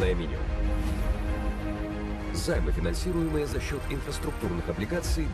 Кредитное меню. Займы, финансируемые за счет инфраструктурных облигаций,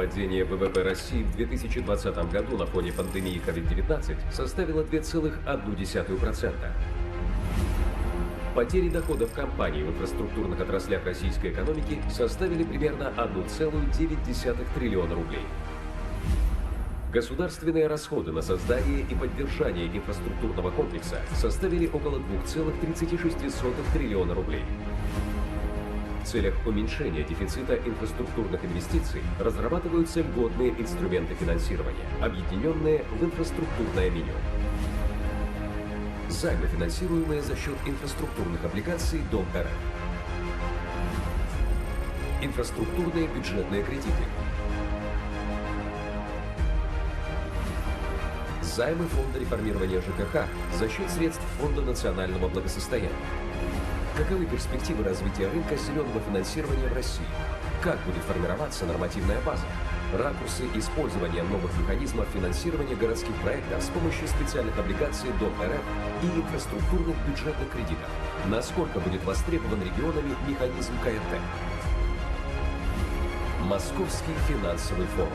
Падение ВВП России в 2020 году на фоне пандемии COVID-19 составило 2,1%. Потери доходов компаний в инфраструктурных отраслях российской экономики составили примерно 1,9 триллиона рублей. Государственные расходы на создание и поддержание инфраструктурного комплекса составили около 2,36 триллиона рублей. В целях уменьшения дефицита инфраструктурных инвестиций разрабатываются льготные инструменты финансирования, объединенные в инфраструктурное меню. Займы, финансируемые за счет инфраструктурных облигаций Дом РФ. Инфраструктурные бюджетные кредиты. Займы Фонда реформирования ЖКХ за счет средств Фонда национального благосостояния. Каковы перспективы развития рынка зеленого финансирования в России? Как будет формироваться нормативная база? Ракурсы использования новых механизмов финансирования городских проектов с помощью специальных облигаций Дом РФ и инфраструктурных бюджетных кредитов. Насколько будет востребован регионами механизм КРТ? Московский финансовый форум.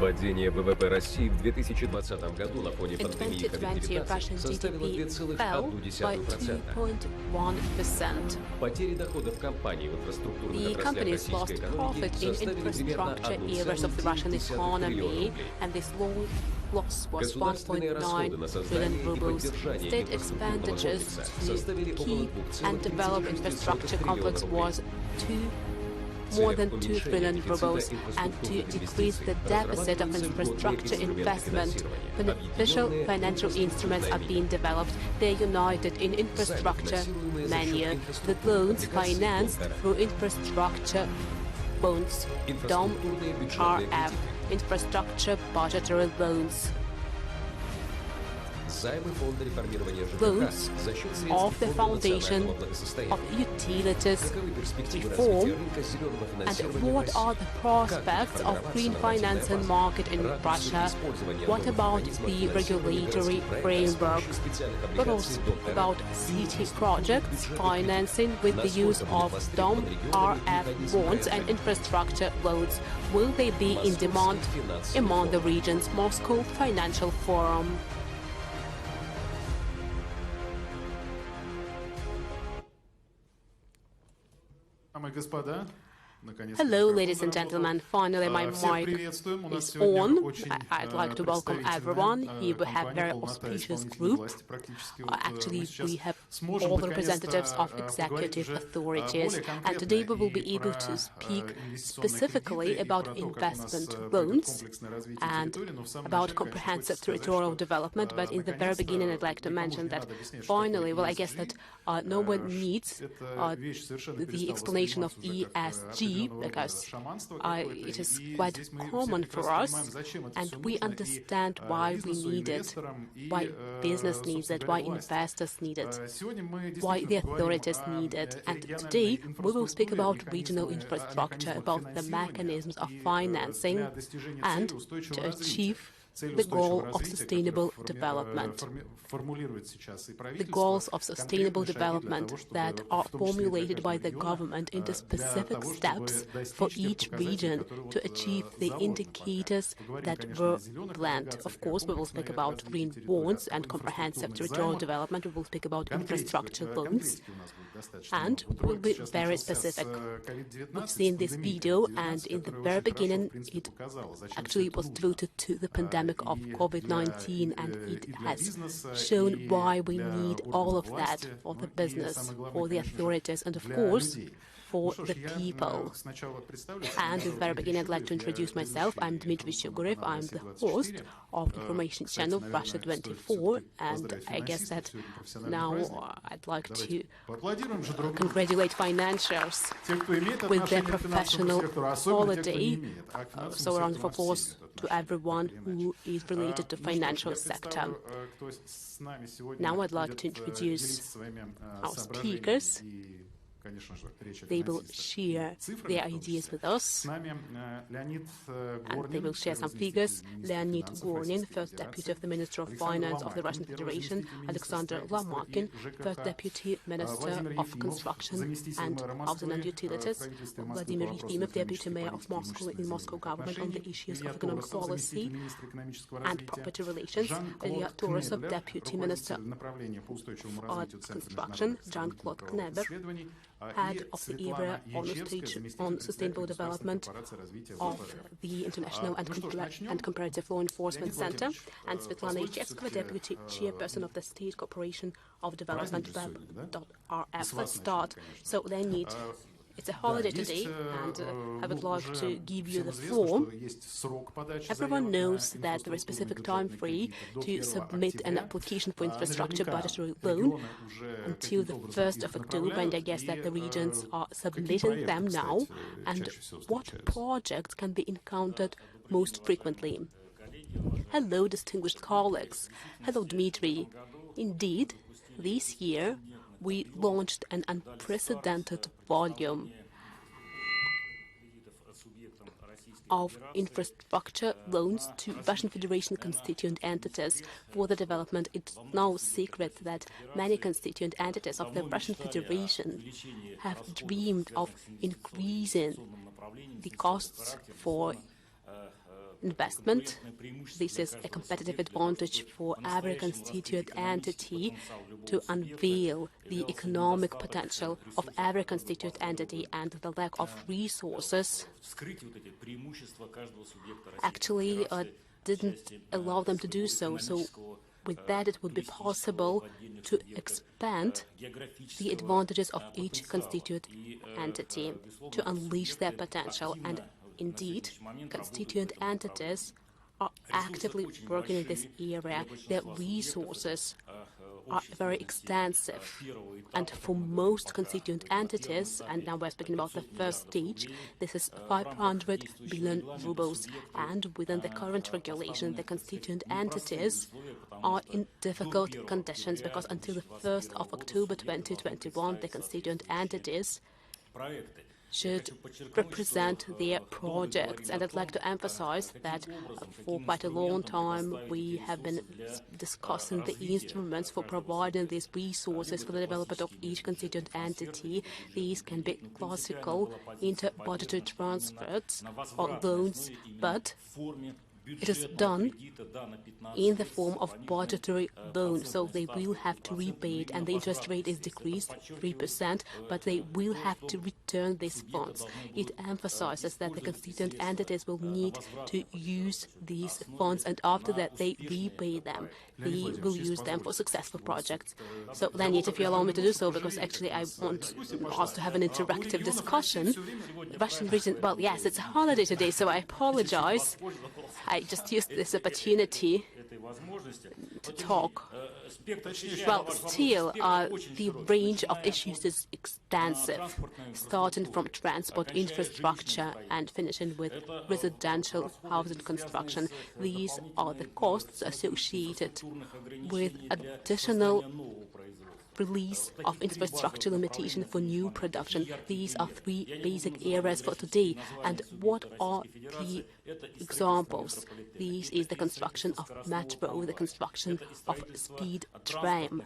Падение ВВП России в 2020 году на фоне In пандемии 2020, Russian COVID-19 составило GDP fell by 2,1%. 2.1%. Потери доходов компаний в инфраструктурных The отраслях companies российской lost экономики profit in составили примерно infrastructure areas of the Russian 1,9 триллиона economy, рублей. and this loss was Государственные расходы на 1.9 создание trillion и rubles. поддержание State инфраструктурного expenditures комплекса to составили около keep and develop 2,36 infrastructure триллиона complex рублей. was more than 2 trillion rubles, and to decrease the deficit of infrastructure investment, beneficial financial instruments are being developed. They're united in infrastructure menu. The loans financed through infrastructure bonds, DOM RF, infrastructure budgetary loans. Займы Фонда реформирования ЖКХ Loans за счет of средств the Фонда foundation национального благосостояния. of utilities Каковы перспективы reform, развития рынка зеленого and финансирования в what России? are the prospects of green financing market in Russia? What about the regulatory framework? But also about city projects financing with the use of DOM RF bonds and infrastructure loans. Will they be in demand among the region's Moscow Financial Forum? Hello, ladies and gentlemen. Finally, my mic is on. I'd like to welcome everyone. Here we have a very auspicious group. Actually, we have all the representatives of executive authorities. And today we will be able to speak specifically about investment loans and about comprehensive territorial development. But in the very beginning, I'd like to mention that finally, well, I guess that no one needs the explanation of ESG, because it is quite common for us, and we understand why we need it, why business needs it, why investors need it, why the authorities need it. And today we will speak about regional infrastructure, about the mechanisms of financing, and to achieve the goal of sustainable development. The goals of sustainable development that are formulated by the government into specific steps for each region to achieve the indicators that were planned. Of course, we will speak about green bonds and comprehensive territorial development. We will speak about infrastructure loans, and we'll be very specific. We've seen this video, and in the very beginning, it actually was devoted to the pandemic of COVID-19, and it has shown why we need all of that for the business, for the authorities, and of course, for the people. And in the very beginning, I'd like to introduce myself. I'm Dmitry Shugurev. I'm the host of information channel Russia 24, and I guess that now I'd like to congratulate financiers with their professional holiday. So a round of applause to everyone who is related to financial sector. Now I'd like to introduce our speakers. They will share their ideas with us, and they will share some figures. Leonid Gornin, First Deputy of the Minister of Finance of the Russian Federation, Alexander Lomakin, First Deputy Minister of Construction and Housing and Utilities, Vladimir Yefimov, Deputy Mayor of Moscow in Moscow government on the issues of economic policy and property relations, Ilya Torosov, Deputy Minister of Construction, Jean-Claude Kneber, Head of the area on sustainable development of the International and Comparative Law Enforcement Center, and Svetlana Ichevskova, Deputy Chairperson of the State Corporation of Development Web.rf. Let's start. So Leonid, it's a holiday today, and I would like to give you the floor. Everyone knows that there is a specific time frame to submit an application for infrastructure budgetary loan until the 1st of October, and I guess that the regions are submitting them now. And what projects can be encountered most frequently? Hello, distinguished colleagues. Hello, Dmitry. Indeed, this year we launched an unprecedented volume of infrastructure loans to Russian Federation constituent entities for the development. It's no secret that many constituent entities of the Russian Federation have dreamed of increasing the costs for investment. This is a competitive advantage for every constituent entity to unveil the economic potential of every constituent entity, and the lack of resources actually didn't allow them to do so. So with that, it would be possible to expand the advantages of each constituent entity, to unleash their potential. And indeed, constituent entities are actively working in this area. Their resources are very extensive. And for most constituent entities, and now we're speaking about the first stage, this is 500 billion rubles. And within the current regulation, the constituent entities are in difficult conditions, because until the 1st of October 2021, the constituent entities should represent their projects. And I'd like to emphasize that for quite a long time we have been discussing the instruments for providing these resources for the development of each constituent entity. These can be classical inter-budgetary transfers or loans, but it is done in the form of budgetary loan, so they will have to repay it, and the interest rate is decreased 3%, but they will have to return these funds. It emphasizes that the constituent entities will need to use these funds, and after that they repay them. They will use them for successful projects. So, Leonid, if you allow me to do so, because actually I want us to have an interactive discussion. Russian region, well, yes, it's a holiday today, so I apologize. I just used this opportunity to talk. Well, still, the range of issues is extensive, starting from transport infrastructure and finishing with residential housing construction. These are the costs associated with additional release of infrastructure limitation for new production. These are three basic areas for today. And what are the examples? This is the construction of metro, the construction of speed tram,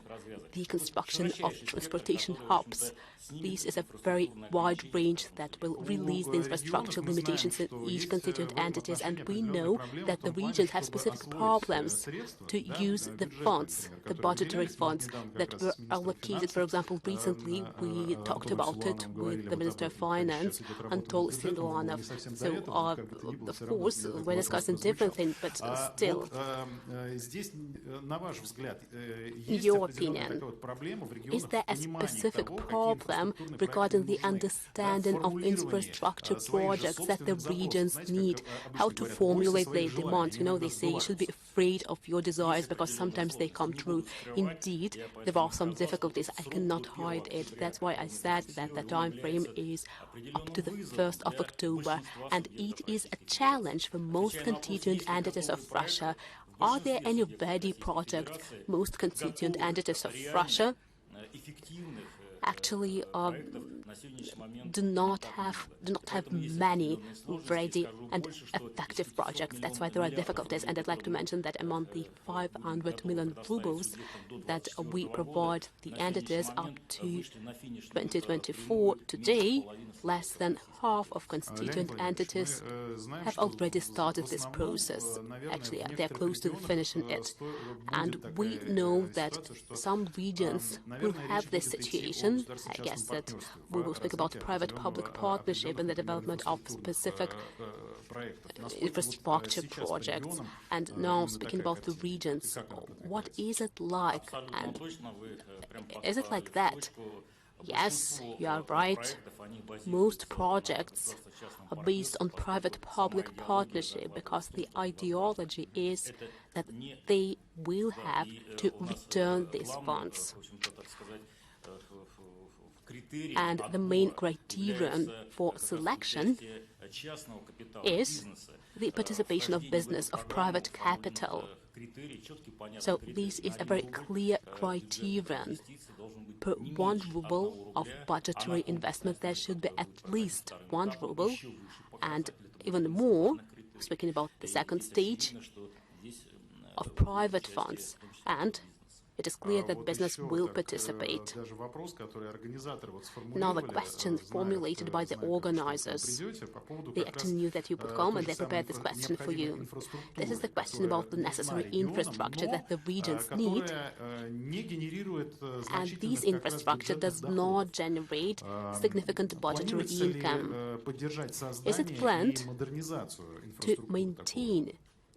the construction of transportation hubs. This is a very wide range that will release the infrastructure limitations in each constituent entities, and we know that the regions have specific problems to use the funds, the budgetary funds that were allocated. For example, recently we talked about it with the Minister of Finance, Anatol Siluanov. So, of course, we're discussing different things, but still, in your opinion, is there a specific problem regarding the understanding of infrastructure projects that the regions need? How to formulate their demands? You know, they say you should be afraid of your desires because sometimes they come true. Indeed, there are some difficulties. I cannot hide it. That's why I said that the time frame is up to the 1st of October, and it is a challenge for most constituent entities of Russia. Are there any ready projects? Most constituent entities of Russia actually do not have many ready and effective projects. That's why there are difficulties. And I'd like to mention that among the 500 million rubles that we provide the entities up to 2024, today, less than half of constituent entities have already started this process. Actually, they're close to finishing it. And we know that some regions will have this situation. I guess that we will speak about private-public partnership and the development of specific infrastructure projects. And now, speaking about the regions, what is it like? And is it like that? Yes, you are right. Most projects are based on private-public partnership because the ideology is that they will have to return these funds. And the main criterion for selection is the participation of business, of private capital. So this is a very clear criterion. Per 1 ruble of budgetary investment, there should be at least 1 ruble, and even more, speaking about the second stage, of private funds. And it is clear that business will participate. Now, the question formulated by the organizers. They actually knew that you would come and they prepared this question for you. This is the question about the necessary infrastructure that the regions need. And this infrastructure does not generate significant budgetary income. Is it planned to maintain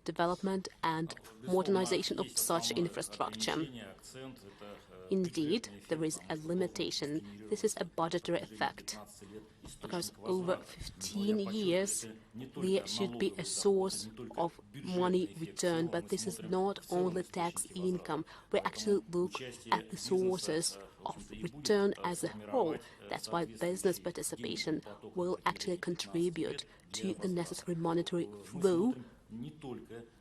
development and modernization of such infrastructure? Indeed, there is a limitation. This is a budgetary effect, because over 15 years there should be a source of money return, but this is not only tax income. We actually look at the sources of return as a whole. That's why business participation will actually contribute to the necessary monetary flow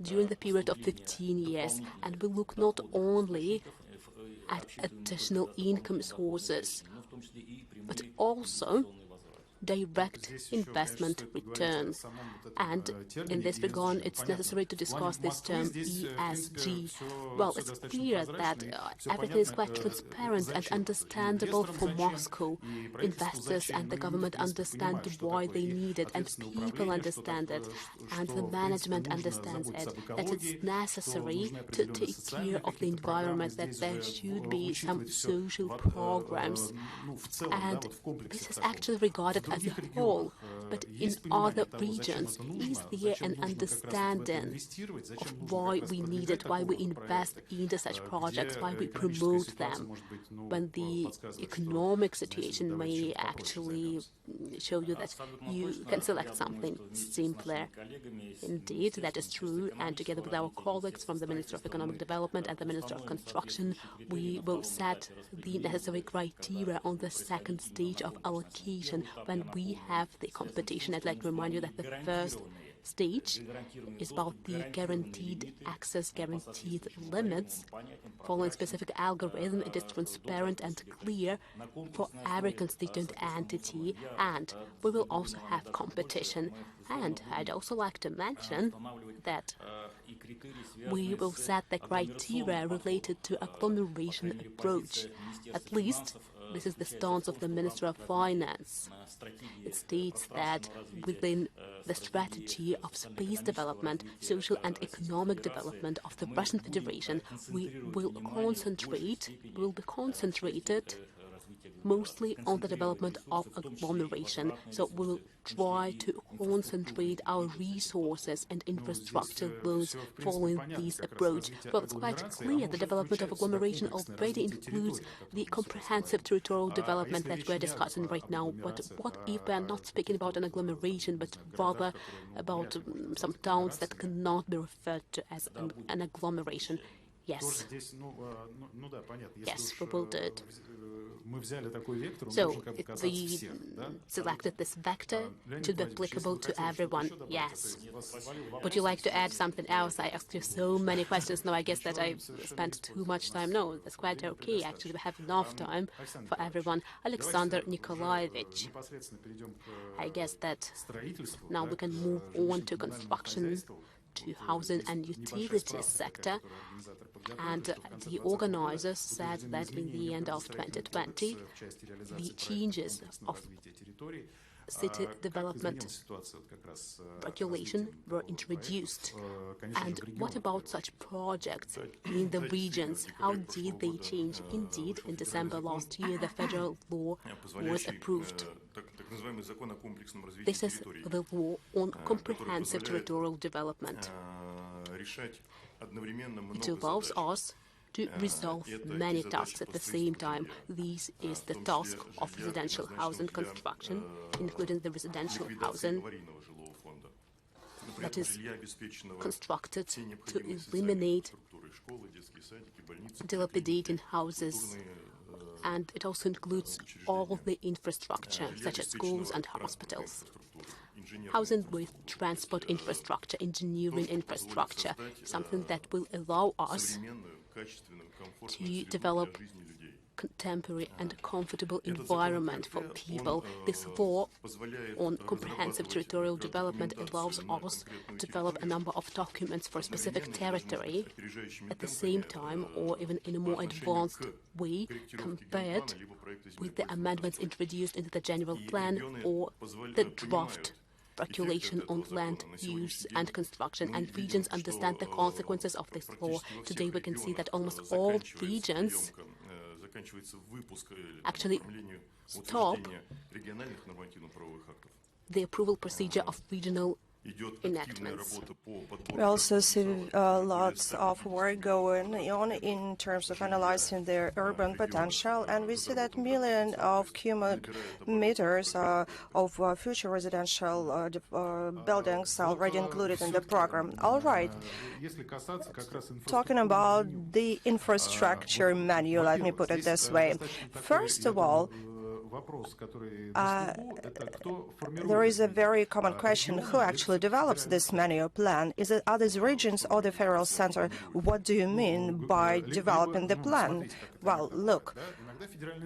during the period of 15 years. And we look not only at additional income sources, but also direct investment return. And in this regard, it's necessary to discuss this term ESG. Well, it's clear that everything is quite transparent and understandable for Moscow. Investors and the government understand why they need it, and people understand it, and the management understands it, that it's necessary to take care of the environment, that there should be some social programs. And this is actually regarded as a whole, but in other regions, is there an understanding of why we need it, why we invest into such projects, why we promote them, when the economic situation may actually show you that you can select something simpler? Indeed, that is true, and together with our colleagues from the Ministry of Economic Development and the Ministry of Construction, we will set the necessary criteria on the second stage of allocation when we have the competition. I'd like to remind you that the first stage is about the guaranteed access, guaranteed limits. Following specific algorithm, it is transparent and clear for every constituent entity, and we will also have competition. And I'd also like to mention that we will set the criteria related to agglomeration approach. At least this is the stance of the Minister of Finance. It states that within the strategy of space development, social and economic development of the Russian Federation, we will be concentrated mostly on the development of agglomeration. So we will try to concentrate our resources and infrastructure loans following this approach. Well, it's quite clear the development of agglomeration already includes the comprehensive territorial development that we're discussing right now. But what if we're not speaking about an agglomeration, but rather about some towns that cannot be referred to as an agglomeration? Yes. Yes, we will do it. So, we selected this vector to be applicable to everyone. Yes. Would you like to add something else? I asked you so many questions now. I guess that I spent too much time. No, that's quite okay. Actually, we have enough time for everyone. Alexander Nikolaevich, I guess that now we can move on to construction, to housing and utilities sector. And the organizers said that in the end of 2020, the changes of city development regulation were introduced. And what about such projects in the regions? How did they change? Indeed, in December last year, the federal law was approved. This is the law on comprehensive territorial development. It allows us to resolve many tasks at the same time. This is the task of residential housing construction, including the residential housing that is constructed to eliminate dilapidating houses. And it also includes all the infrastructure, such as schools and hospitals. Housing with transport infrastructure, engineering infrastructure, something that will allow us to develop contemporary and comfortable environment for people. This law on comprehensive territorial development allows us to develop a number of documents for a specific territory at the same time, or even in a more advanced way, compared with the amendments introduced into the general plan or the draft regulation on land use and construction, and regions understand the consequences of this law. Today we can see that almost all regions actually stop the approval procedure of regional enactments. We also see lots of work going on in terms of analyzing their urban potential, and we see that millions of cubic meters of future residential buildings are already included in the program. All right. Talking about the infrastructure manual, let me put it this way. First of all, there is a very common question: who actually develops this manual plan? Is it other regions or the federal center? What do you mean by developing the plan? Well, look,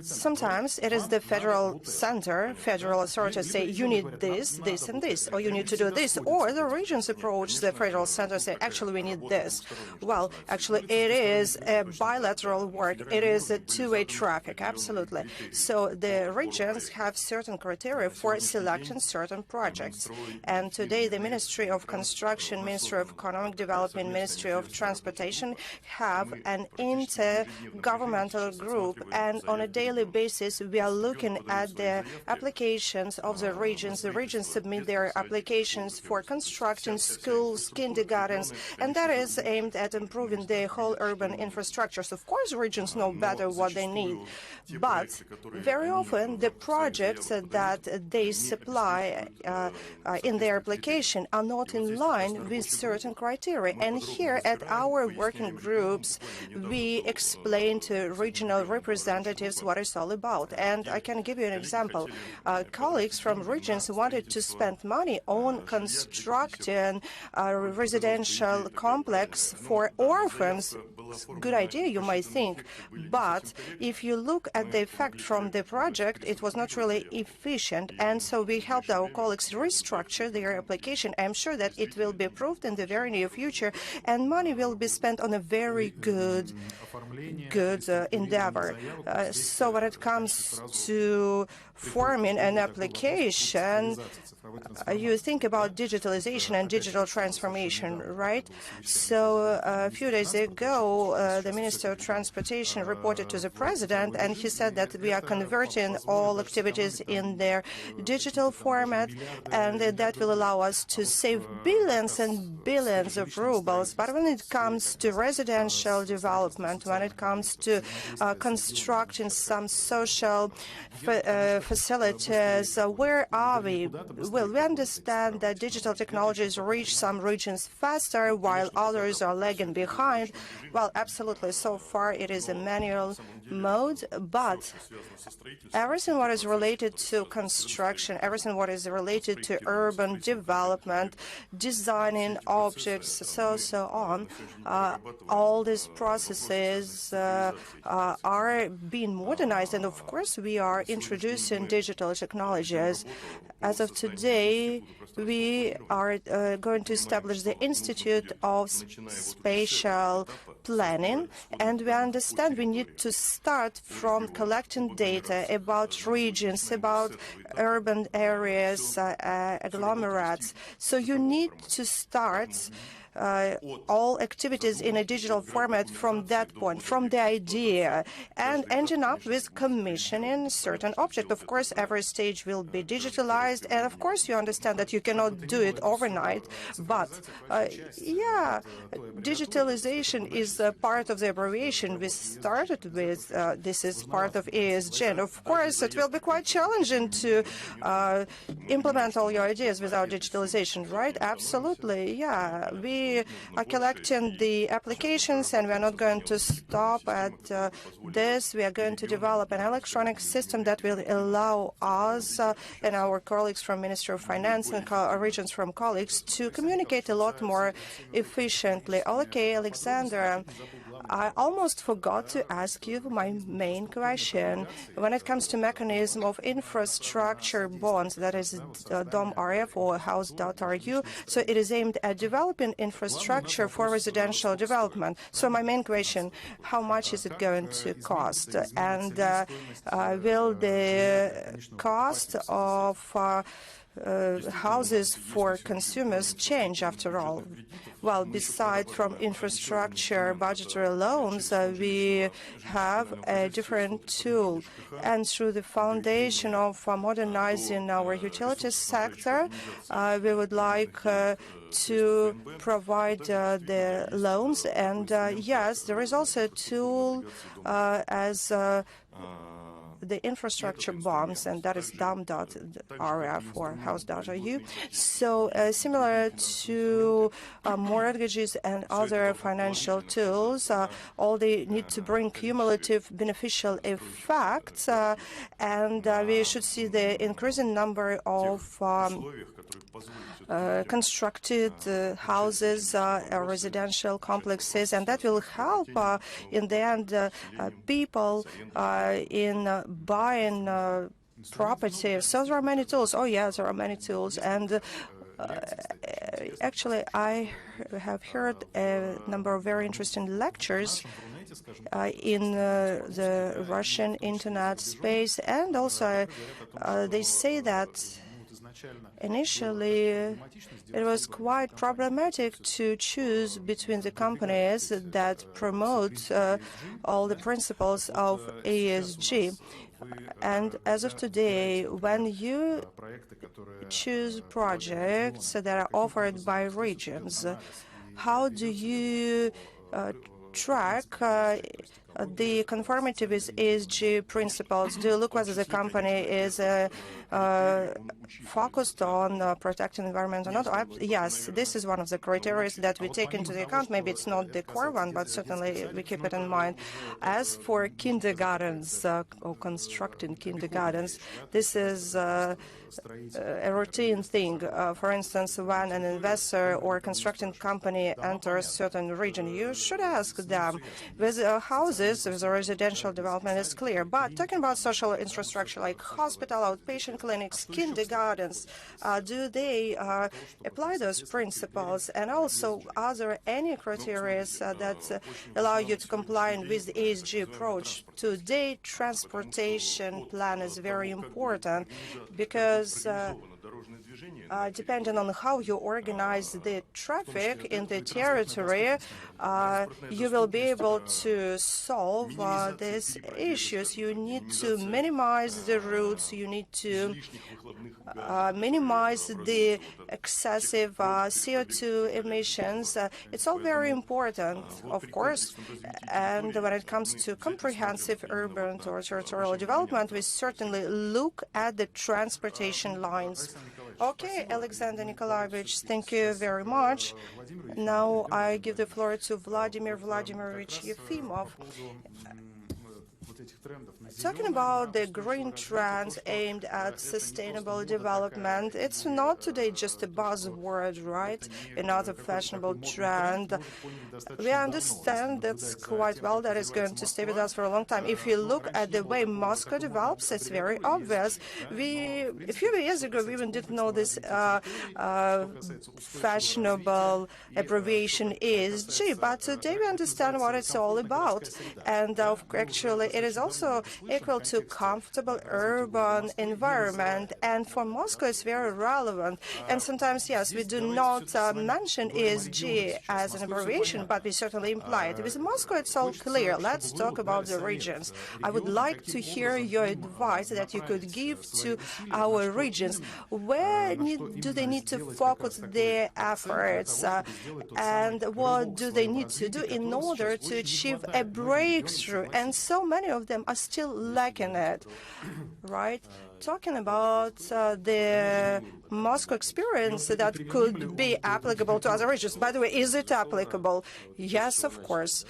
sometimes it is the federal center, federal authorities say, you need this, this, and this, or you need to do this, or the regions approach the federal center and say, actually, we need this. Well, actually, it is a bilateral work. It is a two-way traffic, absolutely. So the regions have certain criteria for selecting certain projects. And today, the Ministry of Construction, Ministry of Economic Development, Ministry of Transportation have an intergovernmental group, and on a daily basis, we are looking at the applications of the regions. The regions submit their applications for constructing schools, kindergartens, and that is aimed at improving the whole urban infrastructures. Of course, regions know better what they need, but very often the projects that they supply in their application are not in line with certain criteria. And here at our working groups, we explain to regional representatives what it's all about. And I can give you an example. Colleagues from regions wanted to spend money on constructing a residential complex for orphans. Good idea, you might think, but if you look at the effect from the project, it was not really efficient, and so we helped our colleagues restructure their application. I'm sure that it will be approved in the very near future, and money will be spent on a very good endeavor. So when it comes to forming an application, you think about digitalization and digital transformation, right? So a few days ago, the Minister of Transportation reported to the President, and he said that we are converting all activities in their digital format, and that will allow us to save billions and billions of rubles. But when it comes to residential development, when it comes to constructing some social facilities, where are we? Well, we understand that digital technologies reach some regions faster while others are lagging behind. Well, absolutely. So far, it is a manual mode, but everything what is related to construction, everything what is related to urban development, designing objects, so on, all these processes are being modernized, and of course, we are introducing digital technologies. As of today, we are going to establish the Institute of Spatial Planning, and we understand we need to start from collecting data about regions, about urban areas, agglomerates. So you need to start all activities in a digital format from that point, from the idea, and ending up with commissioning certain object. Of course, every stage will be digitalized, and of course, you understand that you cannot do it overnight, but yeah, digitalization is part of the abbreviation we started with. This is part of ESG, and of course, it will be quite challenging to implement all your ideas without digitalization, right? Absolutely, yeah. We are collecting the applications, and we are not going to stop at this. We are going to develop an electronic system that will allow us and our colleagues from Ministry of Finance and regions from colleagues to communicate a lot more efficiently. Okay, Alexander, I almost forgot to ask you my main question. When it comes to mechanism of infrastructure bonds, that is DOM-RF or House.ru, so it is aimed at developing infrastructure for residential development. So my main question, how much is it going to cost? And will the cost of houses for consumers change after all? Well, beside from infrastructure budgetary loans, we have a different tool. And through the foundation of modernizing our utilities sector, we would like to provide the loans. And yes, there is also a tool as the infrastructure bonds, and that is DOM.RF or House.ru. So similar to mortgages and other financial tools, all they need to bring cumulative beneficial effects, and we should see the increasing number of constructed houses, residential complexes, and that will help in the end people in buying property. So there are many tools. Oh yes, there are many tools. And actually, I have heard a number of very interesting lectures in the Russian internet space, and also they say that initially, it was quite problematic to choose between the companies that promote all the principles of ESG. And as of today, when you choose projects that are offered by regions, how do you track the conformity with ESG principles? Do you look whether the company is focused on protecting the environment or not? Yes, this is one of the criteria that we take into the account. Maybe it's not the core one, but certainly we keep it in mind. As for kindergartens or constructing kindergartens, this is a routine thing. For instance, when an investor or construction company enters a certain region, you should ask them. With houses, with residential development is clear. But talking about social infrastructure like hospital, outpatient clinics, kindergartens, do they apply those principles? And also, are there any criteria that allow you to comply with the ESG approach? Today, transportation plan is very important because depending on how you organize the traffic in the territory, you will be able to solve these issues. You need to minimize the routes, you need to minimize the excessive CO2 emissions. It's all very important, of course, and when it comes to comprehensive urban or territorial development, we certainly look at the transportation lines. Okay, Alexander Nikolaevich, thank you very much. Now I give the floor to Vladimir Vladimirovich Yefimov. Talking about the green trends aimed at sustainable development, it's not today just a buzzword, right? Another fashionable trend. We understand that's quite well that is going to stay with us for a long time. If you look at the way Moscow develops, it's very obvious. A few years ago, we even didn't know this fashionable abbreviation ESG, but today we understand what it's all about. And actually, it is also equal to comfortable urban environment. And for Moscow, it's very relevant. And sometimes, yes, we do not mention ESG as an abbreviation, but we certainly imply it. With Moscow, it's all clear. Let's talk about the regions. I would like to hear your advice that you could give to our regions. Where do they need to focus their efforts? And what do they need to do in order to achieve a breakthrough? And so many of them are still lacking it, right? talking about the Moscow experience that could be applicable to other regions. By the way, is it applicable? Yes, of course.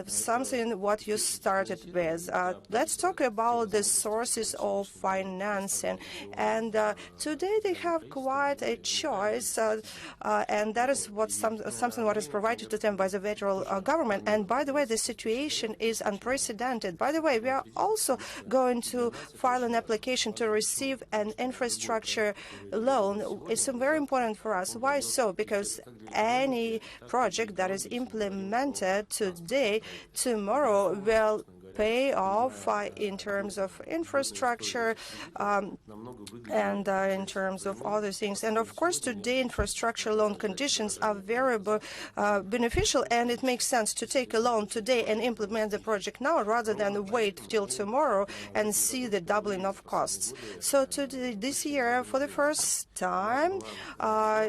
Something what you started with. Let's talk about the sources of financing. And today they have quite a choice, and that is what something what is provided to them by the federal government. And by the way, the situation is unprecedented. By the way, we are also going to file an application to receive an infrastructure loan. It's very important for us. Why so? Because any project that is implemented today, tomorrow will pay off in terms of infrastructure and in terms of other things. And of course, today infrastructure loan conditions are very beneficial, and it makes sense to take a loan today and implement the project now rather than wait till tomorrow and see the doubling of costs. So this year, for the first time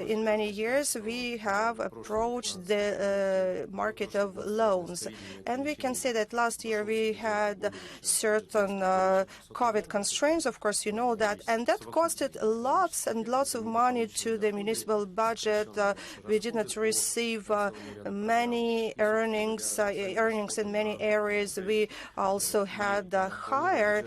in many years, we have approached the market of loans. And we can say that last year we had certain COVID constraints, of course, you know that, and that costed lots and lots of money to the municipal budget. We did not receive many earnings in many areas. We also had higher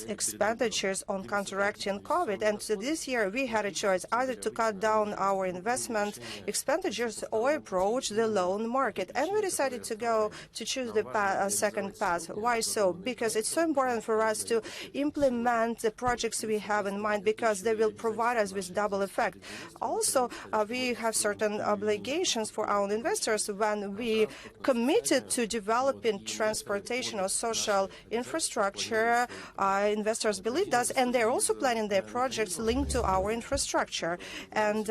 expenditures on counteracting COVID. And so this year we had a choice either to cut down our investment expenditures or approach the loan market. And we decided to choose the second path. Why so? Because it's so important for us to implement the projects we have in mind, because they will provide us with double effect. Also, we have certain obligations for our investors when we committed to developing transportation or social infrastructure. Investors believed us, and they're also planning their projects linked to our infrastructure. And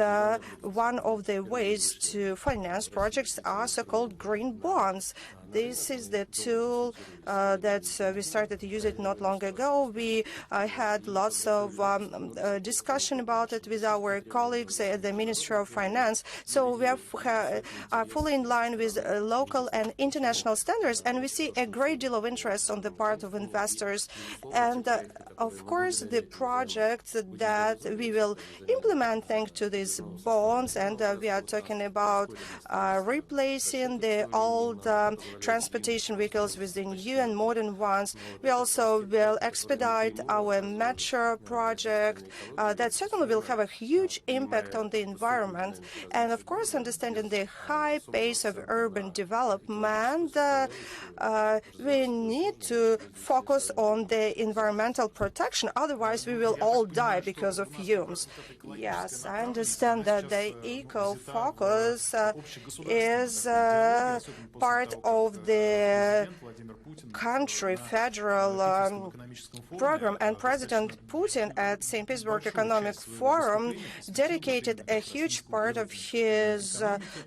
one of the ways to finance projects are so-called green bonds. This is the tool that we started to use it not long ago. We had lots of discussion about it with our colleagues at the Ministry of Finance. So we are fully in line with local and international standards, and we see a great deal of interest on the part of investors. And of course, the projects that we will implement thanks to these bonds, and we are talking about replacing the old transportation vehicles with the new and modern ones. We also will expedite our metro project. That certainly will have a huge impact on the environment. And of course, understanding the high pace of urban development, we need to focus on the environmental protection. Otherwise, we will all die because of fumes. Yes, I understand that the eco-focus is part of the country federal program, and President Putin at St. Petersburg Economic Forum dedicated a huge part of his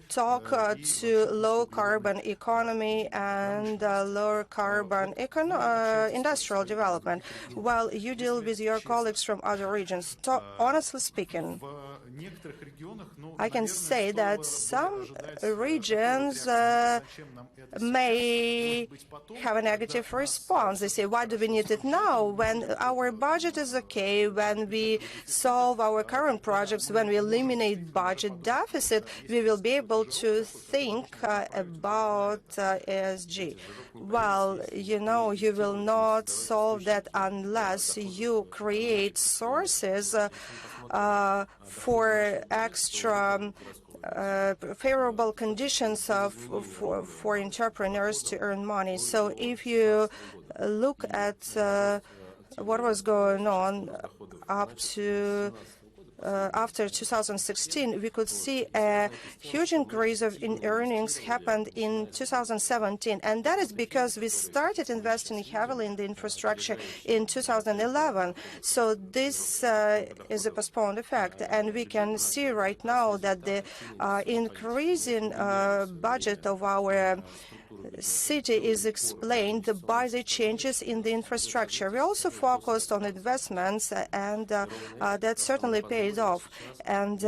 talk to low-carbon economy and low-carbon industrial development. While you deal with your colleagues from other regions, honestly speaking, I can say that some regions may have a negative response. They say, why do we need it now when our budget is okay, when we solve our current projects, when we eliminate budget deficit, we will be able to think about ESG. Well, you know, you will not solve that unless you create sources for extra favorable conditions for entrepreneurs to earn money. So if you look at what was going on up to after 2016, we could see a huge increase in earnings happened in 2017, and that is because we started investing heavily in the infrastructure in 2011. So this is a postponed effect, and we can see right now that the increasing budget of our city is explained by the changes in the infrastructure. We also focused on investments, and that certainly paid off. And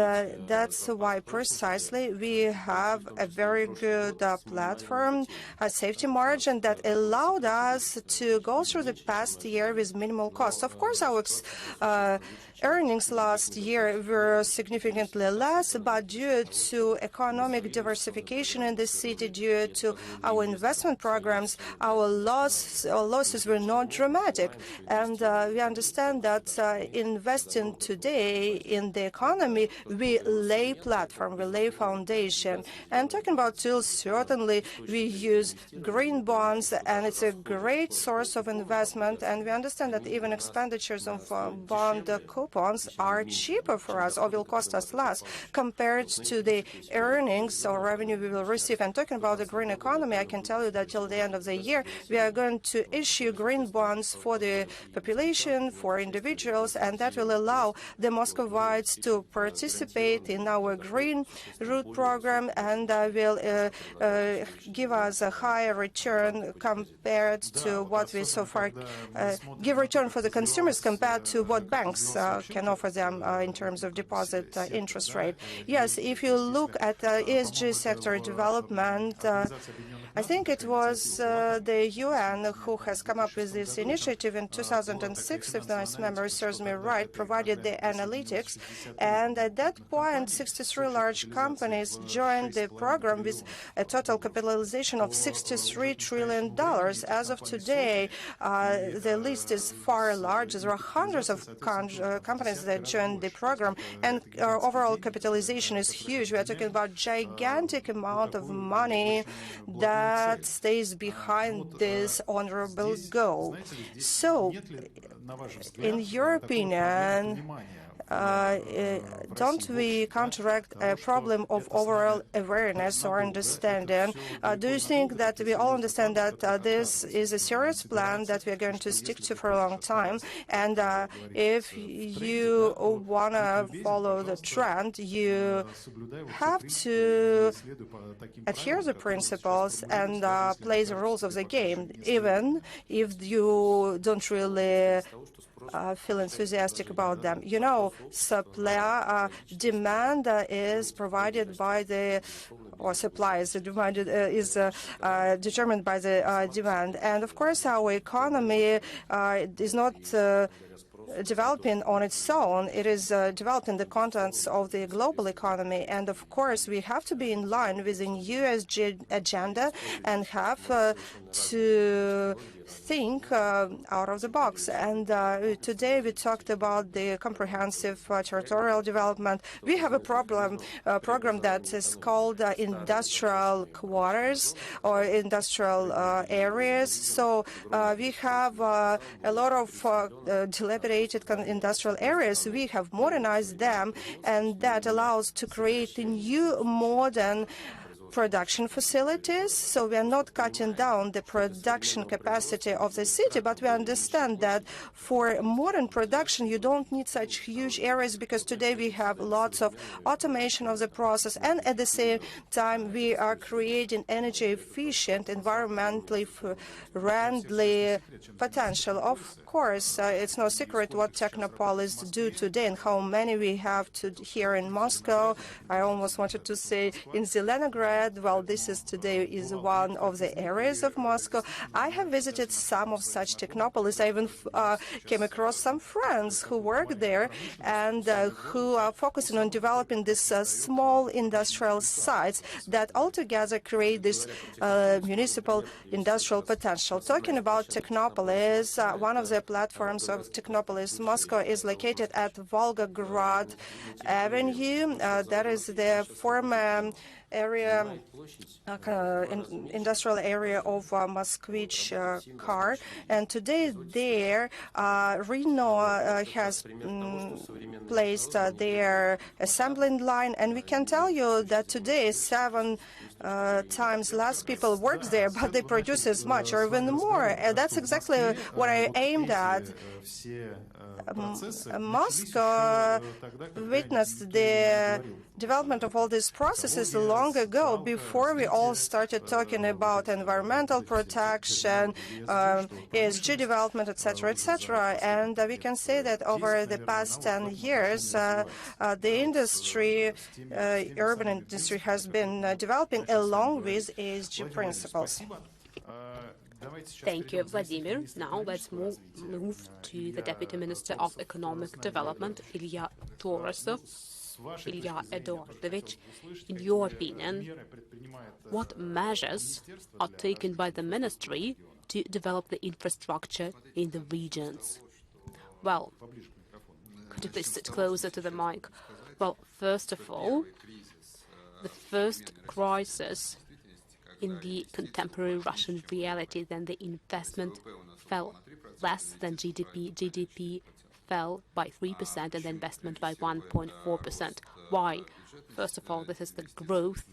that's why precisely we have a very good platform, a safety margin that allowed us to go through the past year with minimal cost. Of course, our earnings last year were significantly less, but due to economic diversification in the city, due to our investment programs, our losses were not dramatic. And we understand that investing today in the economy, we lay platform, we lay foundation. And talking about tools, certainly we use green bonds, and it's a great source of investment. And we understand that even expenditures of bond coupons are cheaper for us, or will cost us less compared to the earnings or revenue we will receive. And talking about the green economy, I can tell you that till the end of the year, we are going to issue green bonds for the population, for individuals, and that will allow the Muscovites to participate in our green route program, and will give us a higher return compared to what we so far give return for the consumers compared to what banks can offer them in terms of deposit interest rate. Yes, if you look at ESG sector development, I think it was the UN who has come up with this initiative in 2006, if my memory serves me right, provided the analytics. And at that point, 63 large companies joined the program with a total capitalization of $63 trillion. As of today, the list is far larger. There are hundreds of companies that joined the program, and our overall capitalization is huge. We are talking about gigantic amount of money that stays behind this honorable goal. So, in your opinion, don't we counteract a problem of overall awareness or understanding? Do you think that we all understand that this is a serious plan that we are going to stick to for a long time? And if you want to follow the trend, you have to adhere to the principles and play the rules of the game, even if you don't really feel enthusiastic about them. You know, supply demand is provided by the, or supply is demanded is determined by the demand, and of course our economy is not developing on its own. It is developed in the context of the global economy, and of course we have to be in line with the ESG agenda and have to think out of the box. And today we talked about the comprehensive territorial development. We have a program that is called industrial quarters or industrial areas. So we have a lot of dilapidated industrial areas. We have modernized them, and that allows to create new modern production facilities. So we are not cutting down the production capacity of the city, but we understand that for modern production you don't need such huge areas, because today we have lots of automation of the process, and at the same time we are creating energy efficient, environmentally friendly potential. Of course, it's no secret what Technopolis do today and how many we have here in Moscow. I almost wanted to say in Zelenograd. Well, this is today is one of the areas of Moscow. I have visited some of such Technopolis. I even came across some friends who work there and who are focusing on developing these small industrial sites that altogether create this municipal industrial potential. Talking about Technopolis, one of the platforms of Technopolis Moscow is located at Volgograd Avenue. That is the former area, industrial area of Moskvich car, and today there Renault has placed their assembling line, and we can tell you that today 7 times less people work there, but they produce as much or even more. And that's exactly what I aimed at. Moscow witnessed the development of all these processes long ago, before we all started talking about environmental protection, ESG development, etc., etc. And we can say that over the past 10 years, the industry, urban industry, has been developing along with ESG principles. Thank you, Vladimir. Now let's move to the Deputy Minister of Economic Development, Ilya Torosov. Ilya Eduardovich, in your opinion, what measures are taken by the ministry to develop the infrastructure in the regions? Well, could you please sit closer to the mic? Well, first of all, the first crisis in the contemporary Russian reality, then the investment fell less than GDP. GDP fell by 3% and the investment by 1.4%. Why? First of all, this is the growth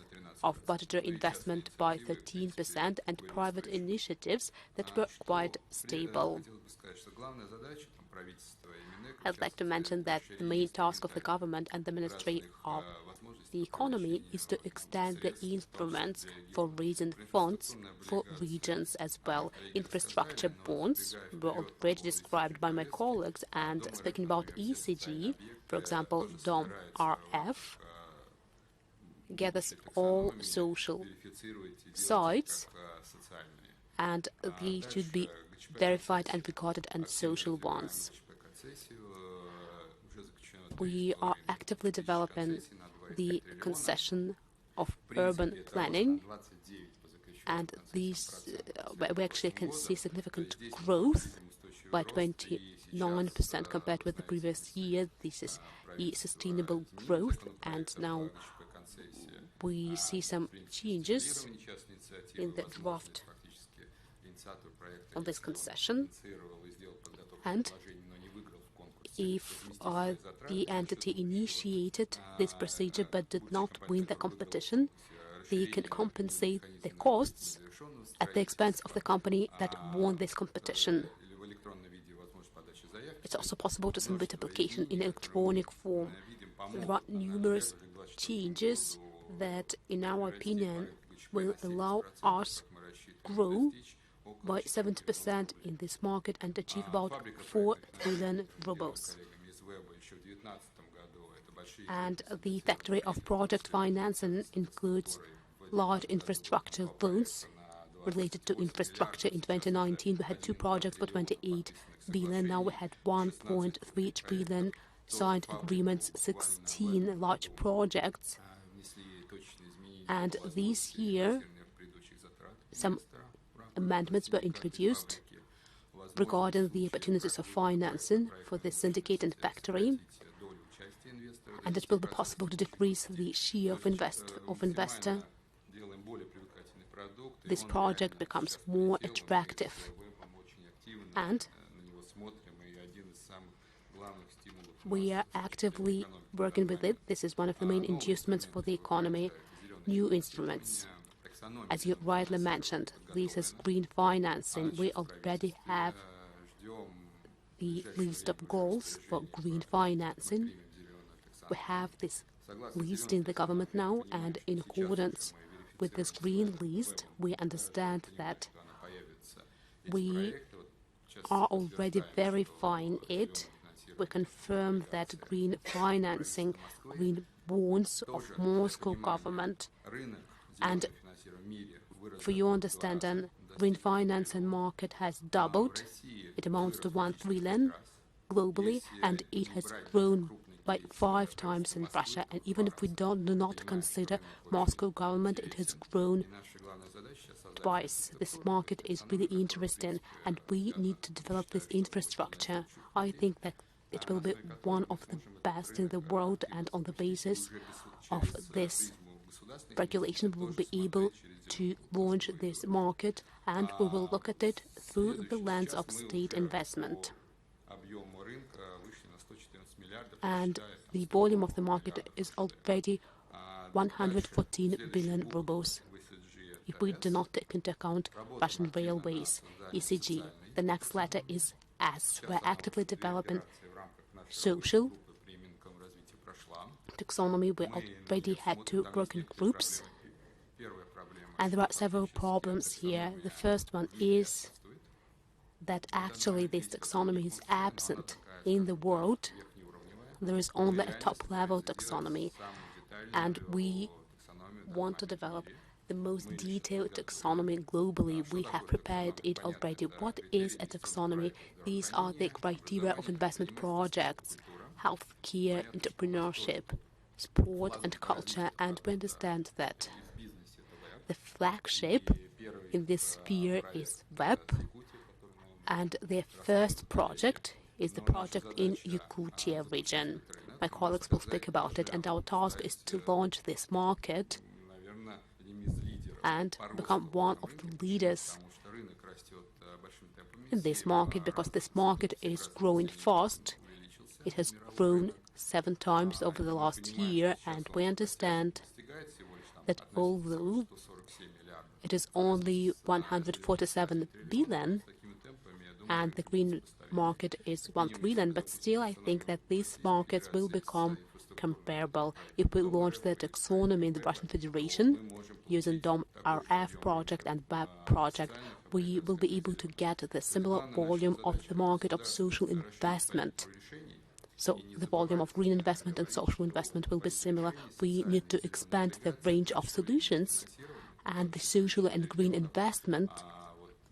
of budgetary investment by 13% and private initiatives that were quite stable. I'd like to mention that the main task of the government and the Ministry of the Economy is to extend the instruments for raising funds for regions as well. Infrastructure bonds were already described by my colleagues, and speaking about ECG, for example, DOM-RF gathers all social sites, and these should be verified and recorded as social ones. We are actively developing the concession of urban planning, and these we actually can see significant growth by 29% compared with the previous year. This is a sustainable growth, and now we see some changes in the draft of this concession. And if the entity initiated this procedure but did not win the competition, they can compensate the costs at the expense of the company that won this competition. It's also possible to submit application in electronic form. There are numerous changes that, in our opinion, will allow us grow by 70% in this market and achieve about 4 trillion rubles. And the factory of project financing includes large infrastructure loans related to infrastructure. In 2019, we had 2 projects for 28 billion. Now we had 1.3 trillion signed agreements, 16 large projects. And this year, some amendments were introduced regarding the opportunities of financing for the syndicate and factory, and it will be possible to decrease the share of investor. This project becomes more attractive, and we are actively working with it. This is one of the main inducements for the economy, new instruments. As you rightly mentioned, this is green financing. We already have the list of goals for green financing. We have this list in the government now, and in accordance with this green list, we understand that we are already verifying it. We confirm that green financing, green bonds of Moscow government, and for your understanding, green financing market has doubled. It amounts to 1 trillion globally, and it has grown by 5 times in Russia. And even if we do not consider Moscow government, it has grown twice. This market is really interesting, and we need to develop this infrastructure. I think that it will be one of the best in the world, and on the basis of this regulation, we will be able to launch this market, and we will look at it through the lens of state investment. And the volume of the market is already 114 billion rubles. If we do not take into account Russian Railways, ECG, the next letter is S. We're actively developing social taxonomy. We already had 2 working groups And there are several problems here. The first one is that actually this taxonomy is absent in the world. There is only a top-level taxonomy, and we want to develop the most detailed taxonomy globally. We have prepared it already. What is a taxonomy? These are the criteria of investment projects: healthcare, entrepreneurship, sport and culture, and we understand that the flagship in this sphere is web, and their first project is the project in Yakutia region. My colleagues will speak about it, and our task is to launch this market and become one of the leaders in this market, because this market is growing fast. It has grown 7 times over the last year, and we understand that although it is only 147 billion and the green market is 1 trillion, but still I think that these markets will become comparable. If we launch the taxonomy in the Russian Federation using DOM-RF project and WEB project, we will be able to get the similar volume of the market of social investment. So the volume of green investment and social investment will be similar. We need to expand the range of solutions, and the social and green investment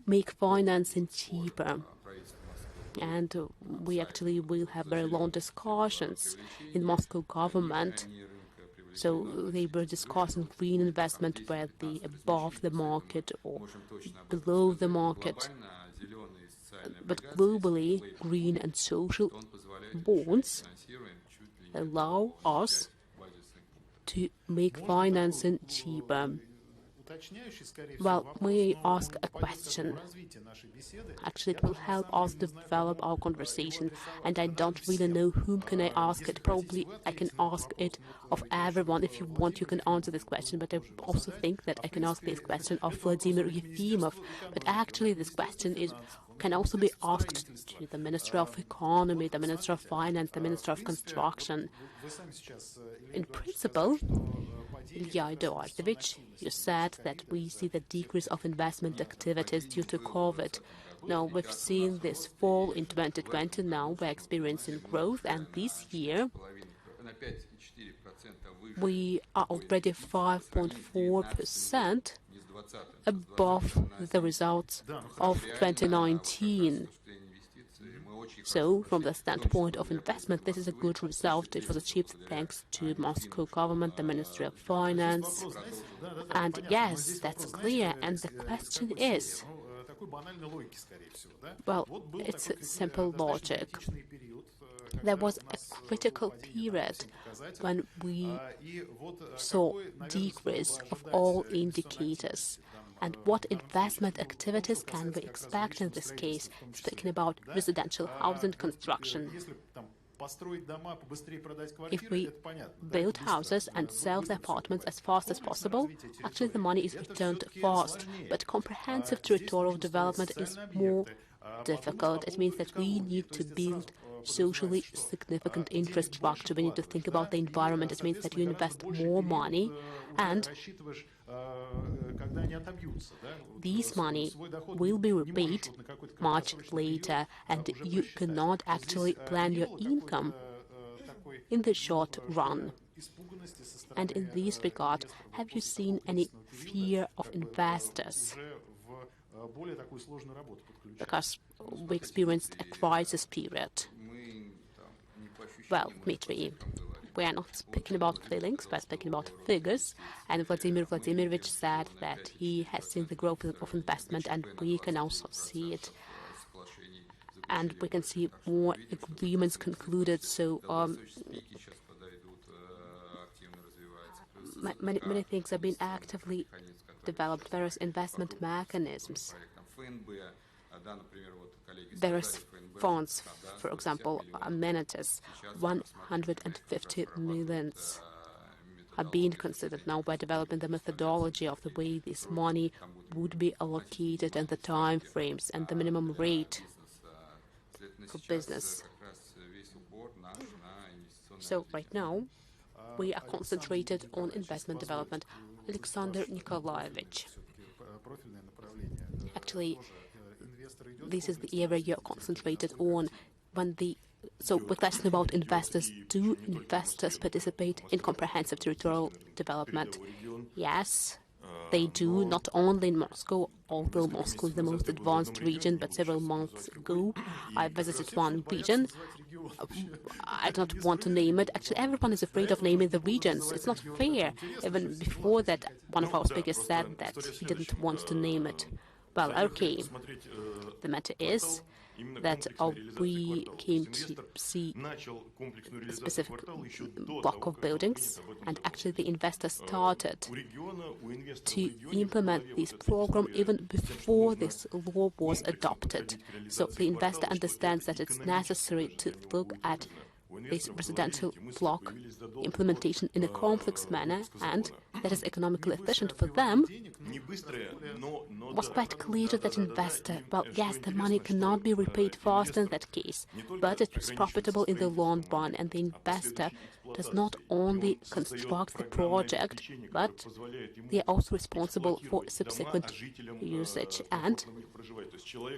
make financing cheaper. And we actually will have very long discussions in Moscow government. So they were discussing green investment, whether above the market or below the market. But globally, green and social bonds allow us to make financing cheaper. Well, we ask a question. Actually, it will help us develop our conversation, and I don't really know whom can I ask it. Probably I can ask it of everyone. If you want, you can answer this question, but I also think that I can ask this question of Vladimir Yefimov. But actually, this question can also be asked to the Ministry of Economy, the Minister of Finance, the Minister of Construction. In principle, Ilya Eduardovich, you said that we see the decrease of investment activities due to COVID. Now, we've seen this fall in 2020. Now we're experiencing growth, and this year we are already 5.4% above the results of 2019. So, from the standpoint of investment, this is a good result. It was achieved thanks to Moscow government, the Ministry of Finance. And yes, that's clear. And the question is, well, it's a simple logic. There was a critical period when we saw decrease of all indicators. And what investment activities can we expect in this case, speaking about residential housing construction? If we build houses and sell the apartments as fast as possible, actually the money is returned fast. But comprehensive territorial development is more difficult. It means that we need to build socially significant infrastructure. We need to think about the environment. It means that you invest more money, and this money will be repaid much later, and you cannot actually plan your income in the short run. And in this regard, have you seen any fear of investors? Because we experienced a crisis period. Well, Dmitry, we are not speaking about feelings, we are speaking about figures. And Vladimir Vladimirovich said that he has seen the growth of investment, and we can also see it. And we can see more agreements concluded. So many things have been actively developed, various investment mechanisms. Various funds, for example, amenities, 150 million are being considered now by developing the methodology of the way this money would be allocated and the time frames and the minimum rate for business. So right now, we are concentrated on investment development. Alexander Nikolaevich. Actually, this is the area you're concentrated on. So the question about investors, do investors participate in comprehensive territorial development? Yes, they do, not only in Moscow, although Moscow is the most advanced region, but several months ago I visited one region. I don't want to name it. Actually, everyone is afraid of naming the regions. It's not fair. Even before that, one of our speakers said that he didn't want to name it. Well, okay. The matter is that we came to see a specific block of buildings, and actually the investor started to implement this program even before this law was adopted. So the investor understands that it's necessary to look at this residential block implementation in a complex manner, and that is economically efficient for them. Was quite clear to that investor. Well, yes, the money cannot be repaid fast in that case, but it was profitable in the long run, and the investor does not only construct the project, but they are also responsible for subsequent usage, and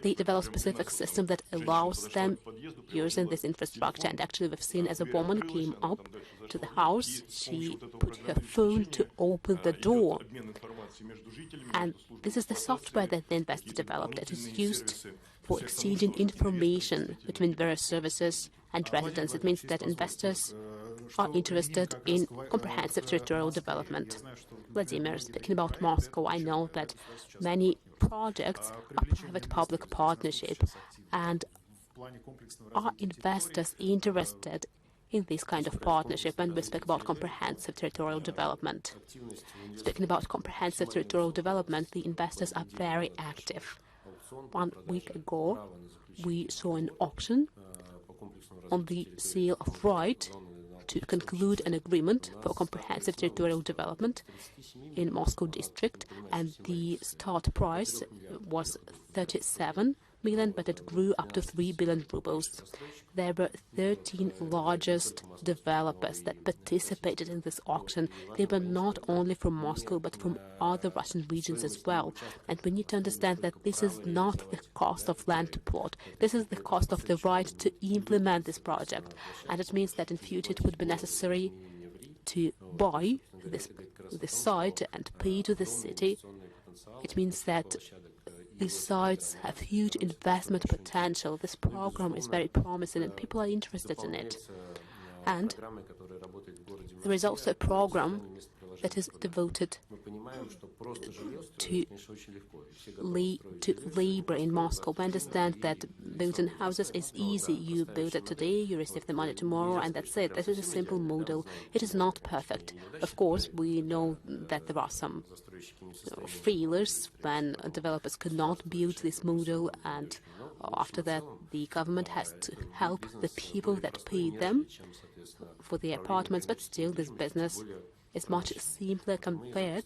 they develop a specific system that allows them using this infrastructure. And actually we've seen as a woman came up to the house, she put her phone to open the door. And this is the software that the investor developed. It is used for exchanging information between various services and residents. It means that investors are interested in comprehensive territorial development. Vladimir, speaking about Moscow, I know that many projects are private-public partnership, and are investors interested in this kind of partnership when we speak about comprehensive territorial development? Speaking about comprehensive territorial development, the investors are very active. 1 week ago, we saw an auction on the sale of right to conclude an agreement for comprehensive territorial development in Moscow district, and the start price was 37 million, but it grew up to 3 billion rubles. There were 13 largest developers that participated in this auction. They were not only from Moscow, but from other Russian regions as well. And we need to understand that this is not the cost of land plot. This is the cost of the right to implement this project. And it means that in future it would be necessary to buy this site and pay to the city. It means that these sites have huge investment potential. This program is very promising and people are interested in it. And there is also a program that is devoted to labor in Moscow. We understand that building houses is easy. You build it today, you receive the money tomorrow, and that's it. This is a simple model. It is not perfect. Of course, we know that there are some failures when developers could not build this model, and after that the government has to help the people that pay them for the apartments, but still this business is much simpler compared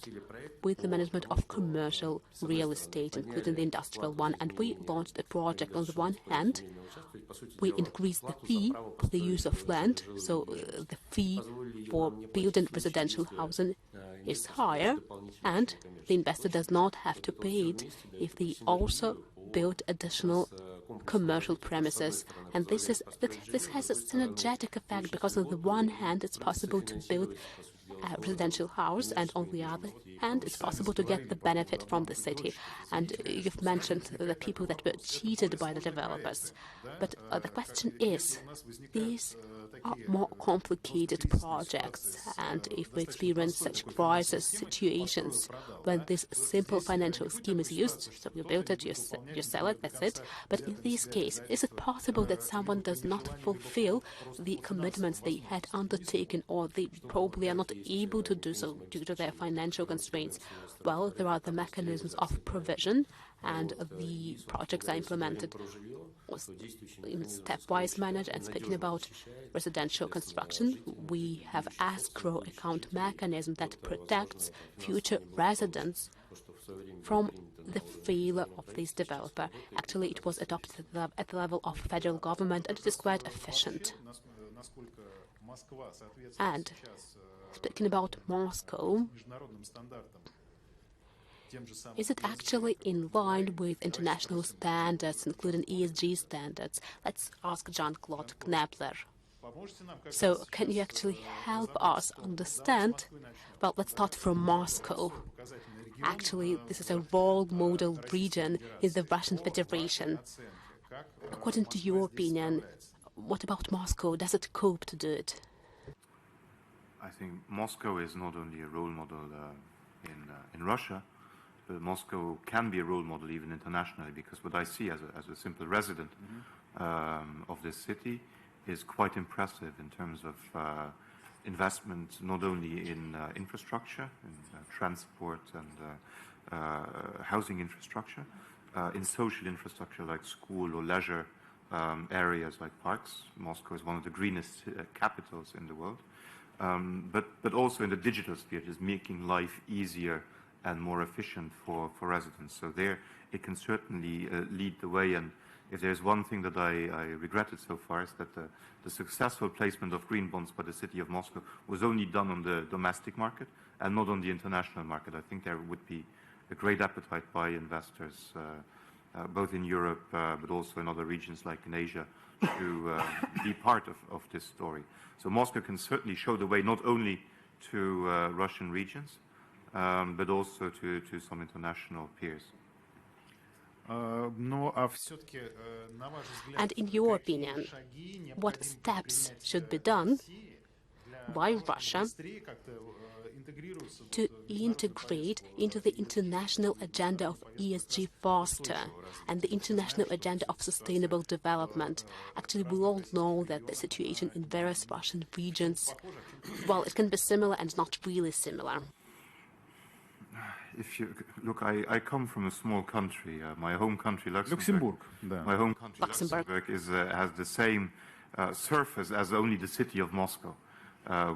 with the management of commercial real estate, including the industrial one. And we launched a project. On the one hand, we increased the fee for the use of land, so the fee for building residential housing is higher, and the investor does not have to pay it if they also build additional commercial premises. And this has a synergetic effect, because on the one hand it's possible to build a residential house, and on the other hand it's possible to get the benefit from the city. And you've mentioned the people that were cheated by the developers, but the question is, these are more complicated projects, and if we experience such crisis situations when this simple financial scheme is used, so you build it, you sell it, that's it. But in this case, is it possible that someone does not fulfill the commitments they had undertaken, or they probably are not able to do so due to their financial constraints? Well, there are the mechanisms of provision, and the projects are implemented in a stepwise manner. And speaking about residential construction, we have escrow account mechanism that protects future residents from the failure of this developer. Actually, it was adopted at the level of federal government, and it is quite efficient. And speaking about Moscow, is it actually in line with international standards, including ESG standards? Let's ask Jean-Claude Knepler. So, can you actually help us understand? Well, let's start from Moscow. Actually, this is a role model region in the Russian Federation. According to your opinion, what about Moscow? Does it cope to do it? I think Moscow is not only a role model in Russia, but Moscow can be a role model even internationally, because what I see as a simple resident of this city is quite impressive in terms of investment, not only in infrastructure, in transport and housing infrastructure, in social infrastructure like school or leisure areas like parks. Moscow is one of the greenest capitals in the world. But also in the digital sphere, just making life easier and more efficient for residents. So there, it can certainly lead the way. And if there's one thing that I regretted so far, is that the successful placement of green bonds by the city of Moscow was only done on the domestic market and not on the international market. I think there would be a great appetite by investors, both in Europe, but also in other regions like in Asia, to be part of this story. So Moscow can certainly show the way not only to Russian regions, but also to some international peers. And in your opinion, what steps should be done by Russia to integrate into the international agenda of ESG faster and the international agenda of sustainable development? Actually, we all know that the situation in various Russian regions, well, it can be similar and not really similar. If you look, I come from a small country. My home country, Luxembourg. My home country, Luxembourg, has the same surface as only the city of Moscow,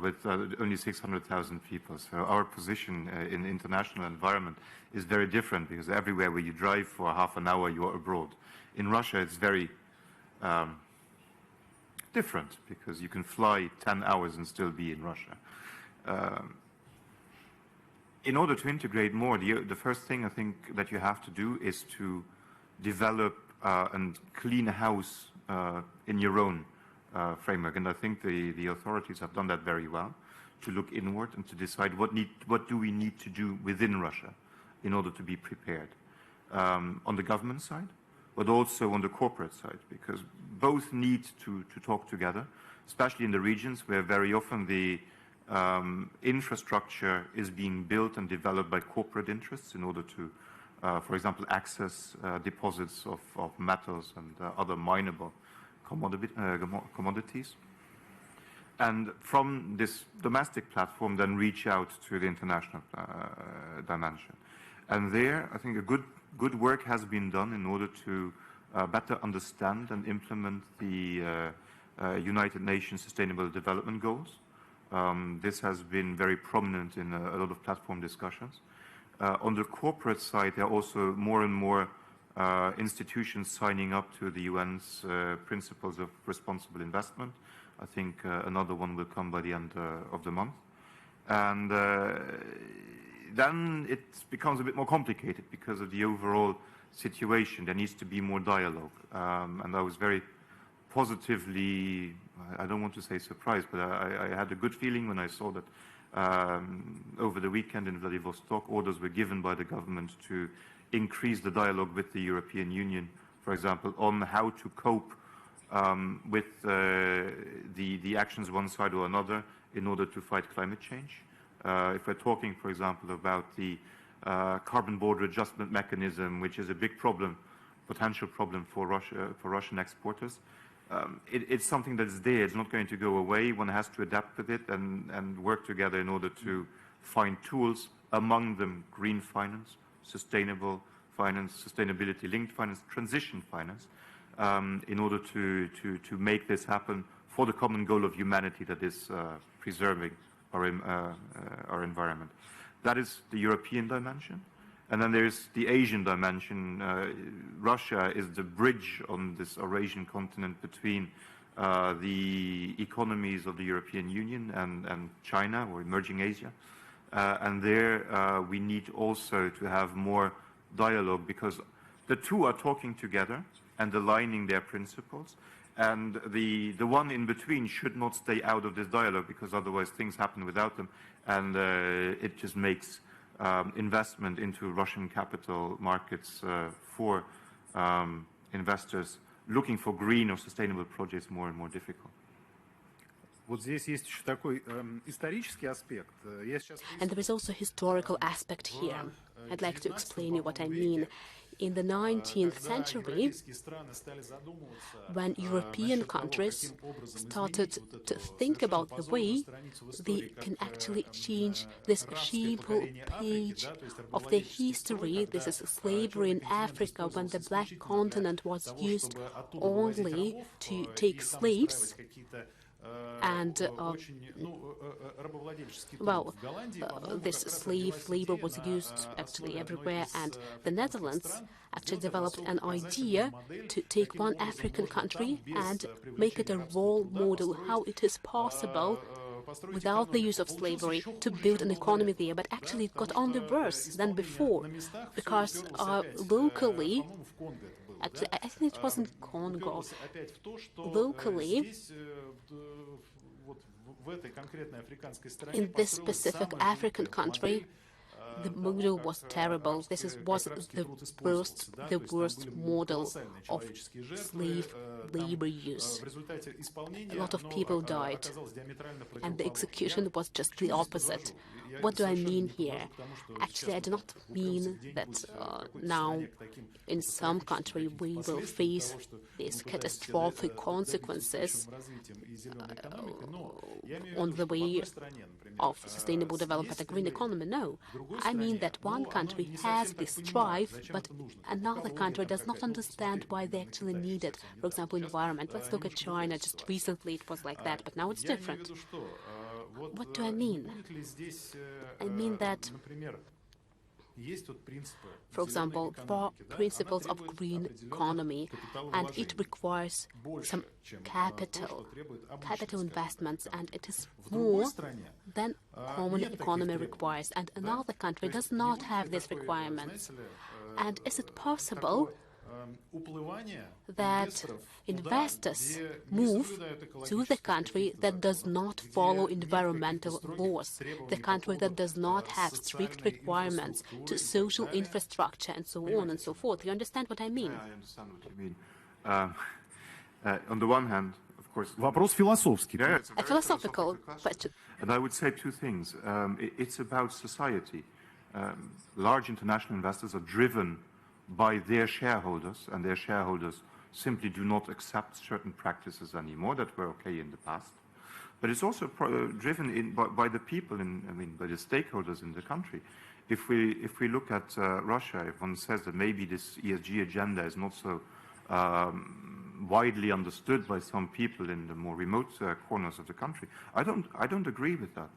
with only 600,000 people. So our position in the international environment is very different, because everywhere where you drive for half an hour, you are abroad. In Russia, it's very different, because you can fly 10 hours and still be in Russia. In order to integrate more, the first thing I think that you have to do is to develop and clean a house in your own framework. And I think the authorities have done that very well, to look inward and to decide what do we need to do within Russia in order to be prepared. On the government side, but also on the corporate side, because both need to talk together, especially in the regions where very often the infrastructure is being built and developed by corporate interests in order to, for example, access deposits of metals and other mineable commodities. And from this domestic platform, then reach out to the international dimension. And there, I think a good work has been done in order to better understand and implement the United Nations Sustainable Development Goals. This has been very prominent in a lot of platform discussions. On the corporate side, there are also more and more institutions signing up to the UN's principles of responsible investment. I think another one will come by the end of the month. And then it becomes a bit more complicated because of the overall situation. There needs to be more dialogue. And I was very positively, I don't want to say surprised, but I had a good feeling when I saw that over the weekend in Vladivostok, orders were given by the government to increase the dialogue with the European Union, for example, on how to cope with the actions one side or another in order to fight climate change. If we're talking, for example, about the carbon border adjustment mechanism, which is a big problem, potential problem for Russian exporters, it's something that's there. It's not going to go away. One has to adapt with it and work together in order to find tools, among them green finance, sustainable finance, sustainability-linked finance, transition finance, in order to make this happen for the common goal of humanity, that is preserving our environment. That is the European dimension. And then there's the Asian dimension. Russia is the bridge on this Eurasian continent between the economies of the European Union and China or emerging Asia. And there we need also to have more dialogue, because the two are talking together and aligning their principles. And the one in between should not stay out of this dialogue, because otherwise things happen without them, and it just makes investment into Russian capital markets for investors looking for green or sustainable projects more and more difficult. Вот здесь есть еще такой исторический аспект. And there is also a historical aspect here. I'd like to explain you what I mean. In the 19th century, when European countries started to think about the way they can actually change this shameful page of their history, this is slavery in Africa, when the black continent was used only to take slaves, and this slave labor was used actually everywhere, and the Netherlands actually developed an idea to take one African country and make it a role model, how it is possible without the use of slavery to build an economy there. But actually it got only worse than before, because locally, actually, I think it was in Congo. Locally, in this specific African country, the model was terrible. This was the worst model of slave labor use. A lot of people died, and the execution was just the opposite. What do I mean here? Actually, I do not mean that now in some country we will face these catastrophic consequences on the way of sustainable development, a green economy. No, I mean that one country has this drive, but another country does not understand why they actually need it. For example, environment. Let's look at China. Just recently it was like that, but now it's different. What do I mean? I mean that, for example, four principles of green economy, and it requires some capital investments, and it is more than common economy requires, and another country does not have these requirements. And is it possible that investors move to the country that does not follow environmental laws, the country that does not have strict requirements to social infrastructure and so on and so forth? You understand what I mean? Yeah, I understand what you mean. On the one hand, of course... Вопрос философский. Yeah, a philosophical question. And I would say two things. It's about society. Large international investors are driven by their shareholders, and their shareholders simply do not accept certain practices anymore that were okay in the past. But it's also driven by the people, by the stakeholders in the country. If we look at Russia, if one says that maybe this ESG agenda is not so widely understood by some people in the more remote corners of the country, I don't agree with that.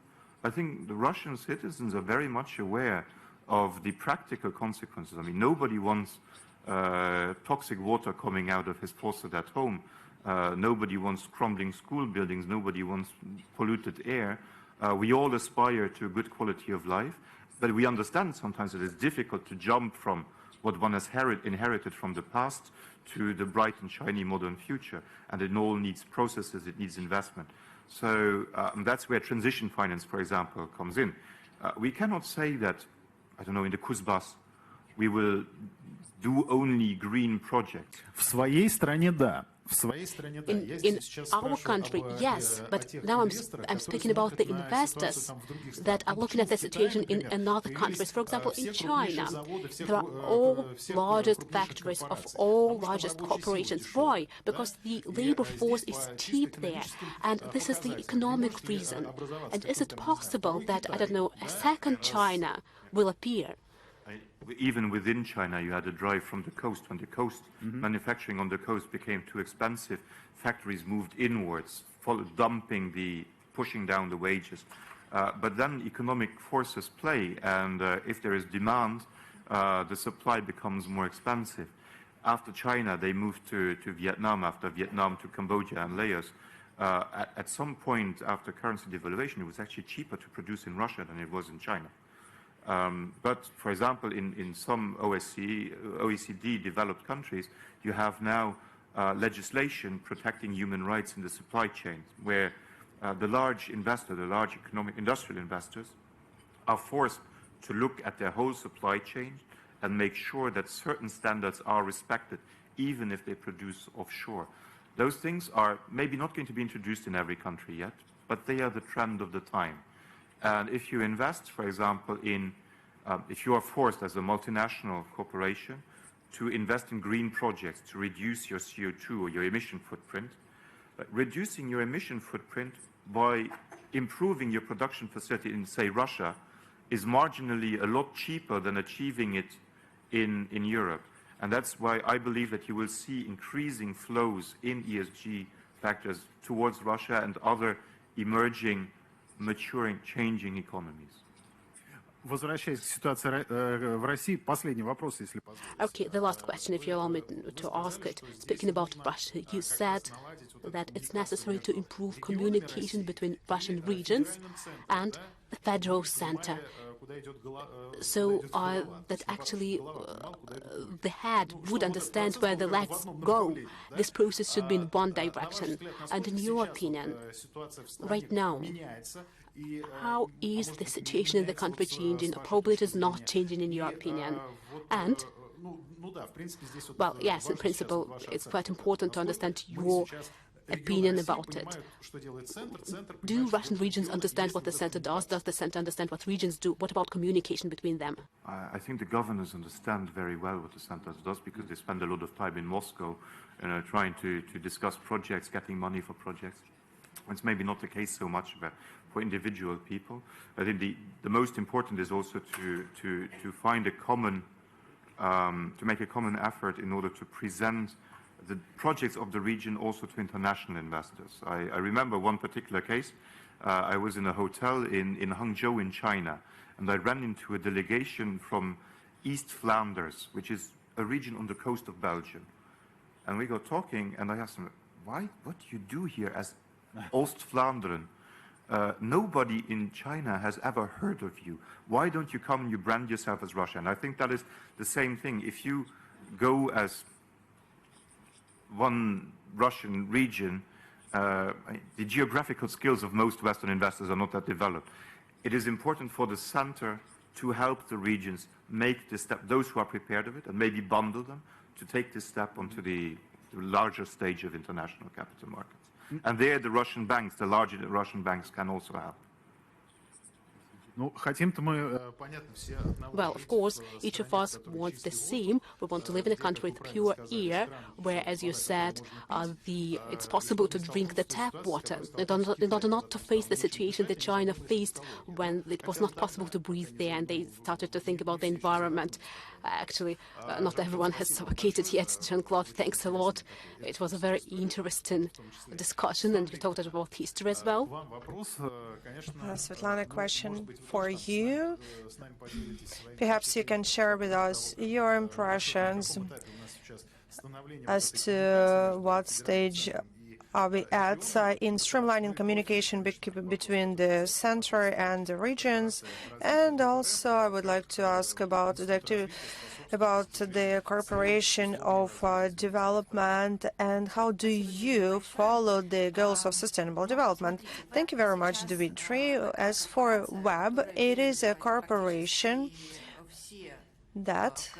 I think the Russian citizens are very much aware of the practical consequences. I mean, nobody wants toxic water coming out of his faucet at home. Nobody wants crumbling school buildings. Nobody wants polluted air. We all aspire to a good quality of life, but we understand sometimes that it's difficult to jump from what one has inherited from the past to the bright and shiny modern future. And it all needs processes, it needs investment. So that's where transition finance, for example, comes in. We cannot say that, I don't know, in the Kuzbas, we will do only green projects. В своей стране, да. In our country, yes, but now I'm speaking about the investors that are looking at the situation in another countries. For example, in China, there are all largest factories of all largest corporations. Why? Because the labor force is cheap there, and this is the economic reason. And is it possible that, I don't know, a second China will appear? Even within China, you had a drive from the coast. When the coast, manufacturing on the coast became too expensive, factories moved inwards, pushing down the wages. But then economic forces play, and if there is demand, the supply becomes more expensive. after China, they moved to Vietnam, after Vietnam to Cambodia and Laos. At some point after currency devaluation, it was actually cheaper to produce in Russia than it was in China. But, for example, in some OECD developed countries, you have now legislation protecting human rights in the supply chain, where the large investors, the large economic industrial investors, are forced to look at their whole supply chain and make sure that certain standards are respected, even if they produce offshore. Those things are maybe not going to be introduced in every country yet, but they are the trend of the time. And if you invest, for example, if you are forced as a multinational corporation to invest in green projects to reduce your CO2 or your emission footprint, reducing your emission footprint by improving your production facility in, say, Russia is marginally a lot cheaper than achieving it in Europe. And that's why I believe that you will see increasing flows in ESG factors towards Russia and other emerging, maturing, changing economies. Возвращаясь к ситуации в России, последний вопрос, если позволите. Okay, the last question, if you allow me to ask it. Speaking about Russia, you said that it's necessary to improve communication between Russian regions and the federal center. So that actually the head would understand where the legs go. This process should be in one direction. And in your opinion, right now, how is the situation in the country changing? Probably it is not changing in your opinion. And, well, yes, in principle, it's quite important to understand your opinion about it. Do Russian regions understand what the center does? Does the center understand what regions do? What about communication between them? I think the governors understand very well what the center does because they spend a lot of time in Moscow trying to discuss projects, getting money for projects. It's maybe not the case so much for individual people. I think the most important is also to find a common, to make a common effort in order to present the projects of the region also to international investors. I remember one particular case. I was in a hotel in Hangzhou in China, and I ran into a delegation from East Flanders, which is a region on the coast of Belgium. And we got talking, and I asked them, what do you do here as Oost-Vlaanderen? Nobody in China has ever heard of you. Why don't you come and you brand yourself as Russia? And I think that is the same thing. If you go as one Russian region, the geographical skills of most Western investors are not that developed. It is important for the center to help the regions make this step, those who are prepared of it, and maybe bundle them to take this step onto the larger stage of international capital markets. And there the Russian banks, the larger Russian banks, can also help. Well, of course, each of us wants the same. We want to live in a country with pure air, where, as you said, it's possible to drink the tap water, in order not to face the situation that China faced when it was not possible to breathe there, and they started to think about the environment. Actually, not everyone has suffocated yet. Jean-Claude, thanks a lot. It was a very interesting discussion, and we talked about history as well. Svetlana, question for you. Perhaps you can share with us your impressions as to what stage are we at in streamlining communication between the center and the regions. And also I would like to ask about the cooperation of development and how do you follow the goals of sustainable development. Thank you very much, Dmitry. As for WEB, it is a corporation that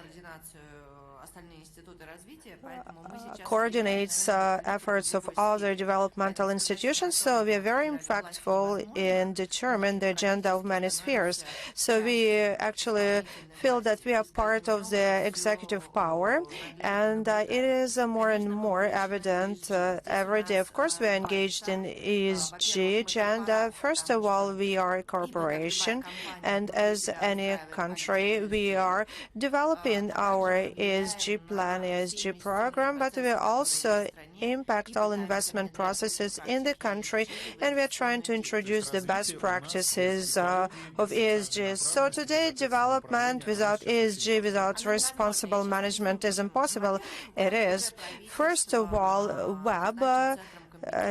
coordinates efforts of other developmental institutions, so we are very impactful in determining the agenda of many spheres. So we actually feel that we are part of the executive power, and it is more and more evident every day. Of course, we are engaged in ESG agenda. First of all, we are a corporation, and as any country, we are developing our ESG ESG plan, ESG program, but we also impact all investment processes in the country, and we are trying to introduce the best practices of ESG. So today, development without ESG, without responsible management is impossible. It is. First of all, WEB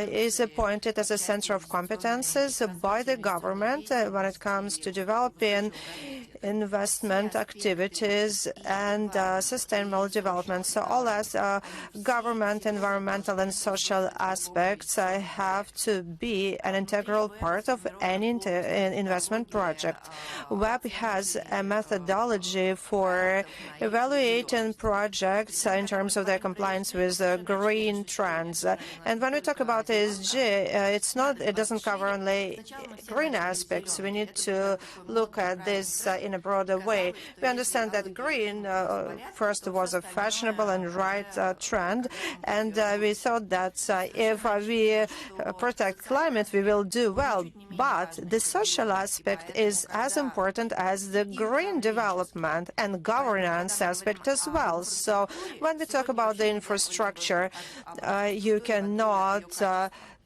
is appointed as a center of competences by the government when it comes to developing investment activities and sustainable development. So all as government, environmental and social aspects have to be an integral part of any investment project. WEB has a methodology for evaluating projects in terms of their compliance with green trends. And when we talk about ESG, it doesn't cover only green aspects. We need to look at this in a broader way. We understand that green first was a fashionable and right trend, and we thought that if we protect climate, we will do well. But the social aspect is as important as the green development and governance aspect as well. So when we talk about the infrastructure, you cannot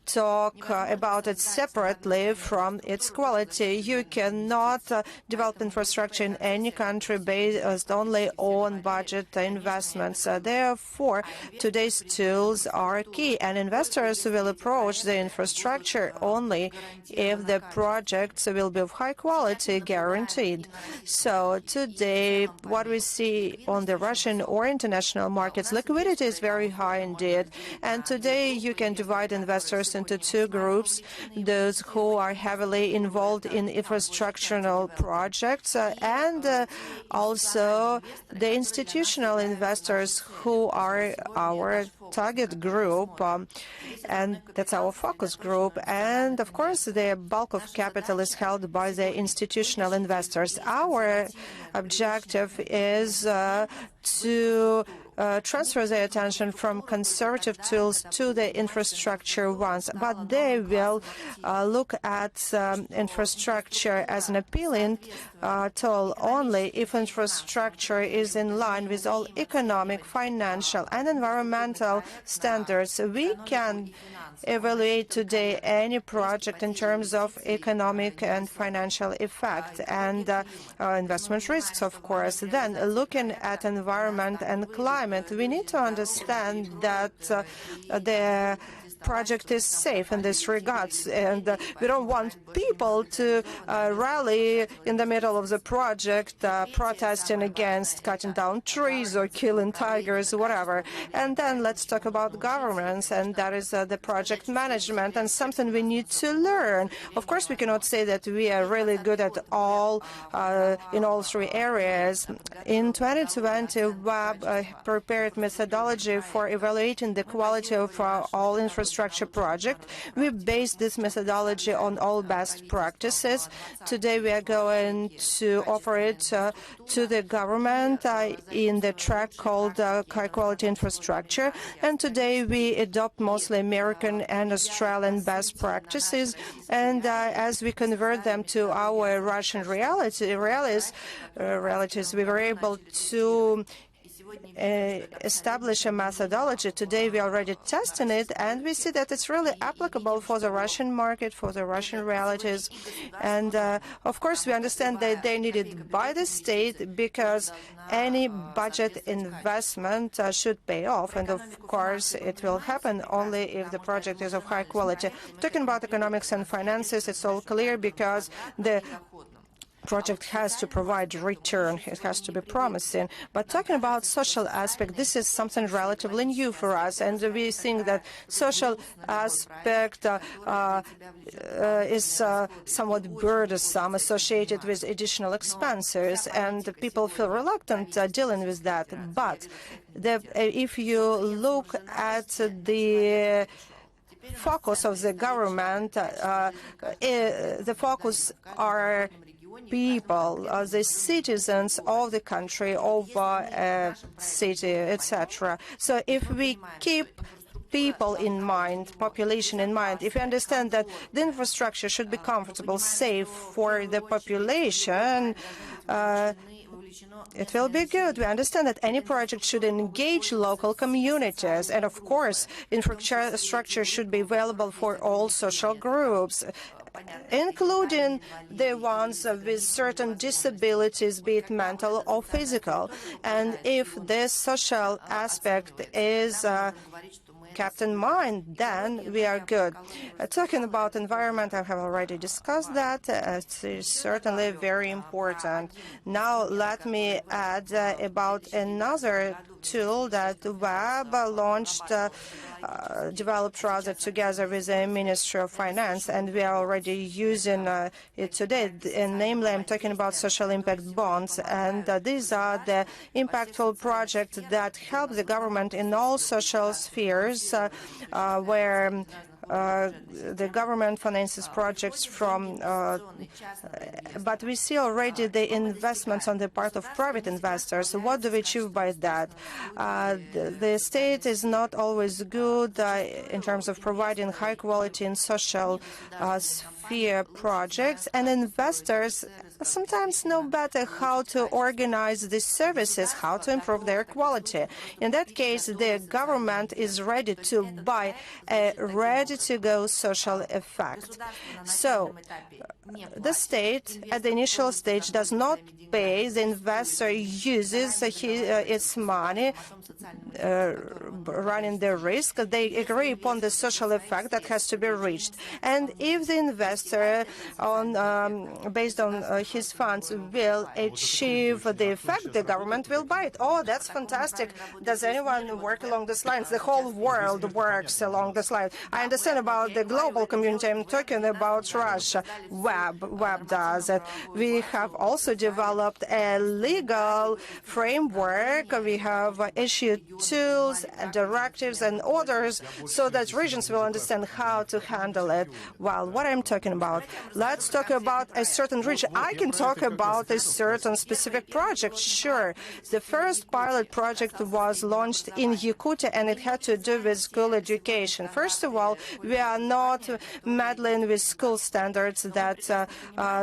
talk about it separately from its quality. You cannot develop infrastructure in any country based only on budget investments. Therefore, today's tools are key, and investors will approach the infrastructure only if the projects will be of high quality, guaranteed. So today, what we see on the Russian or international markets, liquidity is very high indeed. And today, you can divide investors into two groups: those who are heavily involved in infrastructural projects and also the institutional investors who are our target group, and that's our focus group. And of course, the bulk of capital is held by the institutional investors. Our objective is to transfer their attention from conservative tools to the infrastructure ones, but they will look at infrastructure as an appealing tool only if infrastructure is in line with all economic, financial and environmental standards. We can evaluate today any project in terms of economic and financial effect and investment risks, of course. Then, looking at environment and climate, we need to understand that the project is safe in this regard, and we don't want people to rally in the middle of the project protesting against cutting down trees or killing tigers, whatever. And then let's talk about governance, and that is the project management, and something we need to learn. Of course, we cannot say that we are really good at all in all three areas. In 2020, WEB prepared methodology for evaluating the quality of all infrastructure project. We base this methodology on all best practices. Today we are going to offer it to the government in the track called high quality infrastructure. And today we adopt mostly American and Australian best practices. And as we convert them to our Russian realities, we were able to establish a methodology. Today we are already testing it, and we see that it's really applicable for the Russian market, for the Russian realities. And of course we understand that they need it by the state, because any budget investment should pay off, and of course it will happen only if the project is of high quality. Talking about economics and finances, it's all clear, because the project has to provide return, it has to be promising. But talking about social aspect, this is something relatively new for us, and we think that social aspect is somewhat burdensome, associated with additional expenses, and people feel reluctant dealing with that. But if you look at the focus of the government, the focus are people, the citizens of the country, of a city, etc. So if we keep people in mind, population in mind, if we understand that the infrastructure should be comfortable, safe for the population, it will be good. We understand that any project should engage local communities, and of course, infrastructure should be available for all social groups, including the ones with certain disabilities, be it mental or physical. And if this social aspect is kept in mind, then we are good. Talking about environment, I have already discussed that. It is certainly very important. Now let me add about another tool that WEB launched, developed rather together with the Ministry of Finance, and we are already using it today. And namely, I'm talking about social impact bonds, and these are the impactful projects that help the government in all social spheres where the government finances projects from, but we see already the investments on the part of private investors. What do we achieve by that? The state is not always good in terms of providing high quality and social sphere projects, and investors sometimes know better how to organize these services, how to improve their quality. In that case, the government is ready to buy a ready-to-go social effect. So, the state, at the initial stage, does not pay. The investor uses its money, running the risk. They agree upon the social effect that has to be reached. And if the investor, based on his funds, will achieve the effect, the government will buy it. Oh, that's fantastic. Does anyone work along these lines? The whole world works along this line. I understand about the global community. I'm talking about Russia. WEB does it. We have also developed a legal framework. We have issued tools, directives, and orders so that regions will understand how to handle it. Well, what I'm talking about? Let's talk about a certain region. I can talk about a certain specific project, sure. The first pilot project was launched in Yakutia, and it had to do with school education. First of all, we are not meddling with school standards that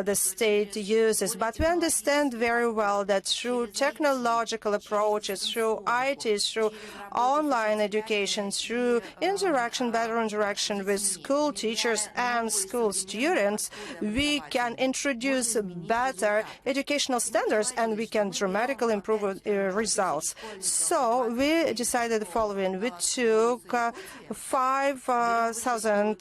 the state uses, but we understand very well that through technological approaches, through IT, through online education, through better interaction with school teachers and school students, we can introduce better educational standards and we can dramatically improve results. So we decided the following. We took 5,000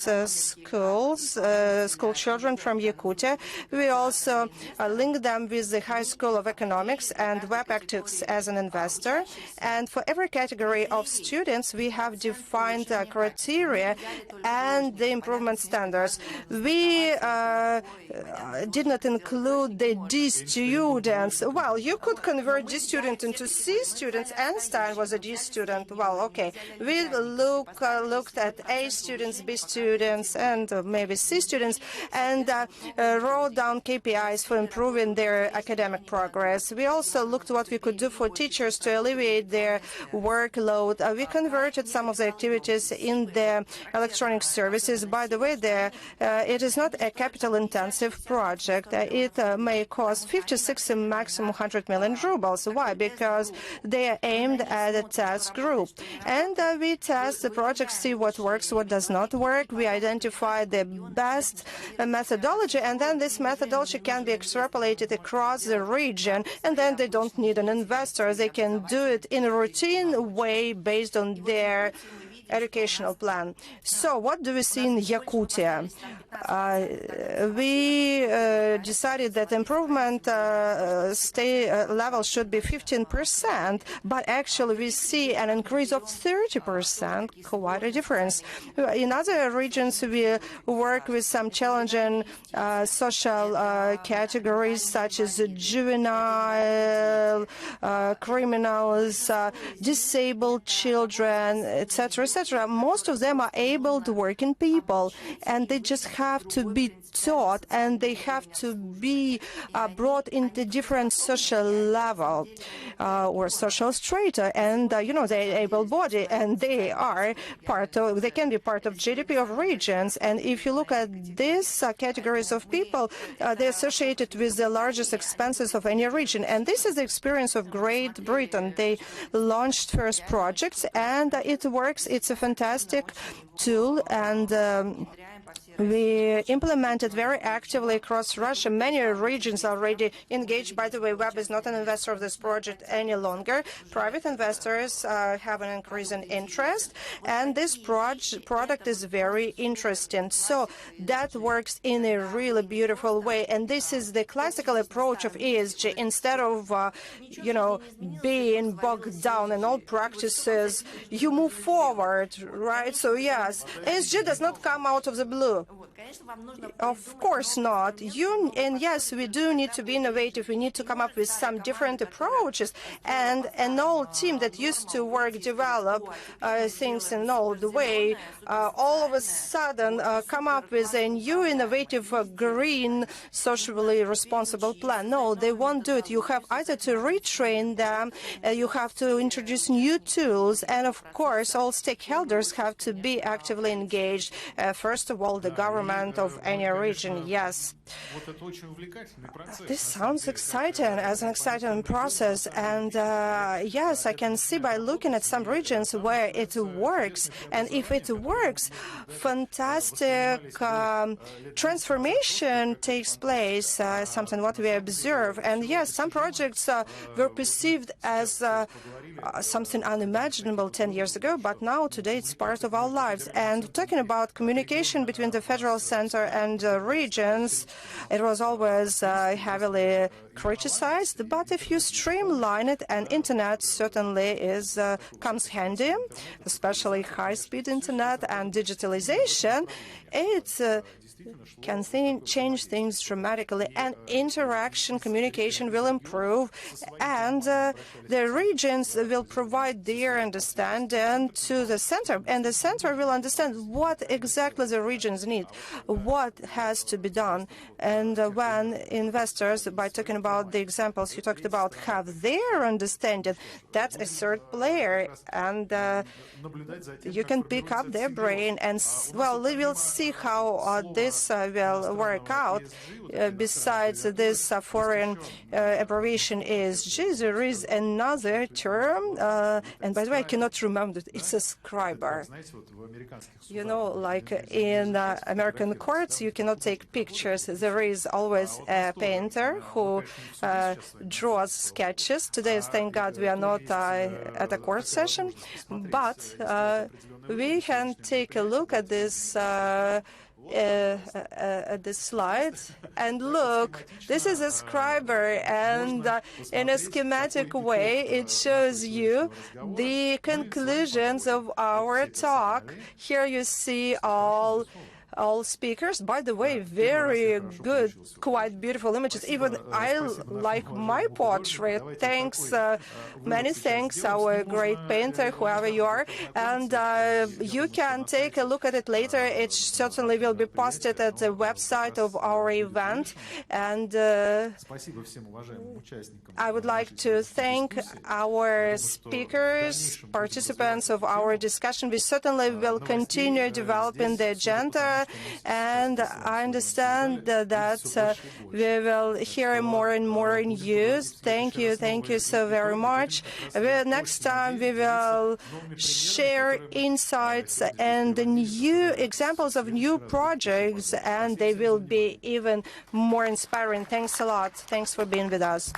school children from Yakutia. We also linked them with the High School of Economics, and WEB acts as an investor. And for every category of students, we have defined criteria and the improvement standards. We did not include the D students. Well, you could convert D student into C students. Einstein was a D student. Well, okay. We looked at A students, B students, and maybe C students, and wrote down KPIs for improving their academic progress. We also looked what we could do for teachers to alleviate their workload. We converted some of the activities in the electronic services. By the way, it is not a capital-intensive project. It may cost 50, 60, maximum 100 million rubles. Why? Because they are aimed at a test group. And we test the project, see what works, what does not work. We identify the best methodology, and then this methodology can be extrapolated across the region, and then they don't need an investor. They can do it in a routine way based on their educational plan. So what do we see in Yakutia? We decided that improvement level should be 15%, but actually we see an increase of 30%, quite a difference. In other regions, we work with some challenging social categories such as juvenile, criminals, disabled children, etc. etc. Most of them are able-to working people, and they just have to be taught, and they have to be brought into different social level or social strata, and they're able-bodied, and they can be part of GDP of regions. And if you look at these categories of people, they're associated with the largest expenses of any region. And this is the experience of Great Britain. They launched first projects, and it works. It's a fantastic tool, and we implemented very actively across Russia. Many regions are already engaged. By the way, Web is not an investor of this project any longer. Private investors have an increase in interest, and this product is very interesting. So that works in a really beautiful way. And this is the classical approach of ESG. Instead of, being bogged down in old practices, you move forward, right? So yes, ESG does not come out of the blue. Of course not. And yes, we do need to be innovative. We need to come up with some different approaches. And an old team that used to develop things in an old way, all of a sudden come up with a new innovative green, socially responsible plan. No, they won't do it. You have either to retrain them, you have to introduce new tools, and of course all stakeholders have to be actively engaged. First of all, the government of any region. Yes, this sounds exciting, as an exciting process, and yes, I can see by looking at some regions where it works, and if it works, fantastic transformation takes place, something what we observe. And yes, some projects were perceived as something unimaginable 10 years ago, but now today it's part of our lives. And talking about communication between the federal center and regions, it was always heavily criticized, but if you streamline it, and internet certainly comes handy, especially high-speed internet and digitalization, it can change things dramatically, and interaction, communication will improve, and the regions will provide their understanding to the center, and the center will understand what exactly the regions need, what has to be done. And when investors, by talking about the examples you talked about, have their understanding, that's a third player, and you can pick up their brain, and well, we will see how this will work out. Besides this foreign abbreviation ESG, there is another term, and by the way, I cannot remember it. It's a scriber. Like in American courts, you cannot take pictures. There is always a painter who draws sketches. Today, thank God, we are not at a court session, but we can take a look at this slide, and look, this is a scriber, and in a schematic way it shows you the conclusions of our talk. Here you see all speakers. By the way, very good, quite beautiful images. Even I like my portrait. Thanks, many thanks, our great painter, whoever you are. And you can take a look at it later. It certainly will be posted at the website of our event. And I would like to thank our speakers, participants of our discussion. We certainly will continue developing the agenda, and I understand that we will hear more and more news. Thank you so very much. Next time we will share insights and new examples of new projects, and they will be even more inspiring. Thanks a lot. Thanks for being with us.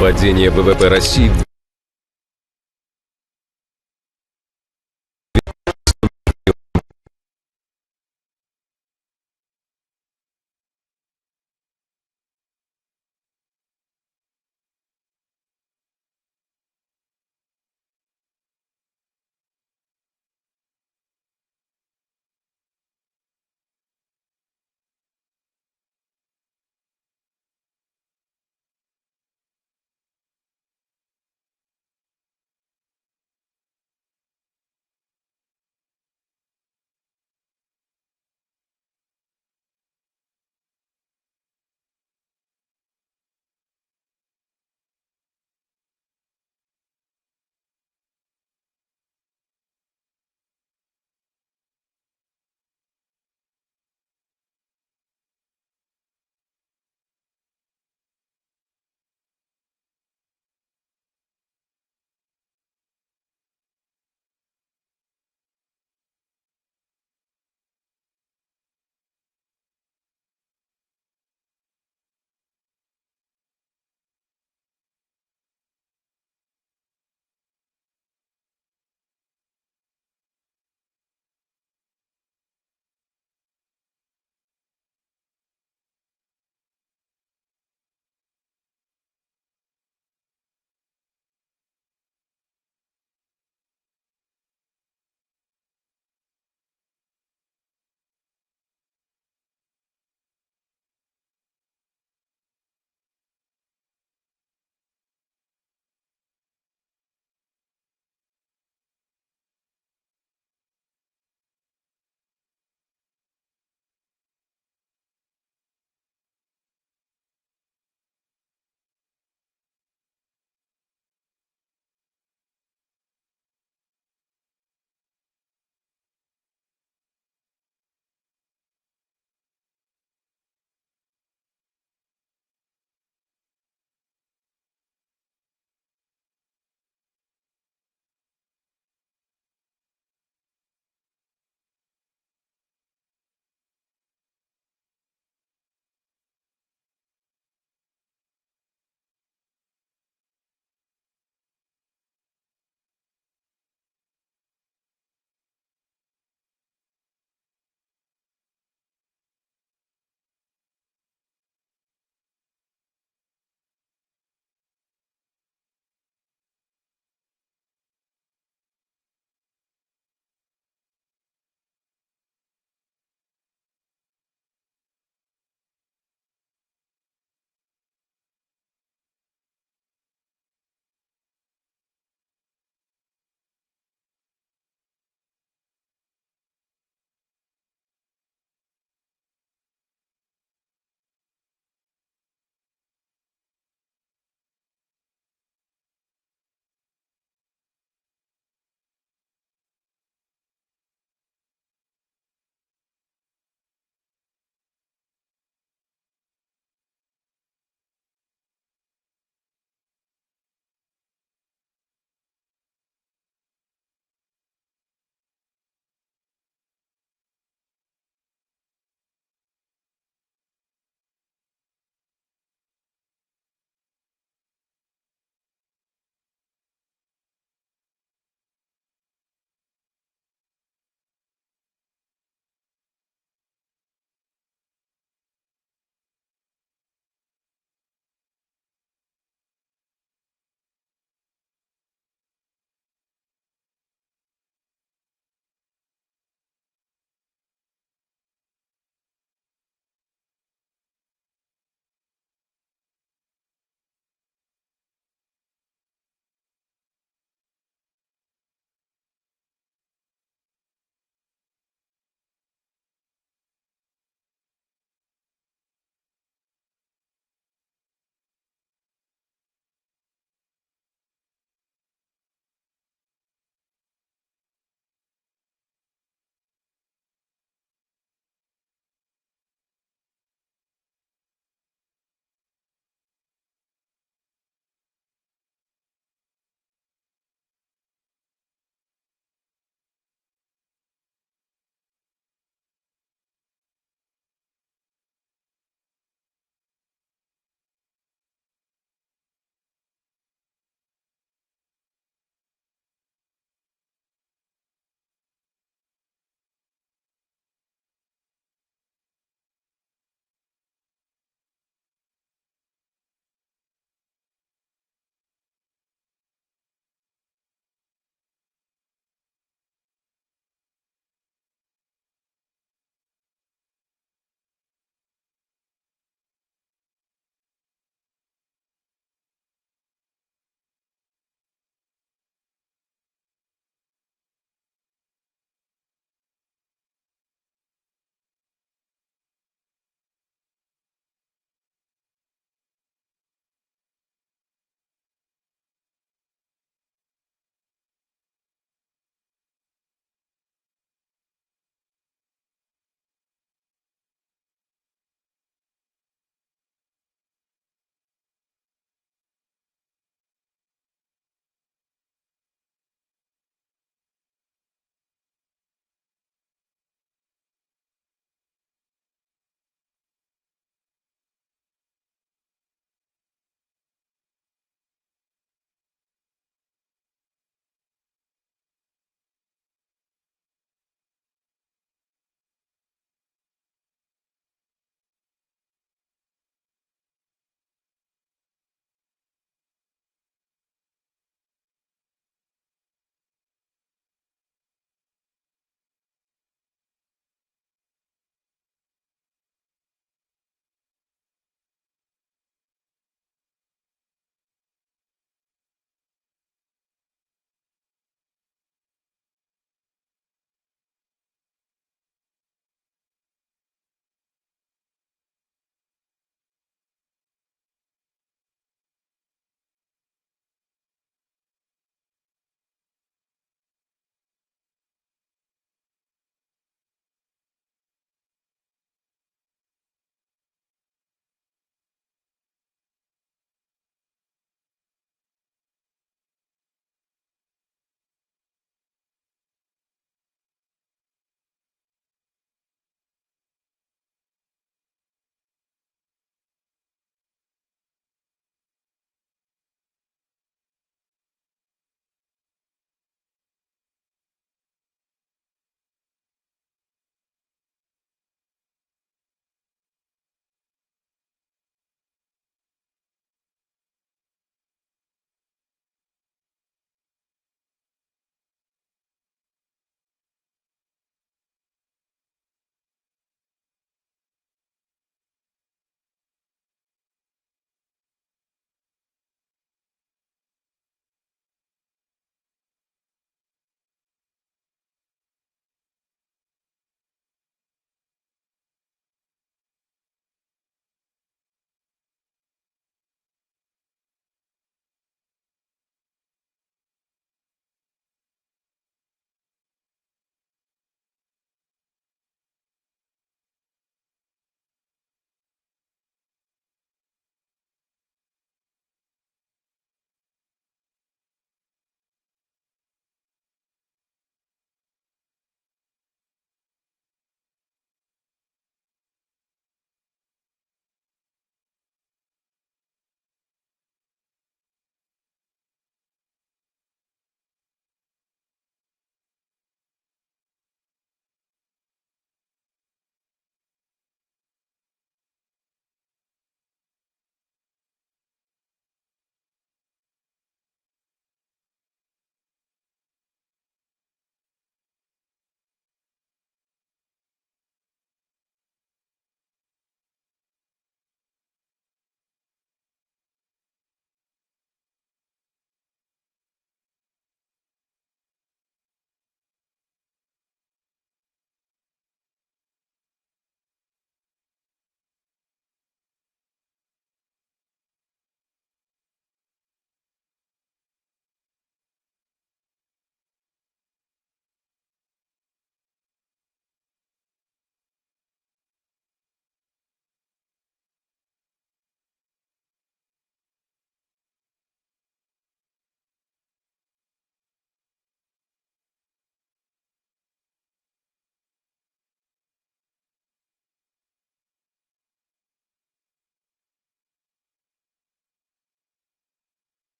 Падение ВВП России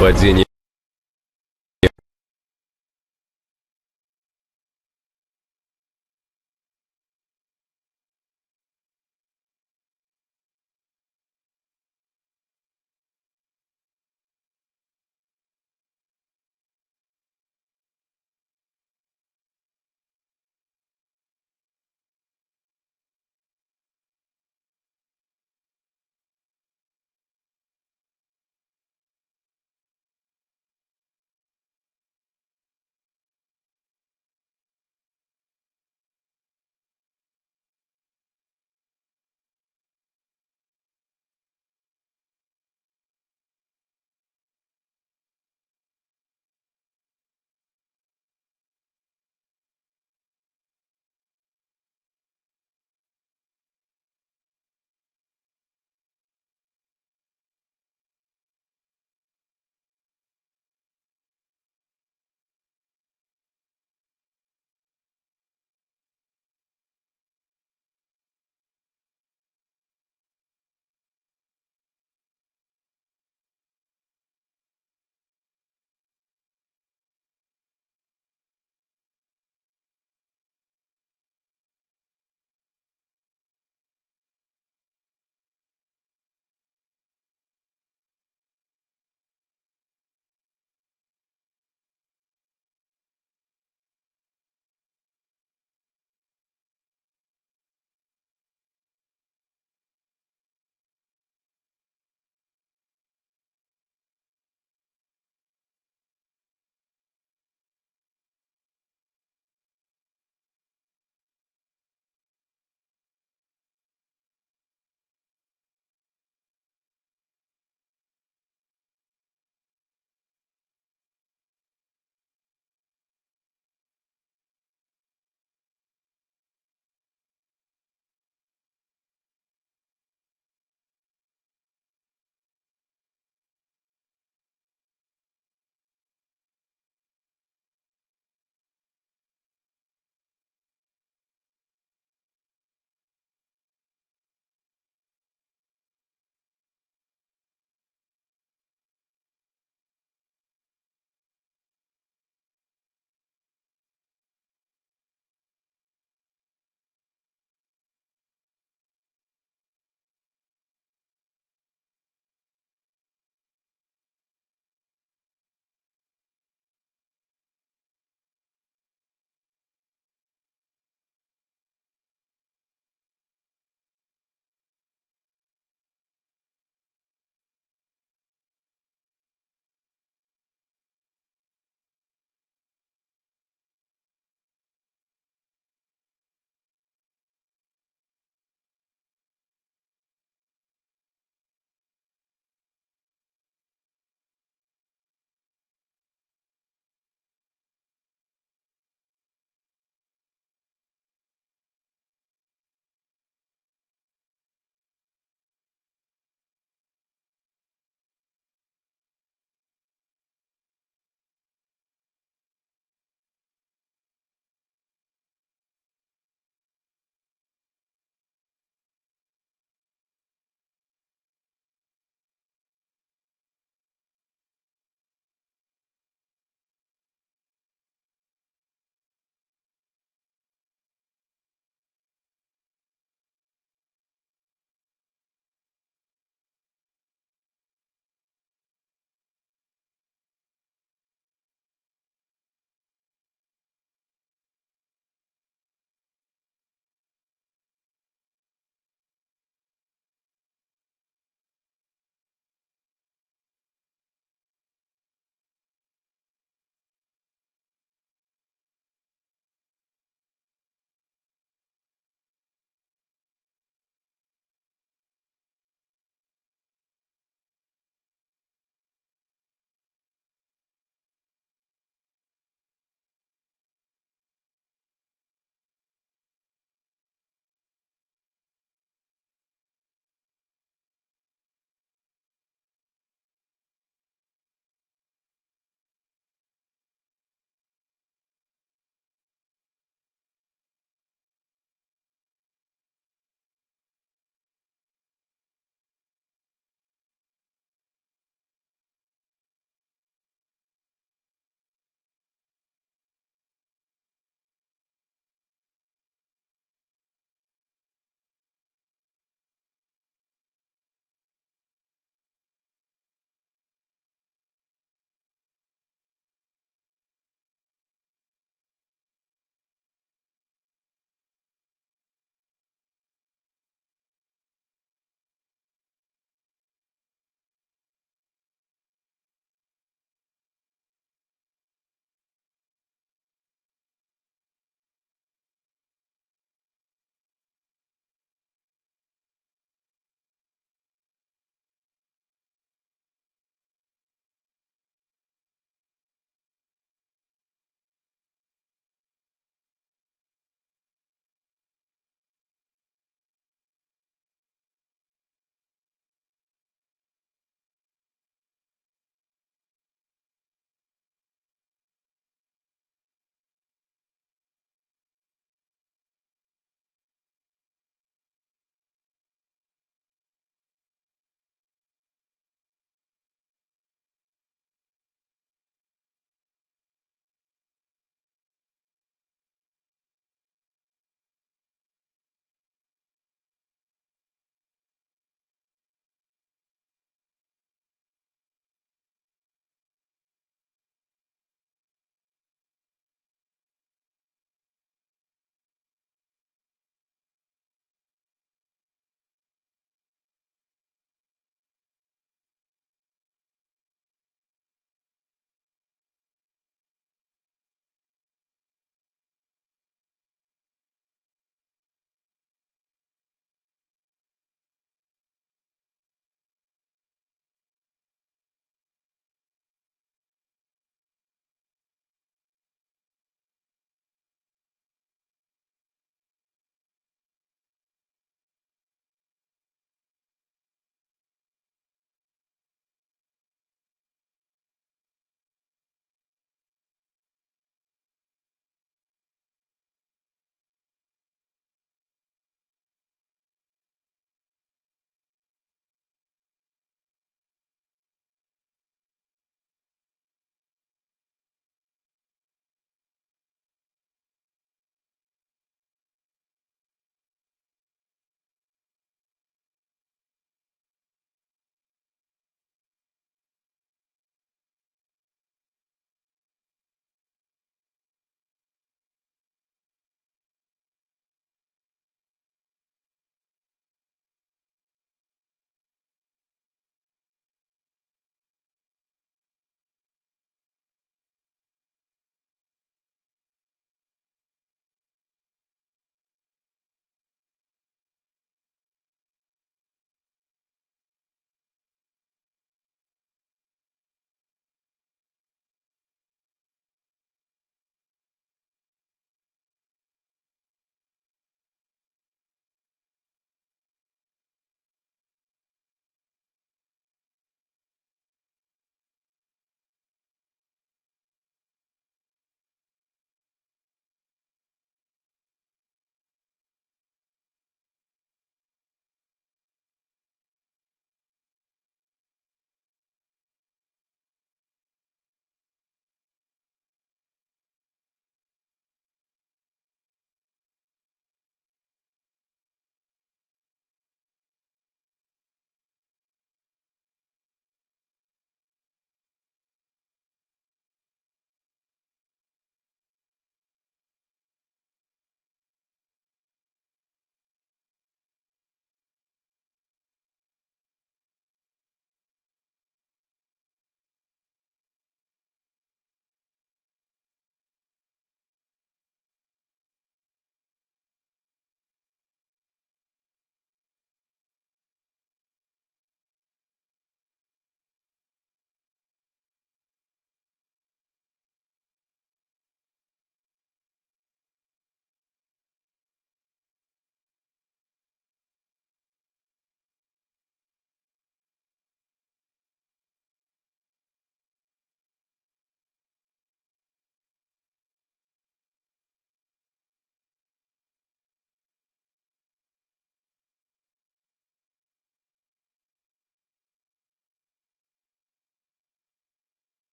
Падение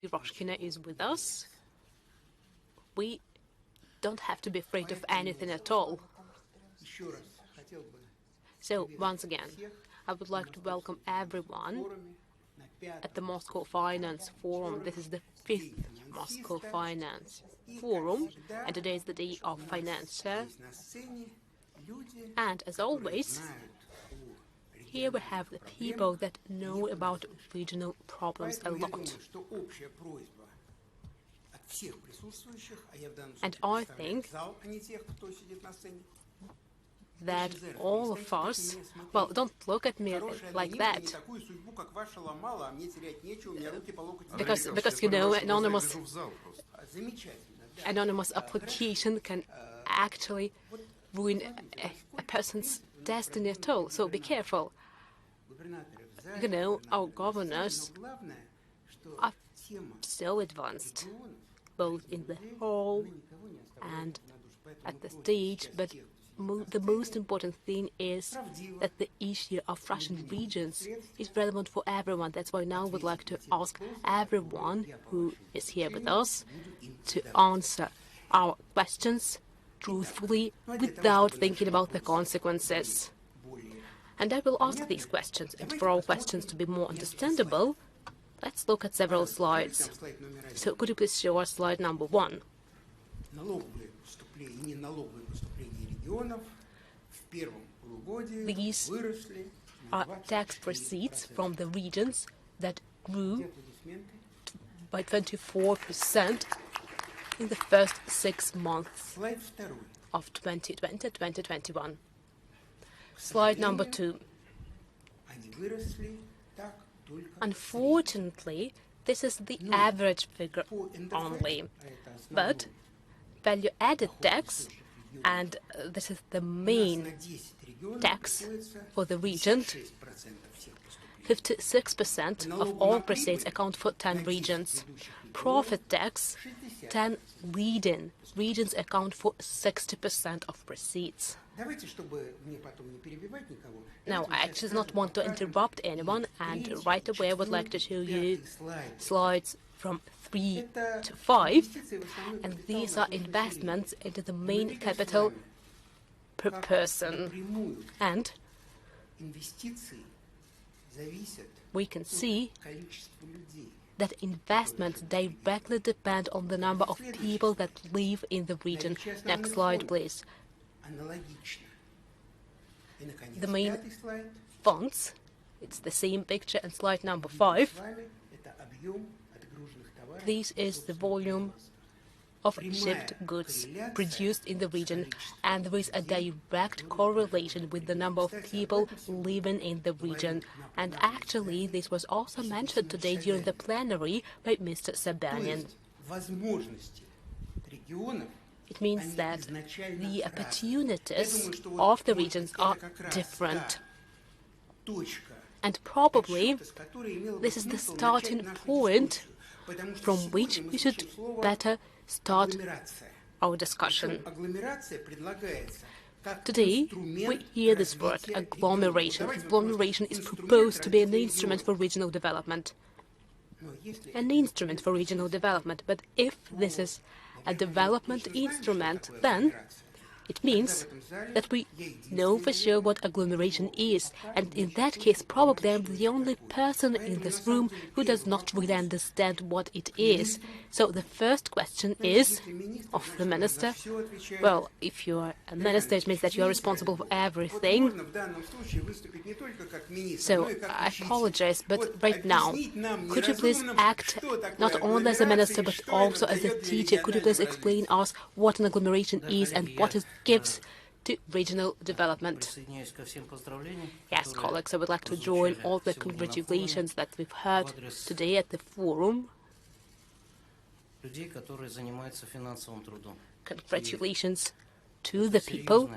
Piroshkina is with us. We don't have to be afraid of anything at all. So, once again, I would like to welcome everyone at the Moscow Finance Forum. This is the 5th Moscow Finance Forum, and today is the day of finance. And as always, here we have the people that know about regional problems a lot. And I think that all of us, well, don't look at me like that, because you know, anonymous application can actually ruin a person's destiny at all, so be careful. You know, our governors are so advanced, both in the hall and at the stage, but the most important thing is that the issue of Russian regions is relevant for everyone. That's why now I would like to ask everyone who is here with us to answer our questions truthfully without thinking about the consequences. And I will ask these questions, and for our questions to be more understandable, let's look at several slides. So could you please show us slide number 1? These are tax receipts from the regions that grew by 24% in the first 6 months of 2020-2021. Slide number 2. Unfortunately, this is the average figure only, but value-added tax, and this is the main tax for the region, 56% of all proceeds account for 10 regions. Profit tax, 10 leading regions account for 60% of proceeds. Now, I actually not want to interrupt anyone, and right away I would like to show you slides from 3 to 5, and these are investments into the main capital per person. And we can see that investments directly depend on the number of people that live in the region. Next slide, please. The main funds, it's the same picture in slide number 5. This is the volume of shipped goods produced in the region, and there is a direct correlation with the number of people living in the region. And actually, this was also mentioned today during the plenary by Mr. Sobyanin. It means that the opportunities of the regions are different. And probably this is the starting point from which we should better start our discussion. Today, we hear this word, agglomeration. Agglomeration is proposed to be an instrument for regional development. An instrument for regional development, but if this is a development instrument, then it means that we know for sure what agglomeration is, and in that case probably I'm the only person in this room who does not really understand what it is. So the first question is of the minister. Well, if you are a minister, it means that you are responsible for everything. So I apologize, but right now, could you please act not only as a minister but also as a teacher? Could you please explain us what an agglomeration is and what it gives to regional development? Yes, colleagues, I would like to join all the congratulations that we've heard today at the forum. Congratulations to the people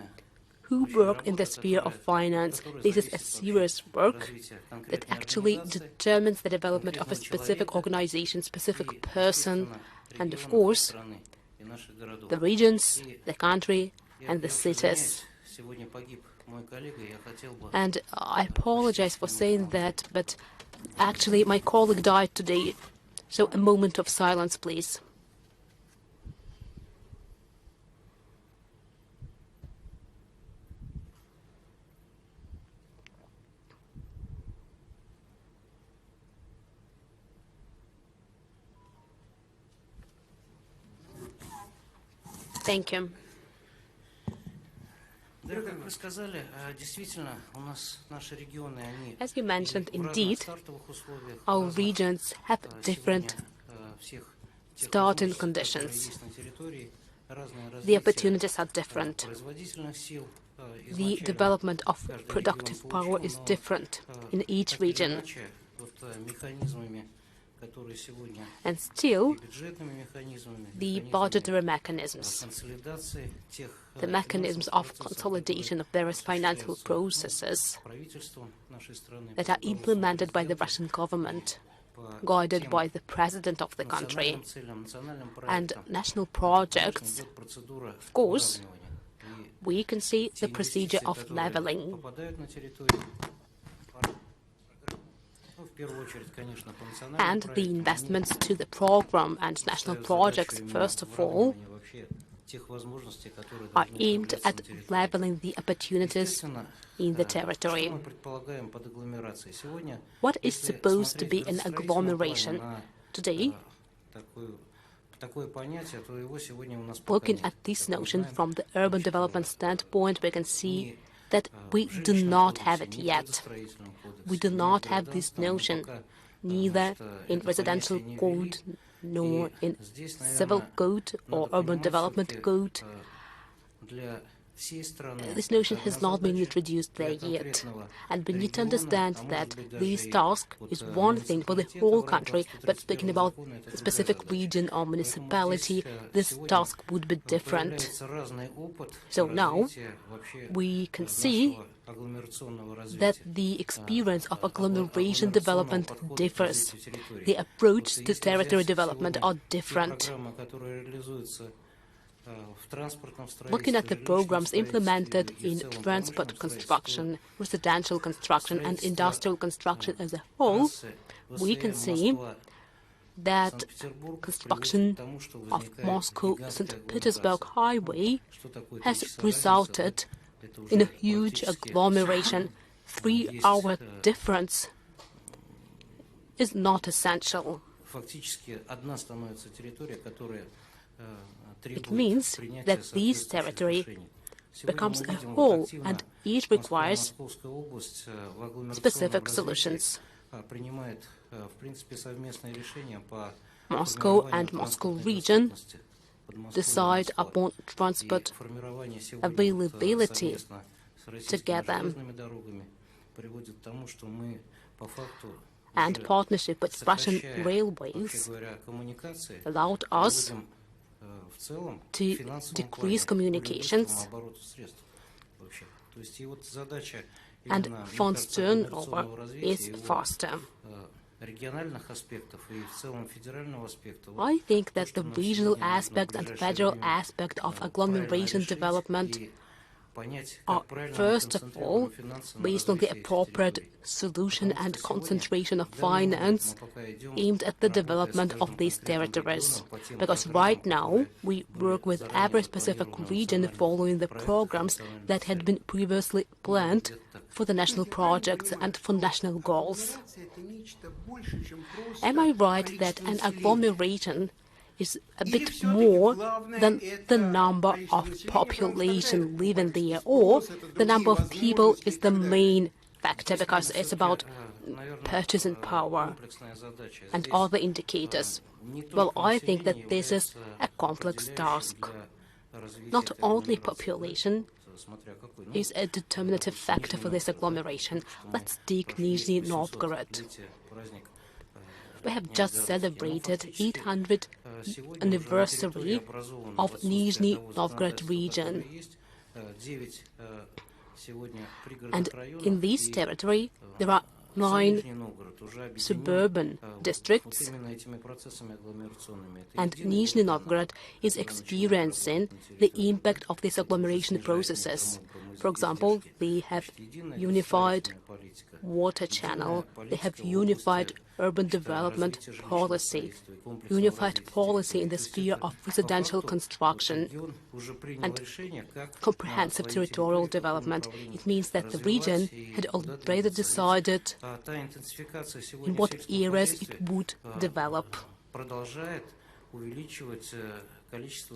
who work in the sphere of finance. This is a serious work that actually determines the development of a specific organization, specific person, and of course, the regions, the country, and the cities. And I apologize for saying that, but actually my colleague died today, So a moment of silence, please. Thank you. As you mentioned, indeed, our regions have different starting conditions. The opportunities are different. The development of productive power is different in each region. And still, the budgetary mechanisms, the mechanisms of consolidation of various financial processes that are implemented by the Russian government, guided by the president of the country, and national projects, of course, we can see the procedure of leveling. And the investments to the program and national projects, first of all, are aimed at leveling the opportunities in the territory. What is supposed to be an agglomeration today? Looking at this notion from the urban development standpoint, we can see that we do not have it yet. We do not have this notion, neither in residential code nor in civil code or urban development code. This notion has not been introduced there yet. And we need to understand that this task is one thing for the whole country, but speaking about a specific region or municipality, this task would be different. So now we can see that the experience of agglomeration development differs. The approach to territory development are different. Looking at the programs implemented in transport construction, residential construction and industrial construction as a whole, we can see that construction of Moscow-St. Petersburg highway has resulted in a huge agglomeration. 3-hour difference is not essential. It means that this territory becomes a whole, and it requires specific solutions. Moscow and Moscow region decide upon transport availability together, and partnership with Russian railways allowed us to decrease communications and funds turnover is faster. I think that the regional aspect and federal aspect of agglomeration development are, first of all, based on the appropriate solution and concentration of finance aimed at the development of these territories. Because right now, we work with every specific region following the programs that had been previously planned for the national projects and for national goals. Am I right that an agglomeration is a bit more than the number of population living there, or the number of people is the main factor because it's about purchasing power and other indicators? Well, I think that this is a complex task. Not only population is a determinative factor for this agglomeration. Let's take Nizhny Novgorod. We have just celebrated 800th anniversary of Nizhny Novgorod region. And in this territory, there are 9 suburban districts, and Nizhny Novgorod is experiencing the impact of these agglomeration processes. For example, we have unified water channel. They have unified urban development policy, unified policy in the sphere of residential construction and comprehensive territorial development. It means that the region had already decided in what areas it would develop.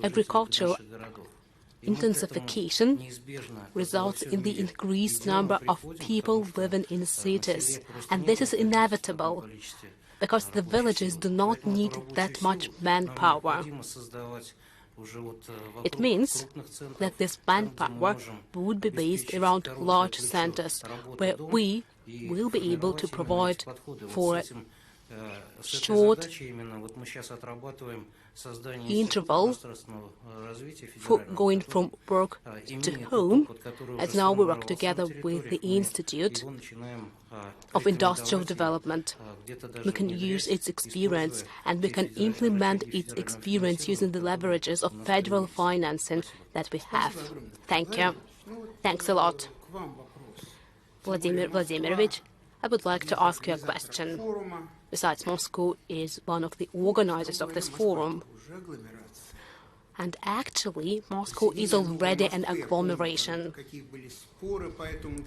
Agricultural intensification results in the increased number of people living in cities, and this is inevitable because the villages do not need that much manpower. It means that this manpower would be based around large centers where we will be able to provide for short interval for going from work to home, as now we work together with the Institute of Industrial Development. We can use its experience and we can implement its experience using the leverages of federal financing that we have. Thank you. Thanks a lot. Vladimir Vladimirovich, I would like to ask you a question. Besides, Moscow is one of the organizers of this forum. And actually, Moscow is already an agglomeration.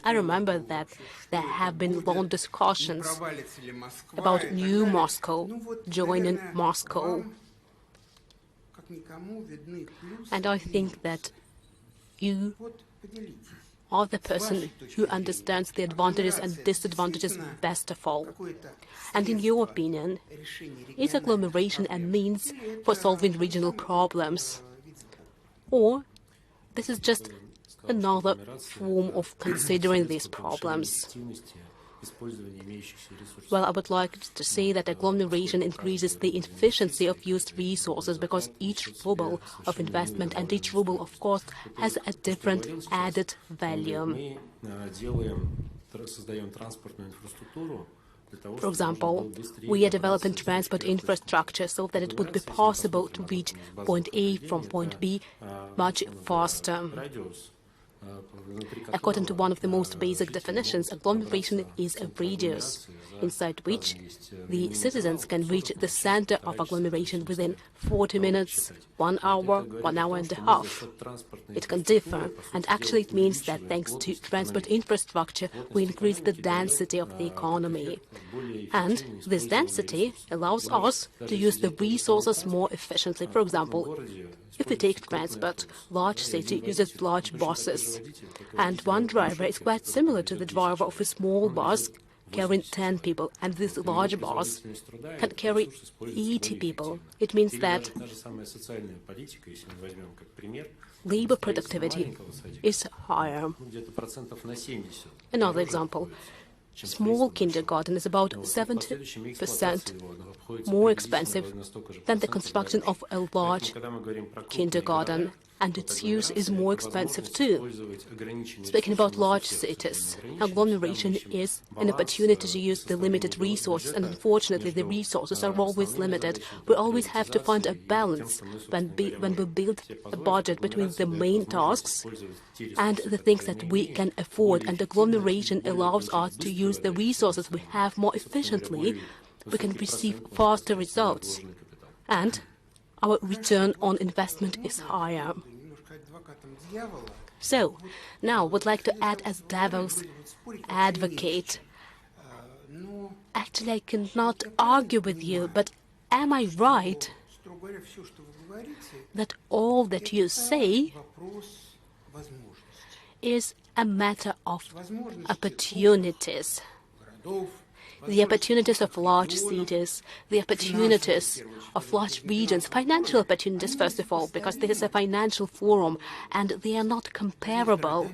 I remember that there have been long discussions about new Moscow joining Moscow. And I think that you are the person who understands the advantages and disadvantages best of all. And in your opinion, is agglomeration a means for solving regional problems? Or this is just another form of considering these problems? Well, I would like to say that agglomeration increases the efficiency of used resources because each ruble of investment and each ruble of cost has a different added value. For example, we are developing transport infrastructure so that it would be possible to reach point A from point B much faster. According to one of the most basic definitions, agglomeration is a radius inside which the citizens can reach the center of agglomeration within 40 minutes, 1 hour, 1 hour and a half. It can differ, and actually it means that thanks to transport infrastructure, we increase the density of the economy. And this density allows us to use the resources more efficiently. For example, if we take transport, large city uses large buses, and one driver is quite similar to the driver of a small bus carrying 10 people, and this large bus can carry 80 people. It means that labor productivity is higher. Another example. Small kindergarten is about 70% more expensive than the construction of a large kindergarten, and its use is more expensive too. Speaking about large cities, agglomeration is an opportunity to use the limited resources, and unfortunately the resources are always limited. We always have to find a balance when we build a budget between the main tasks and the things that we can afford, and agglomeration allows us to use the resources we have more efficiently. We can receive faster results, and our return on investment is higher. So, now I would like to add as devil's advocate. Actually, I cannot argue with you, but am I right that all that you say is a matter of opportunities? The opportunities of large cities, the opportunities of large regions, financial opportunities first of all, because this is a financial forum and they are not comparable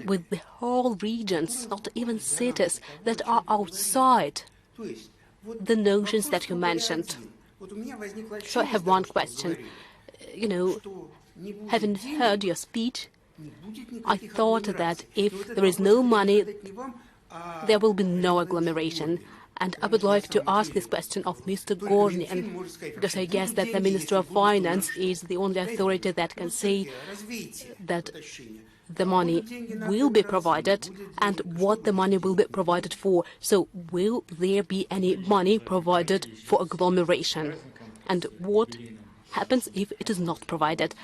with the whole regions, not even cities, that are outside the notions that you mentioned. So I have one question. Having heard your speech, I thought that if there is no money, there will be no agglomeration. And I would like to ask this question of Mr. Gornin, because I guess that the Minister of Finance is the only authority that can say that the money will be provided and what the money will be provided for. So will there be any money provided for agglomeration? And what happens if it is not provided?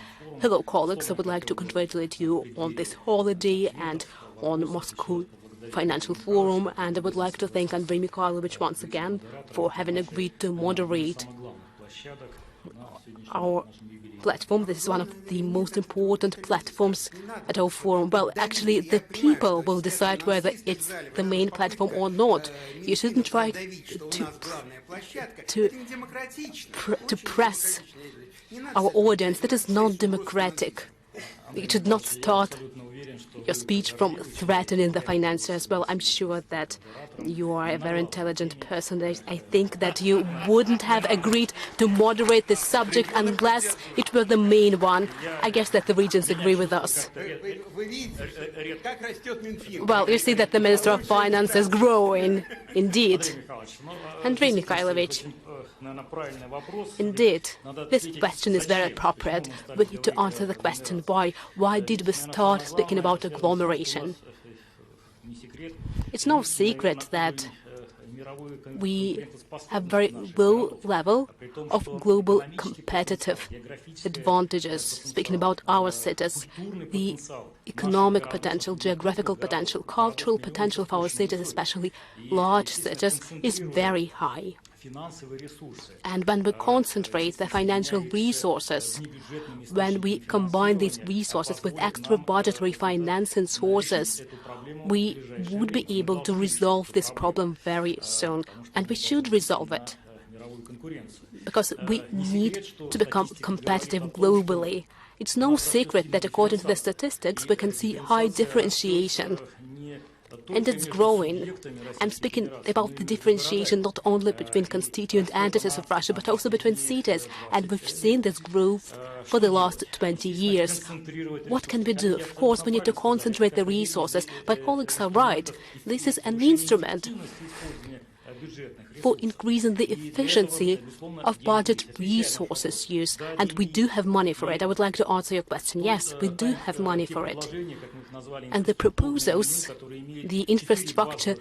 Hello, colleagues. I would like to congratulate you on this holiday and on Moscow Financial Forum, and I would like to thank Andrei Mikhailovich once again for having agreed to moderate our platform. This is one of the most important platforms at our forum. Well, actually, the people will decide whether it's the main platform or not. You shouldn't try to press our audience. That is not democratic. You should not start your speech from threatening the financiers. Well, I'm sure that you are a very intelligent person. I think that you wouldn't have agreed to moderate this subject unless it were the main one. I guess that the regions agree with us. Well, you see that the Minister of Finance is growing, indeed. Andrei Mikhailovich, indeed, this question is very appropriate. We need to answer the question why. Why did we start speaking about agglomeration? It's no secret that we have very low level of global competitive advantages. Speaking about our cities, the economic potential, geographical potential, cultural potential of our cities, especially large cities, is very high. And when we concentrate the financial resources, when we combine these resources with extra budgetary financing sources, we would be able to resolve this problem very soon. And we should resolve it, because we need to become competitive globally. It's no secret that according to the statistics, we can see high differentiation. And it's growing. I'm speaking about the differentiation not only between constituent entities of Russia, but also between cities. And we've seen this growth for the last 20 years. What can we do? Of course, we need to concentrate the resources. But colleagues are right. This is an instrument for increasing the efficiency of budget resources use. And we do have money for it. I would like to answer your question. Yes, we do have money for it. And the proposals, the infrastructure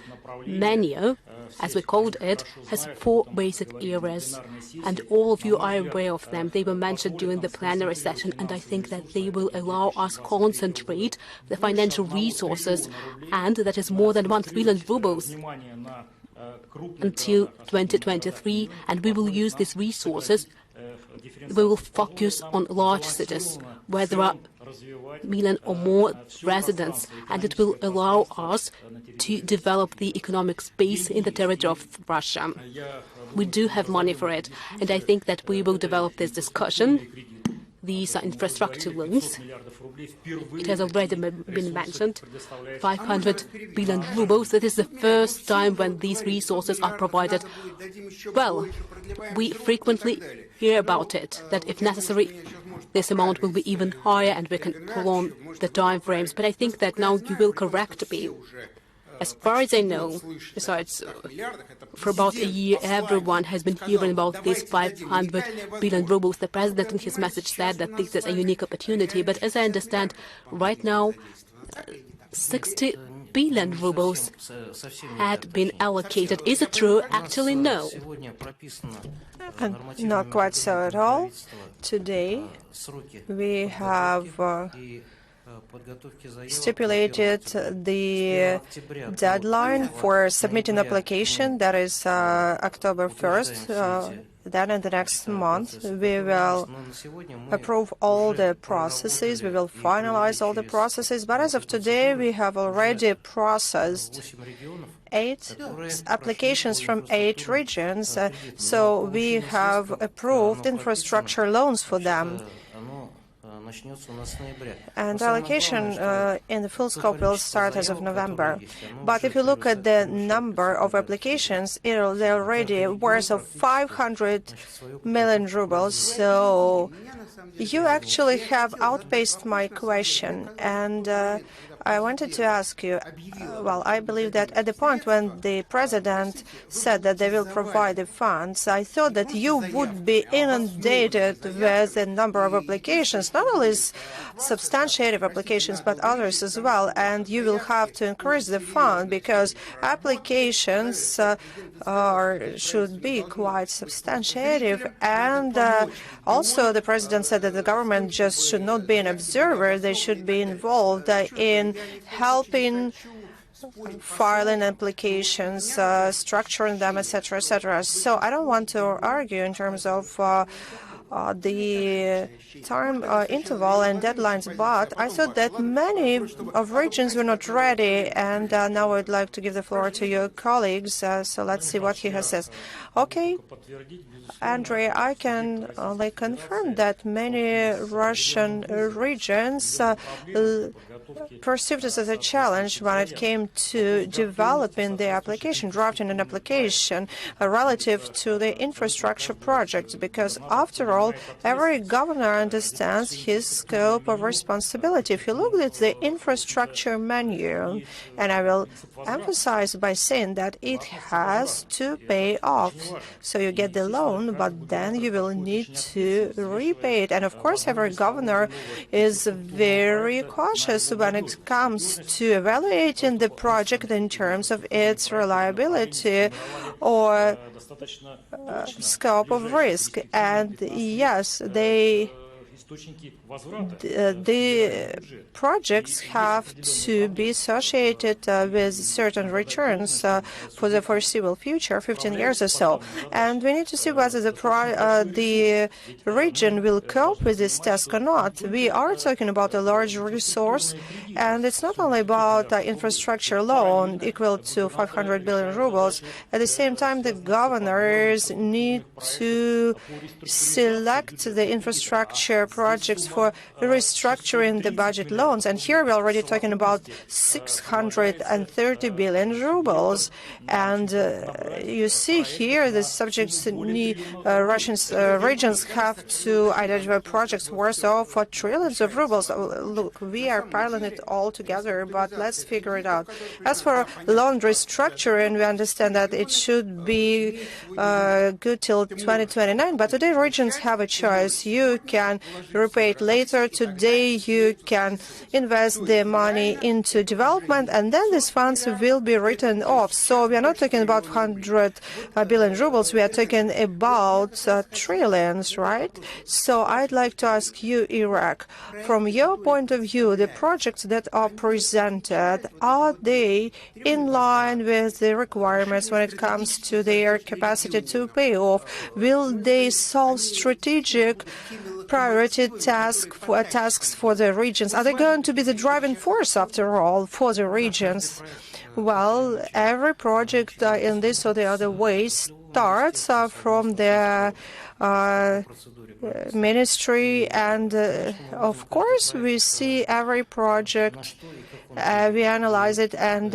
menu, as we called it, has 4 basic areas. And all of you are aware of them. They were mentioned during the plenary session, and I think that they will allow us concentrate the financial resources, and that is more than 1 trillion rubles until 2023, and we will use these resources. We will focus on large cities where there are a million or more residents, and it will allow us to develop the economic space in the territory of Russia. We do have money for it, and I think that we will develop this discussion. These are infrastructure loans. It has already been mentioned, 500 billion rubles. That is the first time when these resources are provided. Well, we frequently hear about it, that if necessary, this amount will be even higher and we can prolong the time frames. But I think that now you will correct me. As far as I know, besides, for about a year, everyone has been hearing about these 500 billion rubles. The president in his message said that this is a unique opportunity. But as I understand, right now, 60 billion rubles had been allocated. Is it true? Actually, no. Not quite so at all. Today, we have stipulated the deadline for submitting application, that is October 1st. Then in the next month, we will approve all the processes, we will finalize all the processes. But as of today, we have already processed 8 applications from 8 regions, so we have approved infrastructure loans for them. And allocation in the full scope will start as of November. But if you look at the number of applications, they're already worth of 500 million rubles. So you actually have outpaced my question. And I wanted to ask you, well, I believe that at the point when the president said that they will provide the funds, I thought that you would be inundated with a number of applications, not only substantiative applications, but others as well, and you will have to increase the fund because applications should be quite substantiative. And also the president said that the government just should not be an observer, they should be involved in helping filing applications, structuring them, etc., etc. So I don't want to argue in terms of the time interval and deadlines, but I thought that many of regions were not ready, and now I'd like to give the floor to your colleagues, so let's see what he has said. Okay, Andrei, I can only confirm that many Russian regions perceived this as a challenge when it came to developing the application, drafting an application relative to the infrastructure projects, because after all, every governor understands his scope of responsibility. If you look at the infrastructure menu, and I will emphasize by saying that it has to pay off. So you get the loan, but then you will need to repay it. And of course, every governor is very cautious when it comes to evaluating the project in terms of its reliability or scope of risk. And yes, the projects have to be associated with certain returns for the foreseeable future, 15 years or so. And we need to see whether the region will cope with this task or not. We are talking about a large resource, and it's not only about infrastructure loan equal to 500 billion rubles. At the same time, the governors need to select the infrastructure projects for restructuring the budget loans. And here we're already talking about 630 billion rubles. And you see here the subjects Russian regions have to identify projects worth of trillions of rubles. Look, we are piling it all together, but let's figure it out. As for loan restructuring, we understand that it should be good till 2029, but today regions have a choice. You can repay it later. Today you can invest the money into development, and then these funds will be written off. So we are not talking about 100 billion rubles, we are talking about trillions, right? So I'd like to ask you, Iraq, from your point of view, the projects that are presented, are they in line with the requirements when it comes to their capacity to pay off? Will they solve strategic priority tasks for the regions? Are they going to be the driving force, after all, for the regions? Well, every project in this or the other way starts from the ministry, and of course we see every project, we analyze it, and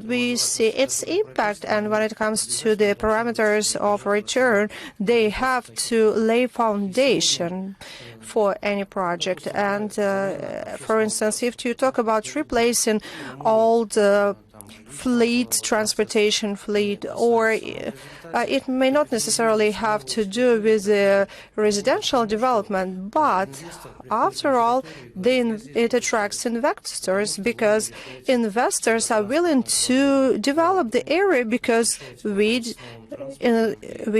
we see its impact. And when it comes to the parameters of return, they have to lay foundation for any project. And for instance, if you talk about replacing old fleet, transportation fleet, or it may not necessarily have to do with residential development, but after all, it attracts investors, because investors are willing to develop the area because we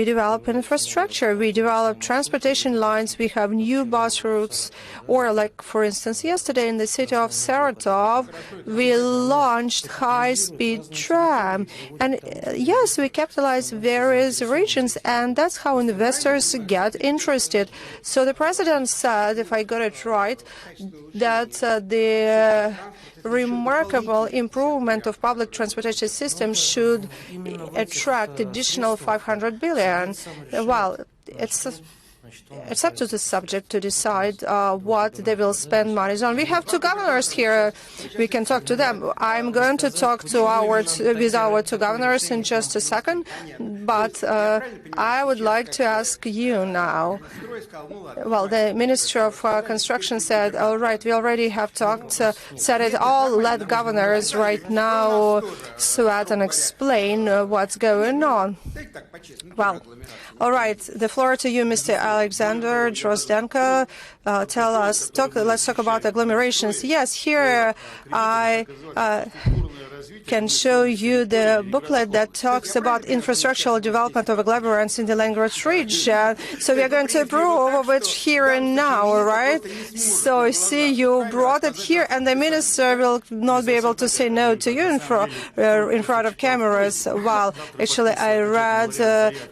develop infrastructure, we develop transportation lines, we have new bus routes, or like, for instance, yesterday in the city of Saratov, we launched high-speed tram. And yes, we capitalize various regions, and that's how investors get interested. So the president said, if I got it right, that the remarkable improvement of public transportation system should attract additional 500 billion. Well, it's it's up to the subject to decide what they will spend money on. We have two governors here. We can talk to them. I'm going to talk to with our two governors in just a second, but I would like to ask you now. Well, the Minister of Construction said, all right, we already have talked, said it all, let governors right now sweat and explain what's going on. Well, all right, the floor to you, Mr. Alexander Drozdenko. Let's talk about agglomerations. Yes, here I can show you the booklet that talks about infrastructural development of agglomerations in the Leningrad region. So we are going to approve of it here and now, all right? So I see you brought it here, and the minister will not be able to say no to you in front of cameras. Well, actually, I read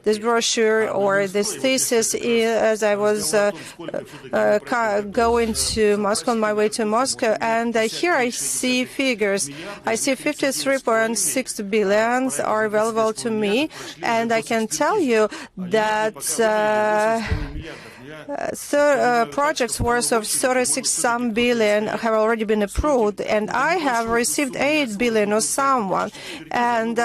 this brochure or this thesis as I was going to Moscow, on my way to Moscow, and here I see figures. I see 53.6 billion are available to me, and I can tell you that projects worth of 36 billion have already been approved, and I have received 8 billion or someone. And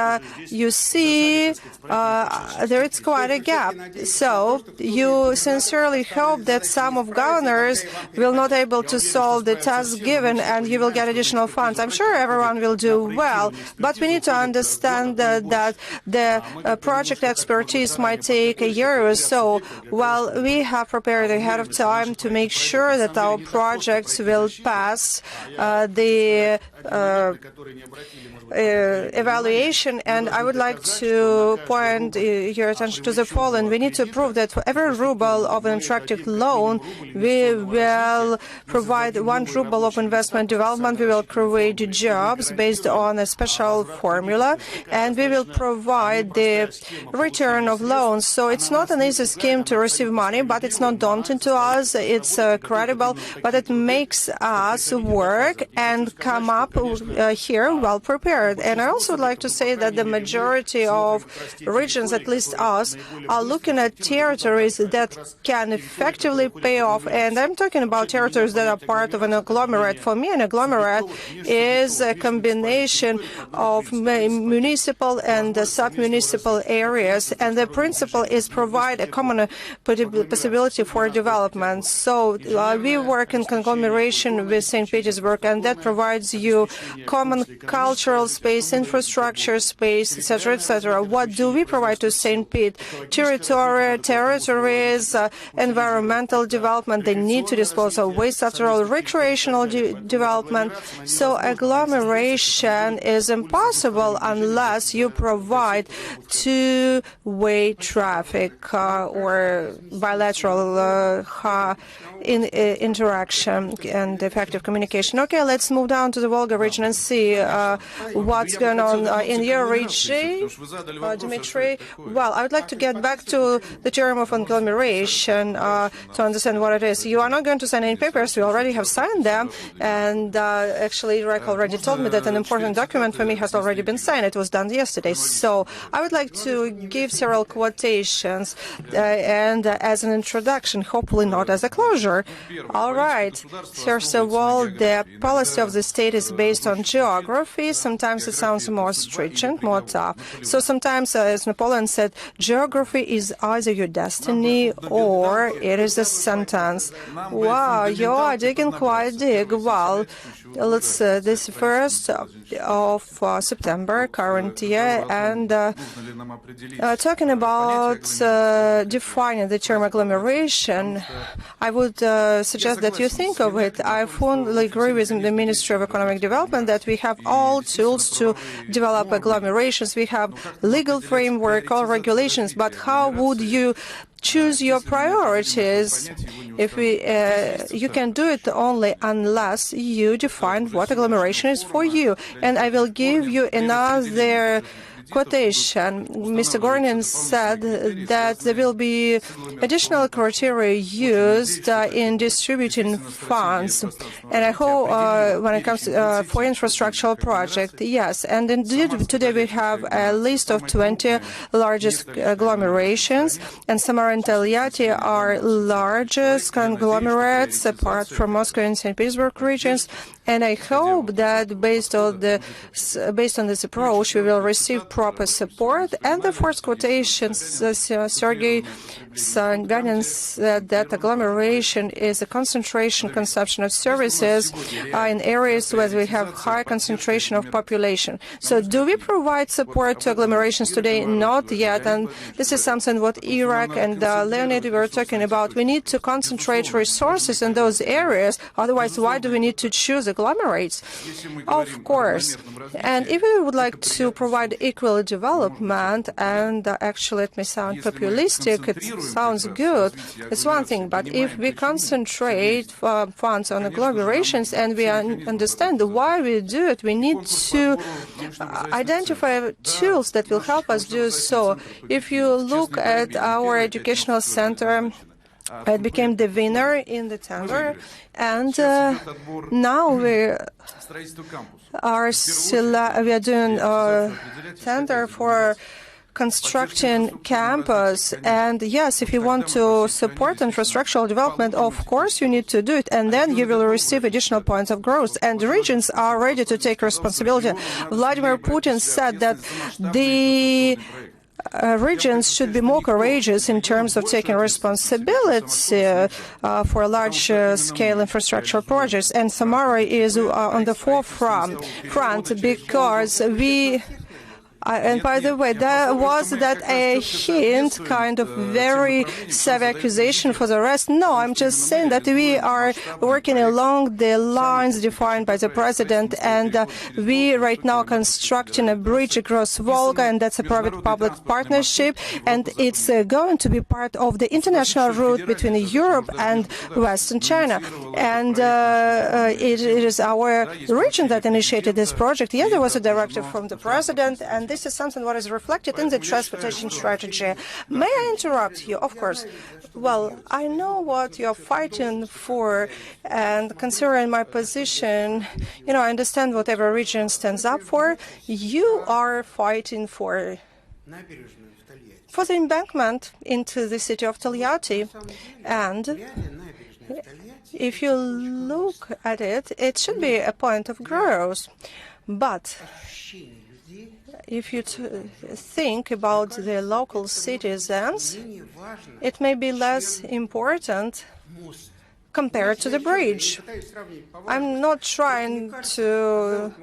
you see, there is quite a gap. So you sincerely hope that some of governors will not able to solve the task given, and you will get additional funds. I'm sure everyone will do well, but we need to understand that the project expertise might take a year or so. Well, we have prepared ahead of time to make sure that our projects will pass the evaluation, and I would like to point your attention to the following. We need to prove that for every ruble of an attractive loan, we will provide 1 ruble of investment development, we will create jobs based on a special formula, and we will provide the return of loans. So it's not an easy scheme to receive money, but it's not daunting to us, it's credible, but it makes us work and come up here well prepared. And I also would like to say that the majority of regions, at least us, are looking at territories that can effectively pay off. And I'm talking about territories that are part of an agglomerate. For me, an agglomerate is a combination of municipal and sub-municipal areas. And the principle is provide a common possibility for development. So we work in conglomeration with St. Petersburg, and that provides you common cultural space, infrastructure space, etc., etc. What do we provide to St. Pete? Territories, environmental development. They need to dispose of waste, after all, recreational development. So agglomeration is impossible unless you provide two-way traffic or bilateral interaction and effective communication. Okay, let's move down to the Volga region and see what's going on in your region, Dmitry. Well, I would like to get back to the term of agglomeration to understand what it is. You are not going to sign any papers. We already have signed them, and actually, Irek already told me that an important document for me has already been signed. It was done yesterday. So I would like to give several quotations and as an introduction, hopefully not as a closure. All right. First of all, the policy of the state is based on geography. Sometimes it sounds more stringent, more tough. So sometimes, as Napoleon said, geography is either your destiny or it is a sentence. Wow, you are digging quite deep. Well, let's this 1st of September, current year, and talking about defining the term agglomeration, I would suggest that you think of it. I fully agree with the Ministry of Economic Development that we have all tools to develop agglomerations. We have legal framework, all regulations, but how would you choose your priorities? If you can do it only unless you define what agglomeration is for you. And I will give you another quotation. Mr. Gornin said that there will be additional criteria used in distributing funds. And I hope when it comes to, for infrastructural project, yes. And indeed, today we have a list of 20 largest agglomerations, and Samara and Tolyatti are largest conglomerates apart from Moscow and St. Petersburg regions. And I hope that based on this approach, we will receive proper support. And the first quotation, Sergei Sobyanin said that agglomeration is a concentration consumption of services in areas where we have high concentration of population. So do we provide support to agglomerations today? Not yet. And this is something what Iraq and Leonid were talking about. We need to concentrate resources in those areas. Otherwise, why do we need to choose agglomerates? Of course. And if we would like to provide equal development, and actually it may sound populistic, it sounds good, it's one thing. But if we concentrate funds on agglomerations and we understand why we do it, we need to identify tools that will help us do so. If you look at our educational center, it became the winner in the tender, and now we are doing a tender for constructing campus. And yes, if you want to support infrastructural development, of course you need to do it, and then you will receive additional points of growth. And regions are ready to take responsibility. Vladimir Putin said that the regions should be more courageous in terms of taking responsibility for large-scale infrastructural projects. And Samara is on the forefront because we... and by the way, was that a hint, kind of very severe accusation for the rest? No, I'm just saying that we are working along the lines defined by the president, and we right now constructing a bridge across Volga, and that's a private-public partnership, and it's going to be part of the international route between Europe and Western China. And it is our region that initiated this project. Yes, there was a directive from the president, and this is something what is reflected in the transportation strategy. May I interrupt you? Of course. Well, I know what you're fighting for, and considering my position, I understand what every region stands up for. You are fighting for the embankment into the city of Tolyatti, and if you look at it, it should be a point of growth. But if you think about the local citizens, it may be less important compared to the bridge. I'm not trying to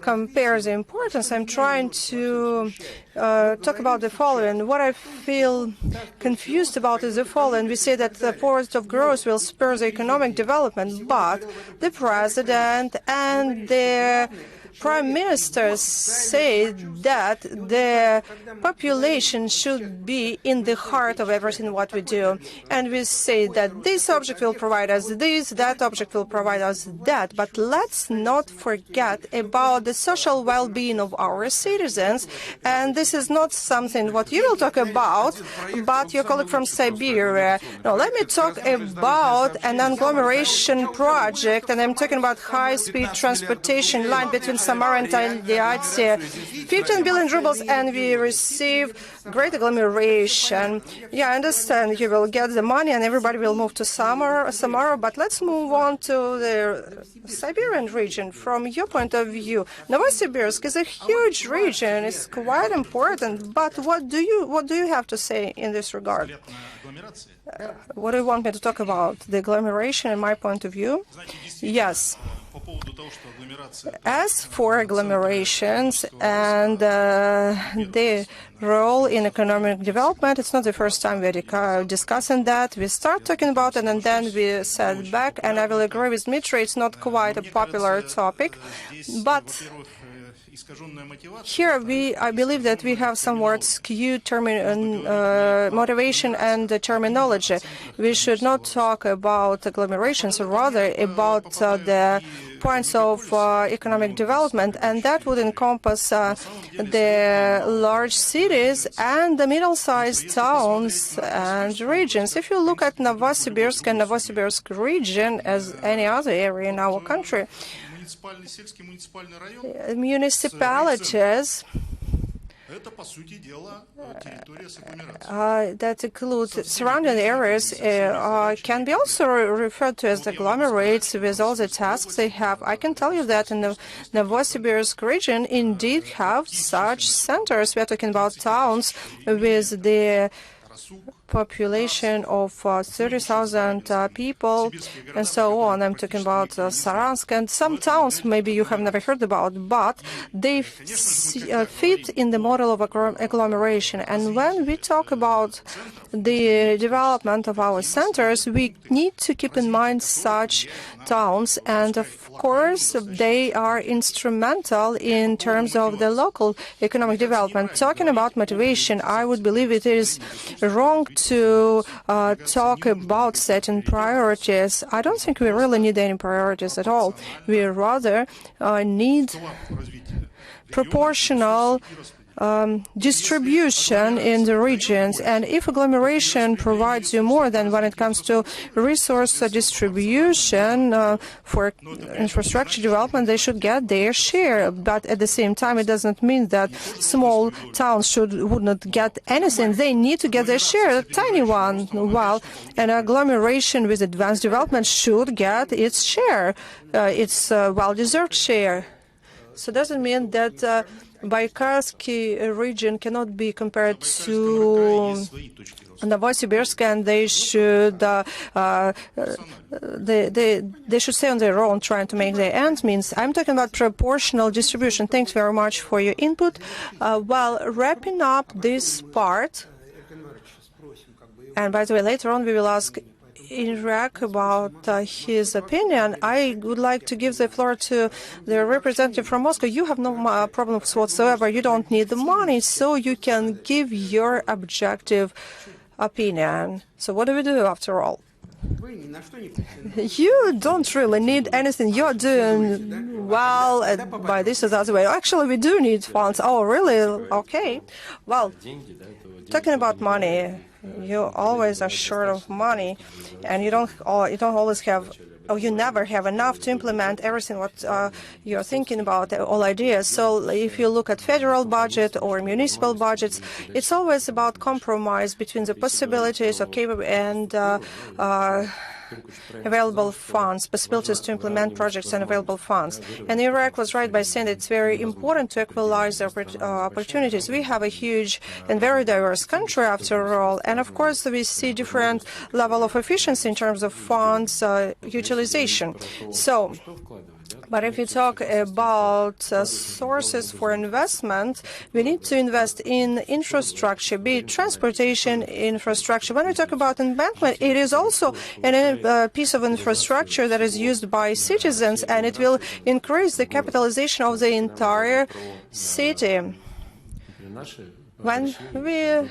compare the importance. I'm trying to talk about the following. What I feel confused about is the following. We say that the point of growth will spur the economic development, but the president and the Prime Minister say that the population should be in the heart of everything what we do. And we say that this object will provide us this, that object will provide us that. But let's not forget about the social well-being of our citizens. And this is not something what you will talk about, but your colleague from Siberia. No, let me talk about an agglomeration project, and I'm talking about high-speed transportation line between Samara and Tolyatti, 15 billion rubles, and we receive great agglomeration. Yeah, I understand you will get the money and everybody will move to Samara, but let's move on to the Siberian region. From your point of view, Novosibirsk is a huge region, it's quite important, but what do you have to say in this regard? What do you want me to talk about? The agglomeration, in my point of view? Yes. As for agglomerations and the role in economic development, it's not the first time we're discussing that. We start talking about it and then we set back, and I will agree with Dmitry, it's not quite a popular topic, but Here, I believe that we have somewhat skewed motivation and terminology. We should not talk about agglomerations, rather about the points of economic development, and that would encompass the large cities and the middle-sized towns and regions. If you look at Novosibirsk and Novosibirsk region as any other area in our country, municipalities that include surrounding areas can be also referred to as agglomerates with all the tasks they have. I can tell you that in the Novosibirsk region indeed have such centers. We are talking about towns with the population of 30,000 people and so on. I'm talking about Saransk and some towns maybe you have never heard about, but they fit in the model of agglomeration. And when we talk about the development of our centers, we need to keep in mind such towns, and of course they are instrumental in terms of the local economic development. Talking about motivation, I would believe it is wrong to talk about setting priorities. I don't think we really need any priorities at all. We rather need proportional distribution in the regions, and if agglomeration provides you more than when it comes to resource distribution for infrastructure development, they should get their share. But at the same time, it doesn't mean that small towns would not get anything. They need to get their share, a tiny one, while an agglomeration with advanced development should get its share, its well-deserved share. So it doesn't mean that Baikarsky region cannot be compared to Novosibirsk, and they should stay on their own, trying to make their ends meet. I'm talking about proportional distribution. Thanks very much for your input. While wrapping up this part, and by the way, later on we will ask Iraq about his opinion, I would like to give the floor to the representative from Moscow. You have no problems whatsoever. You don't need the money, so you can give your objective opinion. So what do we do after all? You don't really need anything. You're doing well by this or that way. Actually, we do need funds. Oh, really? Okay. Well, talking about money, you always are short of money, and you don't always have, or you never have enough to implement everything what you're thinking about, all ideas. So if you look at federal budget or municipal budgets, it's always about compromise between the possibilities of and available funds, possibilities to implement projects and available funds. And Iraq was right by saying that it's very important to equalize opportunities. We have a huge and very diverse country after all, and of course we see different level of efficiency in terms of funds utilization. So, but if you talk about sources for investment, we need to invest in infrastructure, be it transportation infrastructure. When we talk about embankment, it is also a piece of infrastructure that is used by citizens, and it will increase the capitalization of the entire city. When we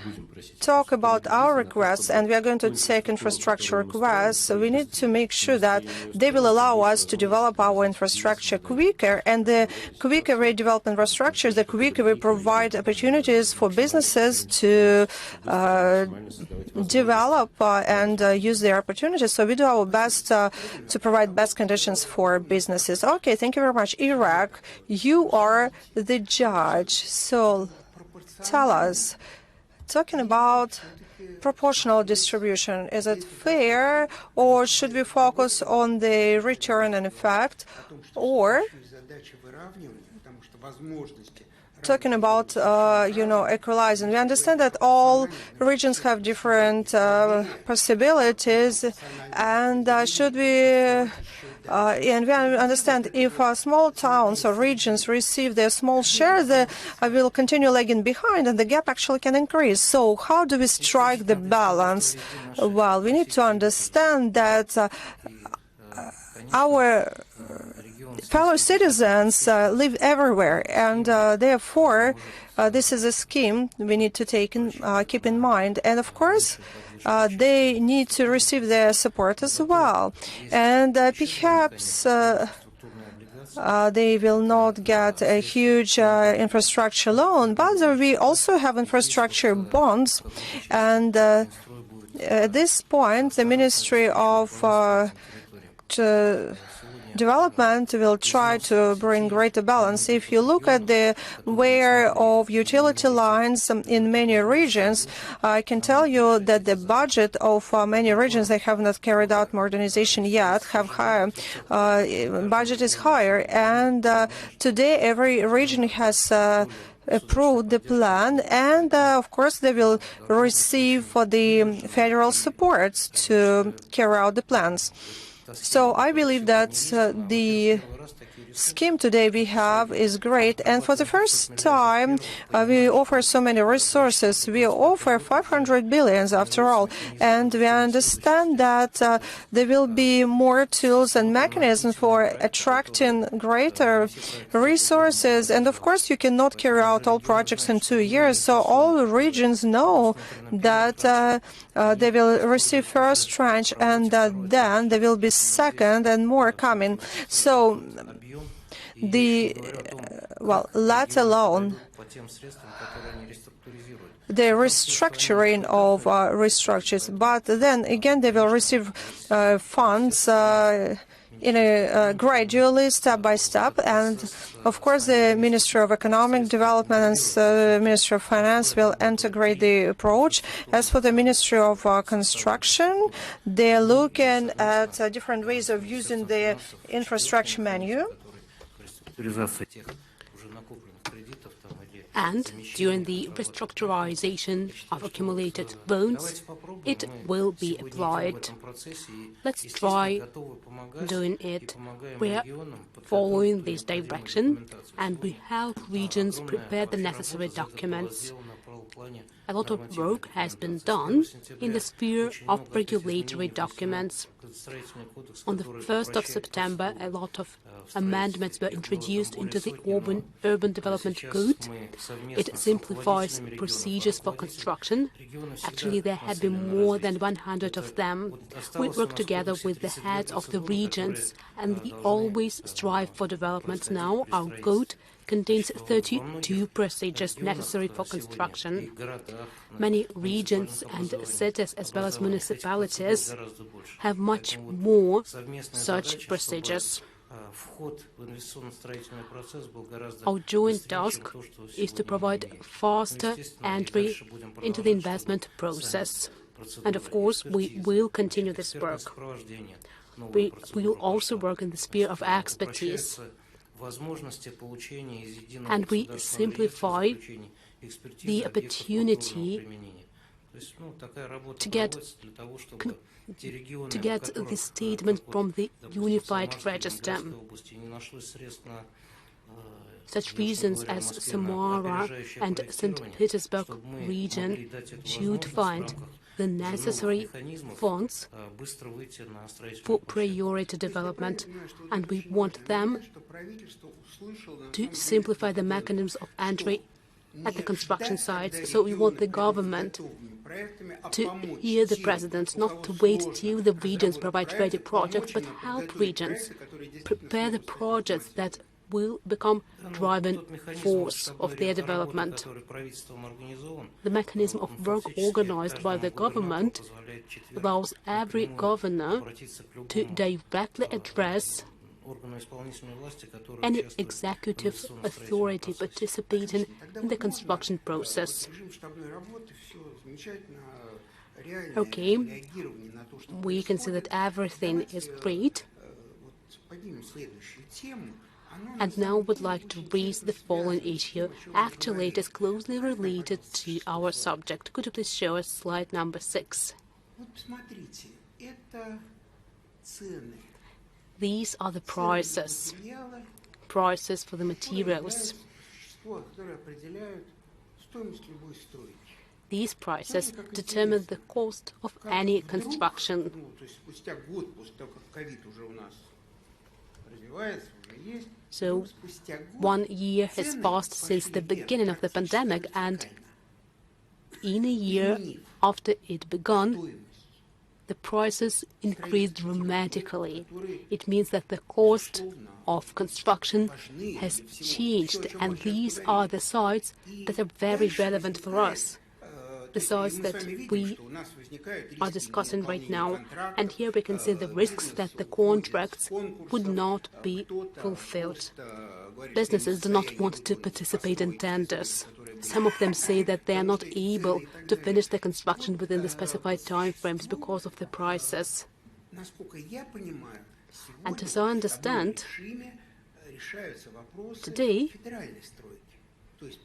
talk about our requests, and we are going to take infrastructure requests, we need to make sure that they will allow us to develop our infrastructure quicker, and the quicker we develop infrastructure, the quicker we provide opportunities for businesses to develop and use their opportunities. So we do our best to provide best conditions for businesses. Okay, thank you very much. Iraq, you are the judge. So tell us, talking about proportional distribution, is it fair, or should we focus on the return and effect, or talking about, equalizing? We understand that all regions have different possibilities, and should we and we understand if small towns or regions receive their small share, they will continue lagging behind, and the gap actually can increase. So how do we strike the balance? Well, we need to understand that our fellow citizens live everywhere, and therefore this is a scheme we need to keep in mind. And of course, they need to receive their support as well. And perhaps they will not get a huge infrastructure loan, but we also have infrastructure bonds. And at this point, the Ministry of Development will try to bring greater balance. If you look at the wear of utility lines in many regions, I can tell you that the budget of many regions that have not carried out modernization yet have higher. Budget is higher, and today every region has approved the plan, and of course they will receive the federal support to carry out the plans. So I believe that the scheme today we have is great, and for the first time we offer so many resources. We offer 500 billion after all, and we understand that there will be more tools and mechanisms for attracting greater resources. And of course you cannot carry out all projects in 2 years, so all regions know that they will receive first tranche, and then there will be second and more coming. So let alone the restructuring of restructures, but then again they will receive funds gradually, step by step, and of course the Ministry of Economic Development and the Ministry of Finance will integrate the approach. As for the Ministry of Construction, they're looking at different ways of using the infrastructure menu. And during the restructurization of accumulated loans, it will be applied. Let's try doing it. We are following this direction, and we help regions prepare the necessary documents. A lot of work has been done in the sphere of regulatory documents. On the 1st of September, a lot of amendments were introduced into the Urban Development Code. It simplifies procedures for construction. Actually, there have been more than 100 of them. We work together with the heads of the regions, and we always strive for development. Now, our code contains 32 procedures necessary for construction. Many regions and cities, as well as municipalities, have much more such procedures. Our joint task is to provide faster entry into the investment process. And of course, we will continue this work. We will also work in the sphere of expertise. And we simplify the opportunity to get the statement from the Unified Register. Such regions as Samara and St. Petersburg region should find the necessary funds for priority development, and we want them to simplify the mechanisms of entry at the construction sites. So we want the government to hear the president, not to wait till the regions provide ready projects, but help regions prepare the projects that will become driving force of their development. The mechanism of work organized by the government allows every governor to directly address any executive authority participating in the construction process. Okay, we can see that everything is great. And now would like to raise the following issue. Actually, it is closely related to our subject. Could you please show us slide number 6? These are the prices for the materials. These prices determine the cost of any construction. So 1 year has passed since the beginning of the pandemic, and in a year after it began, the prices increased dramatically. It means that the cost of construction has changed, and these are the sites that are very relevant for us, the sites that we are discussing right now. And here we can see the risks that the contracts would not be fulfilled. Businesses do not want to participate in tenders. Some of them say that they are not able to finish the construction within the specified timeframes because of the prices. And as I understand, today,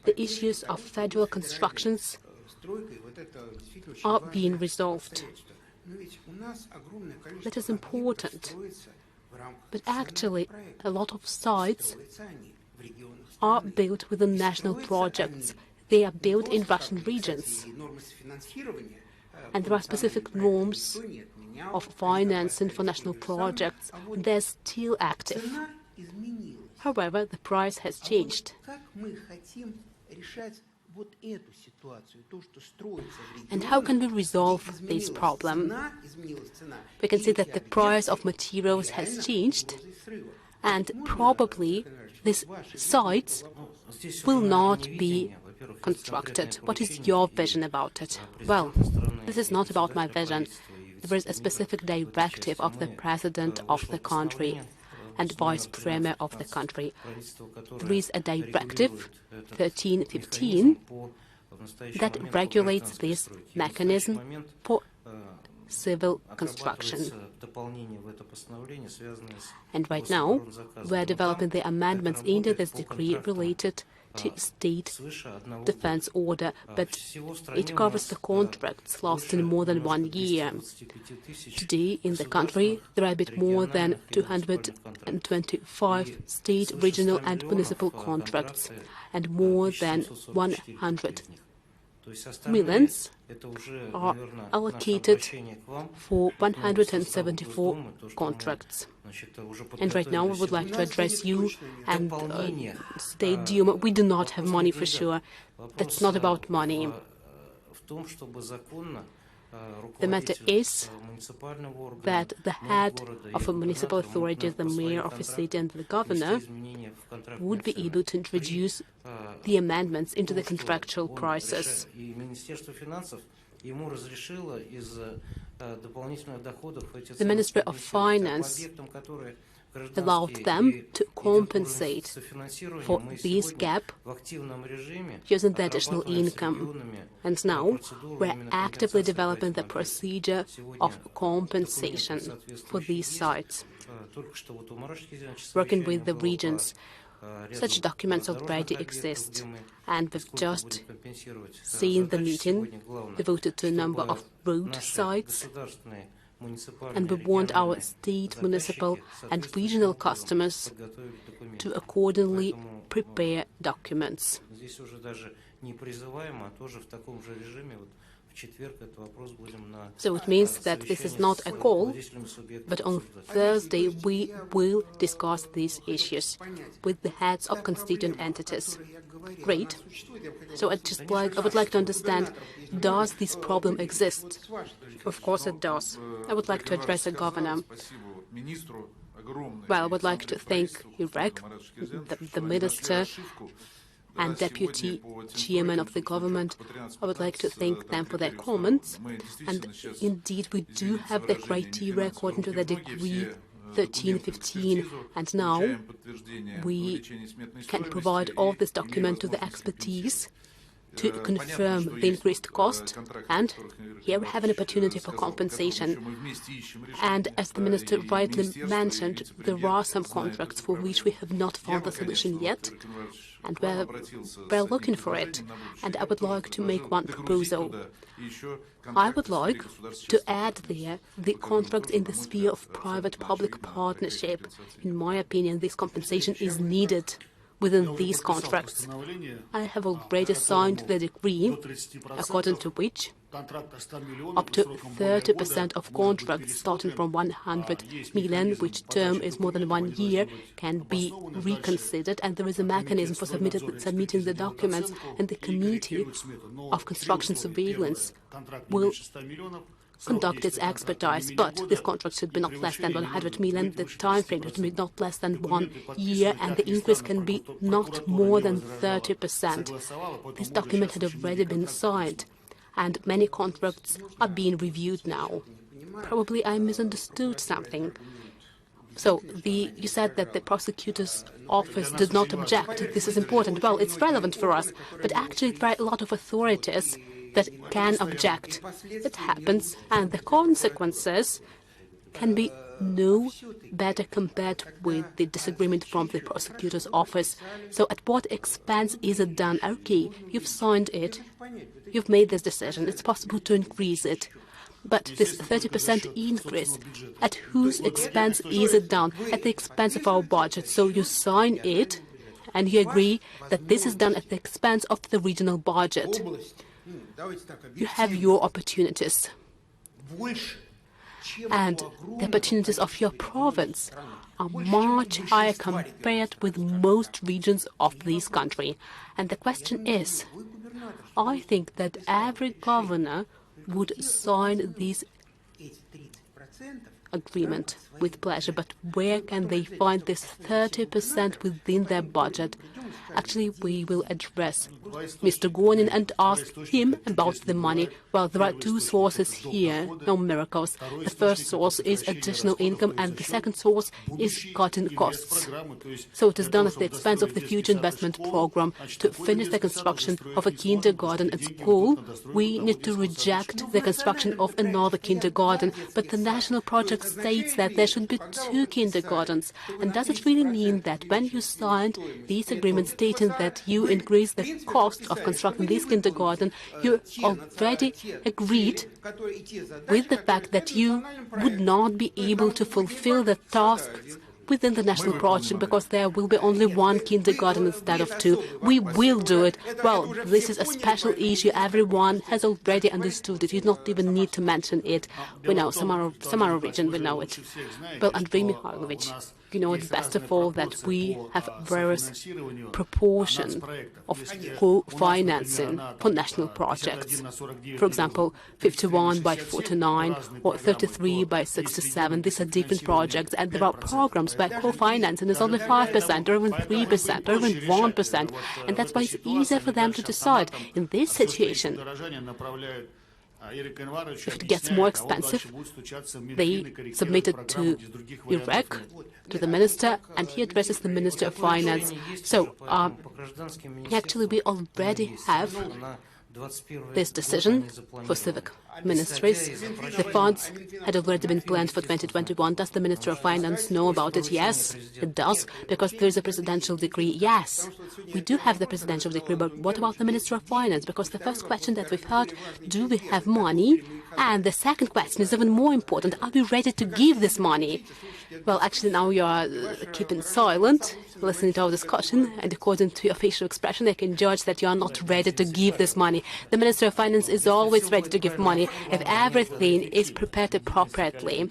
the issues of federal constructions are being resolved. That is important. But actually, a lot of sites are built within national projects. They are built in Russian regions. And there are specific norms of financing for national projects. They're still active. However, the price has changed. And how can we resolve this problem? We can see that the price of materials has changed, and probably these sites will not be constructed. What is your vision about it? Well, this is not about my vision. There is a specific directive of the president of the country and vice premier of the country. There is a directive, 1315, that regulates this mechanism for civil construction. And right now, we are developing the amendments into this decree related to state defense order, but it covers the contracts lasting more than 1 year. Today, in the country, there are a bit more than 225 state, regional and municipal contracts, and more than 100 millions are allocated for 174 contracts. And right now, we would like to address you and State Duma. We do not have money for sure. That's not about money. The matter is that the head of a municipal authority, the mayor of a city and the governor would be able to introduce the amendments into the contractual prices. The Ministry of Finance allowed them to compensate for this gap using the additional income. And now we're actively developing the procedure of compensation for these sites. Working with the regions, such documents already exist, and we've just seen the meeting devoted to a number of road sites, and we want our state, municipal and regional customers to accordingly prepare documents. So it means that this is not a call, but on Thursday we will discuss these issues with the heads of constituent entities. Great. So I would like to understand, does this problem exist? Of course it does. I would like to address the governor. Well, I would like to thank Iraq, the minister and deputy chairman of the government. I would like to thank them for their comments. And indeed, we do have the criteria according to the decree 1315, and now we can provide all this document to the expertise to confirm the increased cost, and here we have an opportunity for compensation. And as the minister rightly mentioned, there are some contracts for which we have not found a solution yet, and we're looking for it. And I would like to make one proposal. I would like to add there the contract in the sphere of private-public partnership. In my opinion, this compensation is needed within these contracts. I have already signed the decree, according to which Up to 30% of contracts starting from 100 million, which term is more than 1 year, can be reconsidered, and there is a mechanism for submitting the documents, and the Committee of Construction Surveillance will conduct its expertise, but this contract should be not less than 100 million, the time frame should be not less than 1 year, and the increase can be not more than 30%. This document had already been signed, and many contracts are being reviewed now. Probably I misunderstood something. So, you said that the prosecutor's office did not object. This is important. Well, it's relevant for us, but actually there are a lot of authorities that can object. It happens, and the consequences can be no better compared with the disagreement from the prosecutor's office. So at what expense is it done? Okay, you've signed it, you've made this decision, it's possible to increase it. But this 30% increase, at whose expense is it done? At the expense of our budget. So you sign it, and you agree that this is done at the expense of the regional budget. You have your opportunities. And the opportunities of your province are much higher compared with most regions of this country. And the question is, I think that every governor would sign this agreement with pleasure, but where can they find this 30% within their budget? Actually, we will address Mr. Gornin and ask him about the money. Well, there are two sources here, no miracles. The first source is additional income, and the second source is cutting costs. So it is done at the expense of the future investment program. To finish the construction of a kindergarten at school, we need to reject the construction of another kindergarten. But the national project states that there should be 2 kindergartens. And does it really mean that when you signed these agreements stating that you increase the cost of constructing this kindergarten, you already agreed with the fact that you would not be able to fulfill the tasks within the national project because there will be only 1 kindergarten instead of 2. We will do it. Well, this is a special issue. Everyone has already understood it. You don't even need to mention it. We know, Samara region, we know it. Well, Andrei Mikhailovich, you know it best of all that we have various proportion of co-financing for national projects. For example, 51 by 49 or 33 by 67. These are different projects, and there are programs where co-financing is only 5% or even 3% or even 1%. And that's why it's easier for them to decide. In this situation, if it gets more expensive, they submit it to Iraq, to the minister, and he addresses the Minister of Finance. So, actually, we already have this decision for civic ministries. The funds had already been planned for 2021. Does the Minister of Finance know about it? Yes, it does, because there is a presidential decree. Yes, we do have the presidential decree, but what about the Minister of Finance? Because the first question that we've heard, do we have money? And the second question is even more important, are we ready to give this money? Well, actually, now you are keeping silent, listening to our discussion, and according to your facial expression, I can judge that you are not ready to give this money. The Minister of Finance is always ready to give money if everything is prepared appropriately.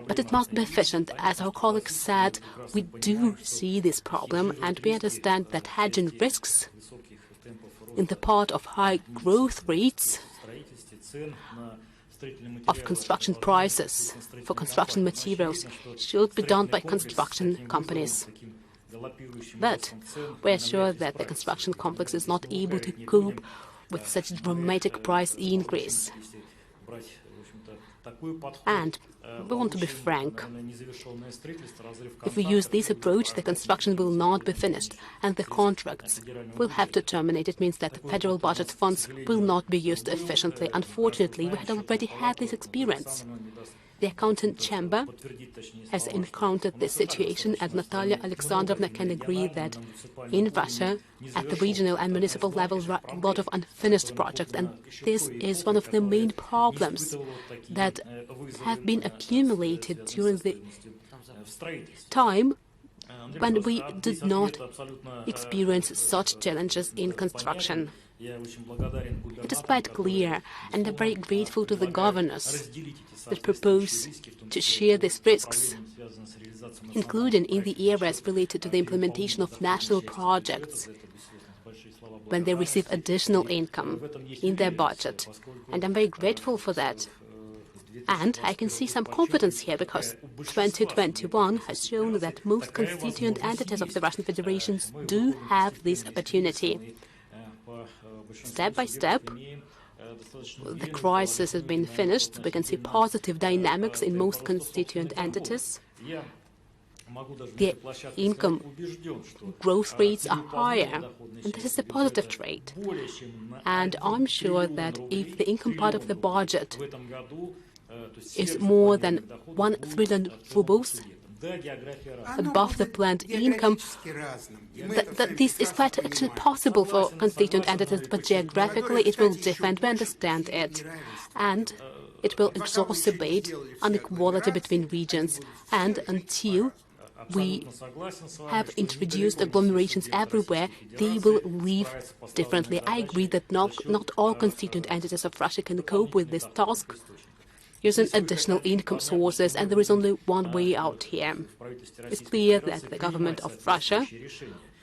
But it must be efficient. As our colleague said, we do see this problem, and we understand that hedging risks in the part of high growth rates of construction prices for construction materials should be done by construction companies. But we are sure that the construction complex is not able to cope with such a dramatic price increase. And we want to be frank. If we use this approach, the construction will not be finished, and the contracts will have to terminate. It means that the federal budget funds will not be used efficiently. Unfortunately, we had already had this experience. The accountant chamber has encountered this situation, and Natalia Alexandrovna can agree that in Russia, at the regional and municipal level, there are a lot of unfinished projects, and this is one of the main problems that have been accumulated during the time when we did not experience such challenges in construction. It is quite clear, and I'm very grateful to the governors that propose to share these risks, including in the areas related to the implementation of national projects, when they receive additional income in their budget. And I'm very grateful for that. And I can see some confidence here, because 2021 has shown that most constituent entities of the Russian Federation do have this opportunity. Step by step, the crisis has been finished. We can see positive dynamics in most constituent entities. The income growth rates are higher, and this is a positive trait. And I'm sure that if the income part of the budget is more than 1 trillion rubles above the planned income, that this is quite actually possible for constituent entities, but geographically it will differ, and we understand it. And it will exacerbate inequality between regions. And until we have introduced agglomerations everywhere, they will live differently. I agree that not all constituent entities of Russia can cope with this task using additional income sources, and there is only one way out here. It's clear that the government of Russia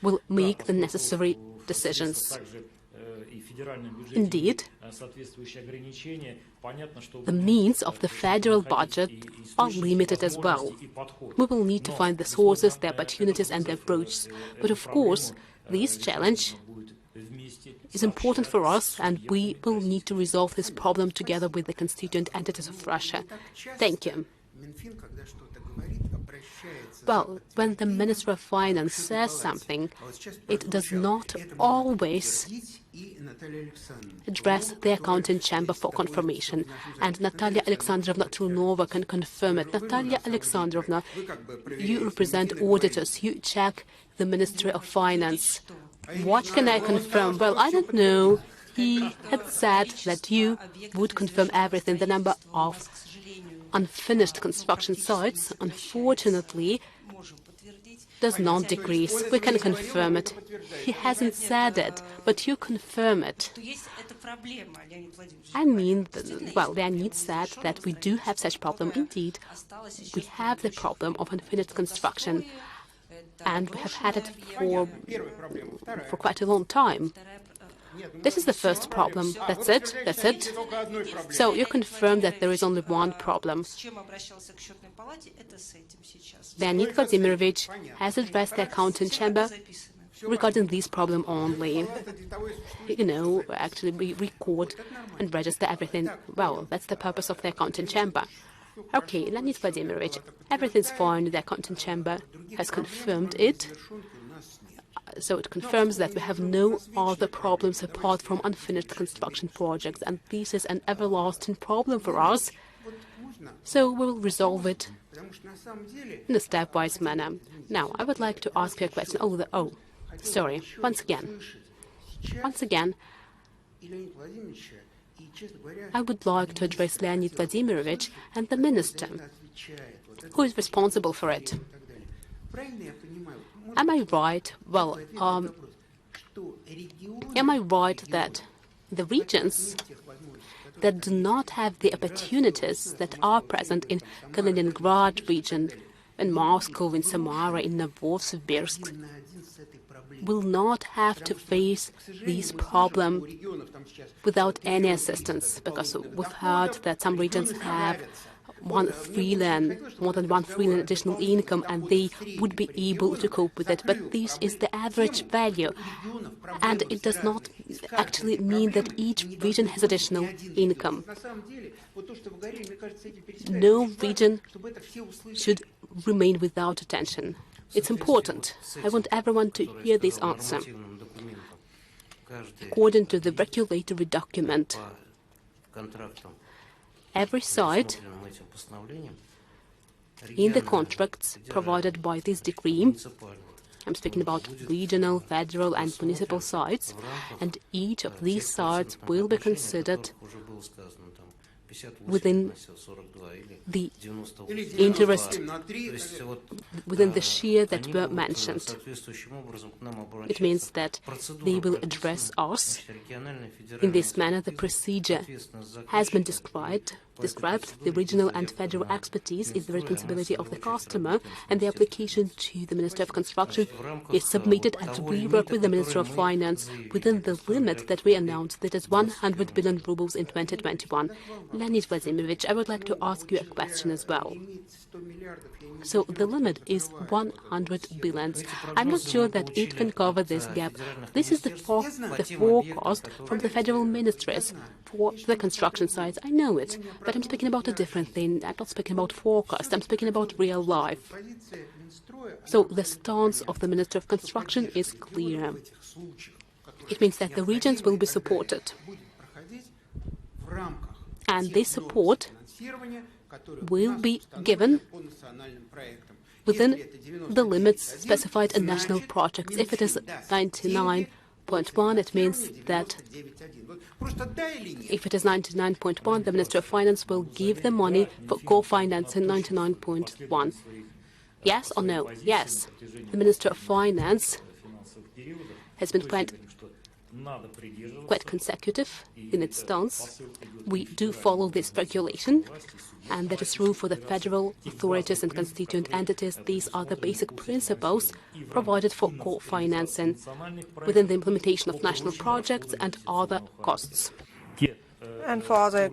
will make the necessary decisions. Indeed, the means of the federal budget are limited as well. We will need to find the sources, the opportunities, and the approaches. But of course, this challenge is important for us, and we will need to resolve this problem together with the constituent entities of Russia. Thank you. Well, when the Minister of Finance says something, it does not always address the accounting chamber for confirmation, and Natalia Alexandrovna Trunova can confirm it. Natalia Alexandrovna, you represent auditors, you check the Ministry of Finance. What can I confirm? Well, I don't know. He had said that you would confirm everything. The number of unfinished construction sites, unfortunately, does not decrease. We can confirm it. He hasn't said it, but you confirm it. I mean, well, Leonid said that we do have such problem. Indeed, we have the problem of unfinished construction, and we have had it for quite a long time. This is the first problem. That's it? That's it? So you confirm that there is only one problem. Leonid Vladimirovich has addressed the accounting chamber regarding this problem only. You know, actually we record and register everything. Well, that's the purpose of the accounting chamber. Okay, Leonid Vladimirovich, everything's fine. The accounting chamber has confirmed it. So it confirms that we have no other problems apart from unfinished construction projects, and this is an everlasting problem for us. So we will resolve it in a stepwise manner. Now, I would like to ask you a question. Sorry. Once again, I would like to address Leonid Vladimirovich and the minister, who is responsible for it. Am I right? Well, am I right that the regions that do not have the opportunities that are present in Kaliningrad region, in Moscow, in Samara, in Novosibirsk, will not have to face this problem without any assistance? Because we've heard that some regions have more than 1 trillion additional income, and they would be able to cope with it. But this is the average value, and it does not actually mean that each region has additional income. No region should remain without attention. It's important. I want everyone to hear this answer. According to the regulatory document, every site in the contracts provided by this decree, I'm speaking about regional, federal and municipal sites, and each of these sites will be considered within the interest, within the share that were mentioned. It means that they will address us in this manner. The procedure has been described. The regional and federal expertise is the responsibility of the customer, and the application to the Minister of Construction is submitted, and we work with the Minister of Finance within the limit that we announced, that is 100 billion rubles in 2021. Leonid Vladimirovich, I would like to ask you a question as well. So the limit is 100 billions. I'm not sure that it can cover this gap. This is the forecast from the federal ministries for the construction sites. I know it, but I'm speaking about a different thing. I'm not speaking about forecast. I'm speaking about real life. So the stance of the Minister of Construction is clear. It means that the regions will be supported. And this support will be given within the limits specified in national projects. If it is 99.1, it means that if it is 99.1, the Minister of Finance will give the money for co-financing 99.1. Yes or no? Yes. The Minister of Finance has been quite consecutive in its stance. We do follow this regulation, and that is true for the federal authorities and constituent entities. These are the basic principles provided for co-financing within the implementation of national projects and other costs. And for other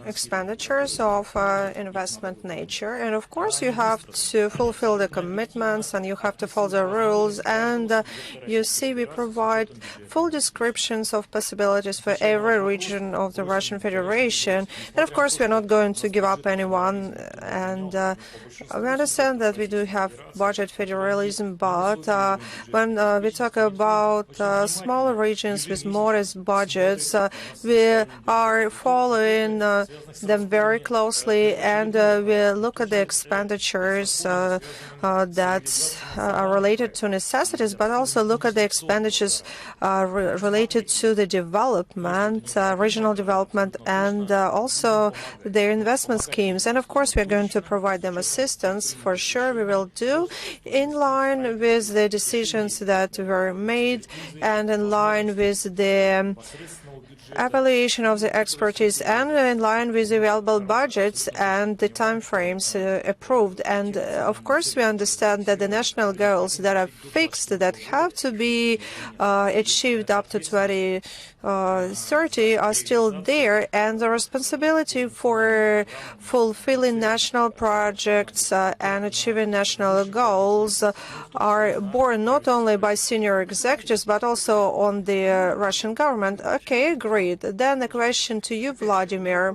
expenditures of investment nature. And of course, you have to fulfill the commitments and you have to follow the rules. And you see, we provide full descriptions of possibilities for every region of the Russian Federation. And of course, we're not going to give up anyone. And we understand that we do have budget federalism, but when we talk about smaller regions with modest budgets, we are following them very closely, and we look at the expenditures that are related to necessities, but also look at the expenditures related to the development, regional development, and also their investment schemes. And of course, we're going to provide them assistance. For sure, we will do in line with the decisions that were made and in line with the evaluation of the expertise and in line with the available budgets and the timeframes approved. And of course, we understand that the national goals that are fixed, that have to be achieved up to 2030 are still there, and the responsibility for fulfilling national projects and achieving national goals are borne not only by senior executives but also on the Russian government. Okay, agreed. Then the question to you, Vladimir.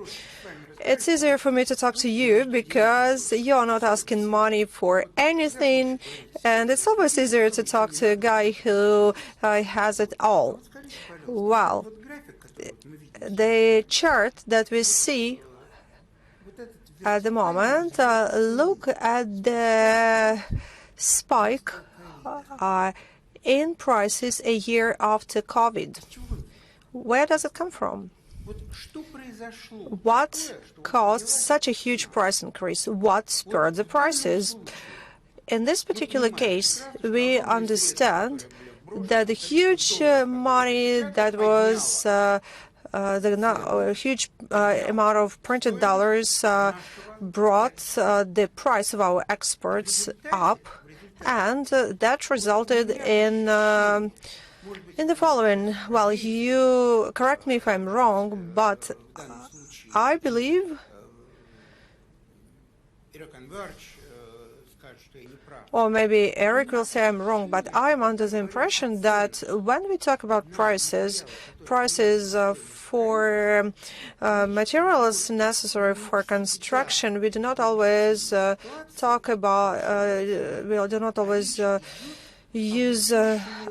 It's easier for me to talk to you because you're not asking money for anything, and it's always easier to talk to a guy who has it all. Well, the chart that we see at the moment, look at the spike in prices a year after COVID. Where does it come from? What caused such a huge price increase? What spurred the prices? In this particular case, we understand that the huge money that was the huge amount of printed dollars brought the price of our exports up, and that resulted in the following. Well, you correct me if I'm wrong, but I believe, or maybe Eric will say I'm wrong, but I'm under the impression that when we talk about prices for materials necessary for construction, we do not always talk about, we do not always use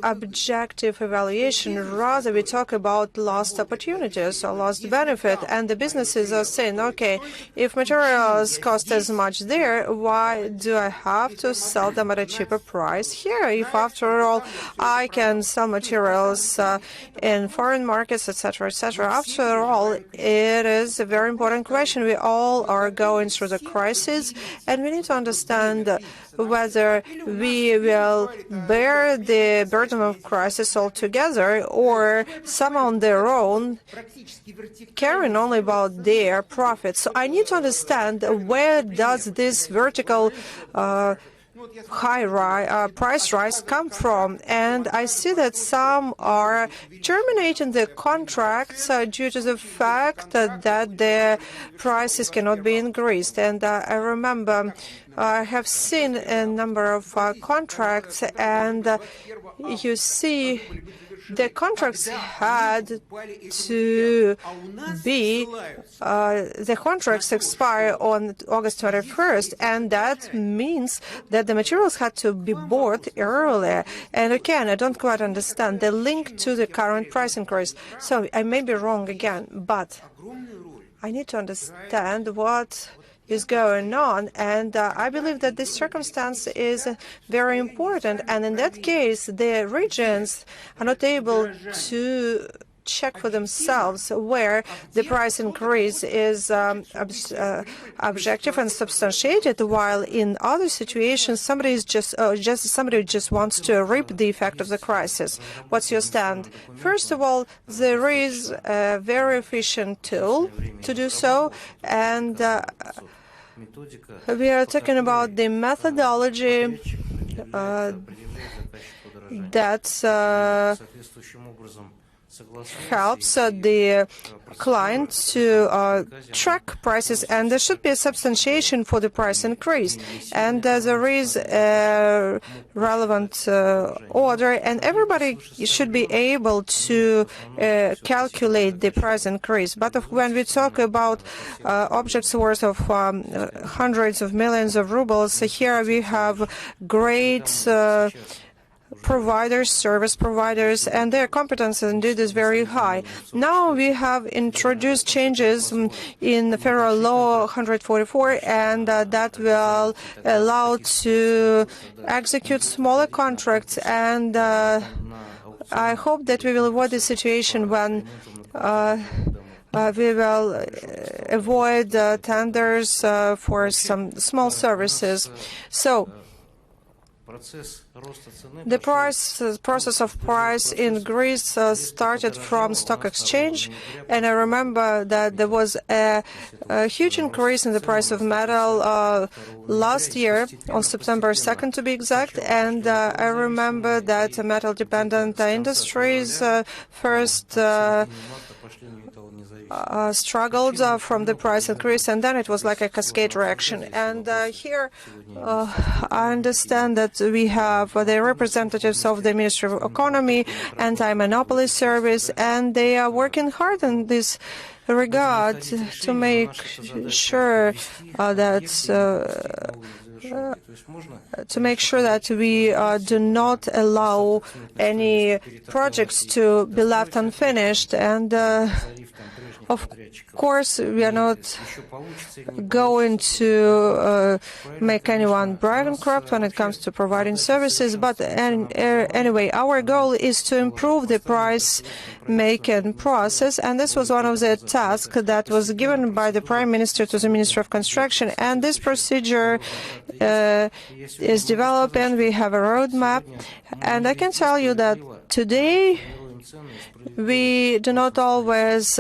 objective evaluation. Rather, we talk about lost opportunities or lost benefit, and the businesses are saying, okay, if materials cost as much there, why do I have to sell them at a cheaper price here? If, after all, I can sell materials in foreign markets, etc., etc. After all, it is a very important question. We all are going through the crisis, and we need to understand whether we will bear the burden of crisis altogether, or some on their own, caring only about their profits. So I need to understand where does this vertical price rise come from, and I see that some are terminating the contracts due to the fact that their prices cannot be increased. And I remember I have seen a number of contracts, and you see the contracts had to be, the contracts expire on August 21st, and that means that the materials had to be bought earlier. And again, I don't quite understand the link to the current price increase. So I may be wrong again, but I need to understand what is going on, and I believe that this circumstance is very important, and in that case the regions are not able to check for themselves where the price increase is objective and substantiated, while in other situations somebody just wants to reap the effect of the crisis. What's your stand? First of all, there is a very efficient tool to do so, and we are talking about the methodology that helps the client to track prices, and there should be a substantiation for the price increase, and there is a relevant order, and everybody should be able to calculate the price increase. But when we talk about objects worth of hundreds of millions of rubles, here we have great providers, service providers, and their competence indeed is very high. Now we have introduced changes in the Federal Law 144, and that will allow to execute smaller contracts, and I hope that we will avoid the situation when we will avoid tenders for some small services. So the process of price increase started from stock exchange, and I remember that there was a huge increase in the price of metal last year, on September 2nd to be exact, and I remember that metal-dependent industries first struggled from the price increase, and then it was like a cascade reaction. And here I understand that we have the representatives of the Ministry of Economy, Anti-Monopoly Service, and they are working hard in this regard to make sure that we do not allow any projects to be left unfinished. And of course, we are not going to make anyone bankrupt when it comes to providing services, but anyway, our goal is to improve the price-making process, and this was one of the tasks that was given by the Prime Minister to the Minister of Construction, and this procedure is developing. We have a roadmap, and I can tell you that today we do not always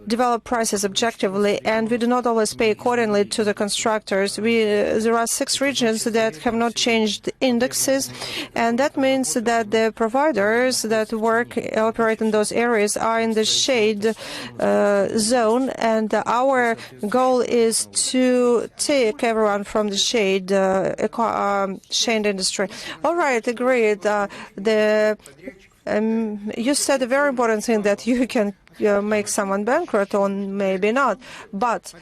develop prices objectively, and we do not always pay accordingly to the constructors. There are 6 regions that have not changed indexes, and that means that the providers that operate in those areas are in the shade zone, and our goal is to take everyone from the shade industry. All right, agreed. You said a very important thing, that you can make someone bankrupt, or maybe not. But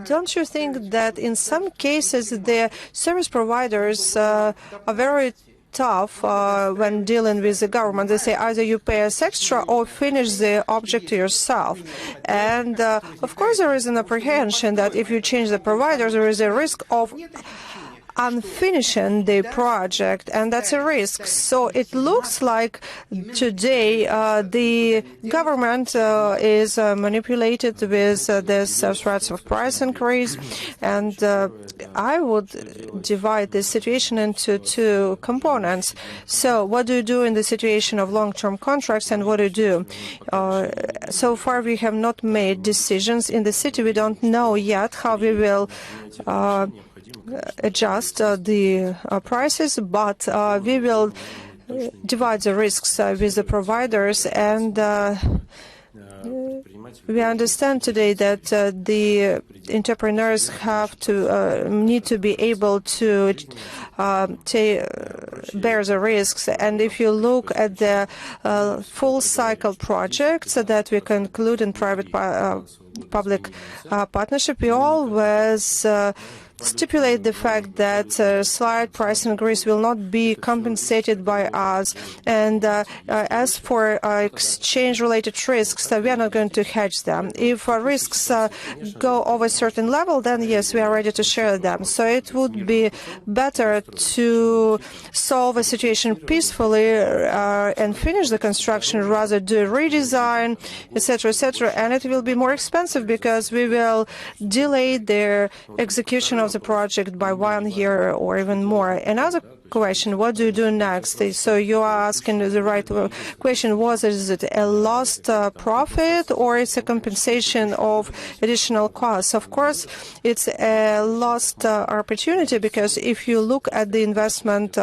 don't you think that in some cases the service providers are very tough when dealing with the government. They say either you pay us extra or finish the object yourself. And of course there is an apprehension that if you change the provider, there is a risk of unfinishing the project, and that's a risk. So it looks like today the government is manipulated with this threats of price increase, and I would divide this situation into two components. So what do you do in the situation of long-term contracts, and what do you do? So far we have not made decisions. In the city we don't know yet how we will adjust the prices, but we will divide the risks with the providers, and we understand today that the entrepreneurs have to need to be able to bear the risks. And if you look at the full cycle projects that we conclude in private public partnership, we always stipulate the fact that slight price increase will not be compensated by us. And as for exchange-related risks, we are not going to hedge them. If risks go over a certain level, then yes, we are ready to share them. So it would be better to solve a situation peacefully and finish the construction, rather do redesign, etc., etc. And it will be more expensive because we will delay their execution of the project by 1 year or even more. Another question, what do you do next? So you are asking the right question, is it a lost profit or it's a compensation of additional costs? Of course, it's a lost opportunity, because if you look at the investment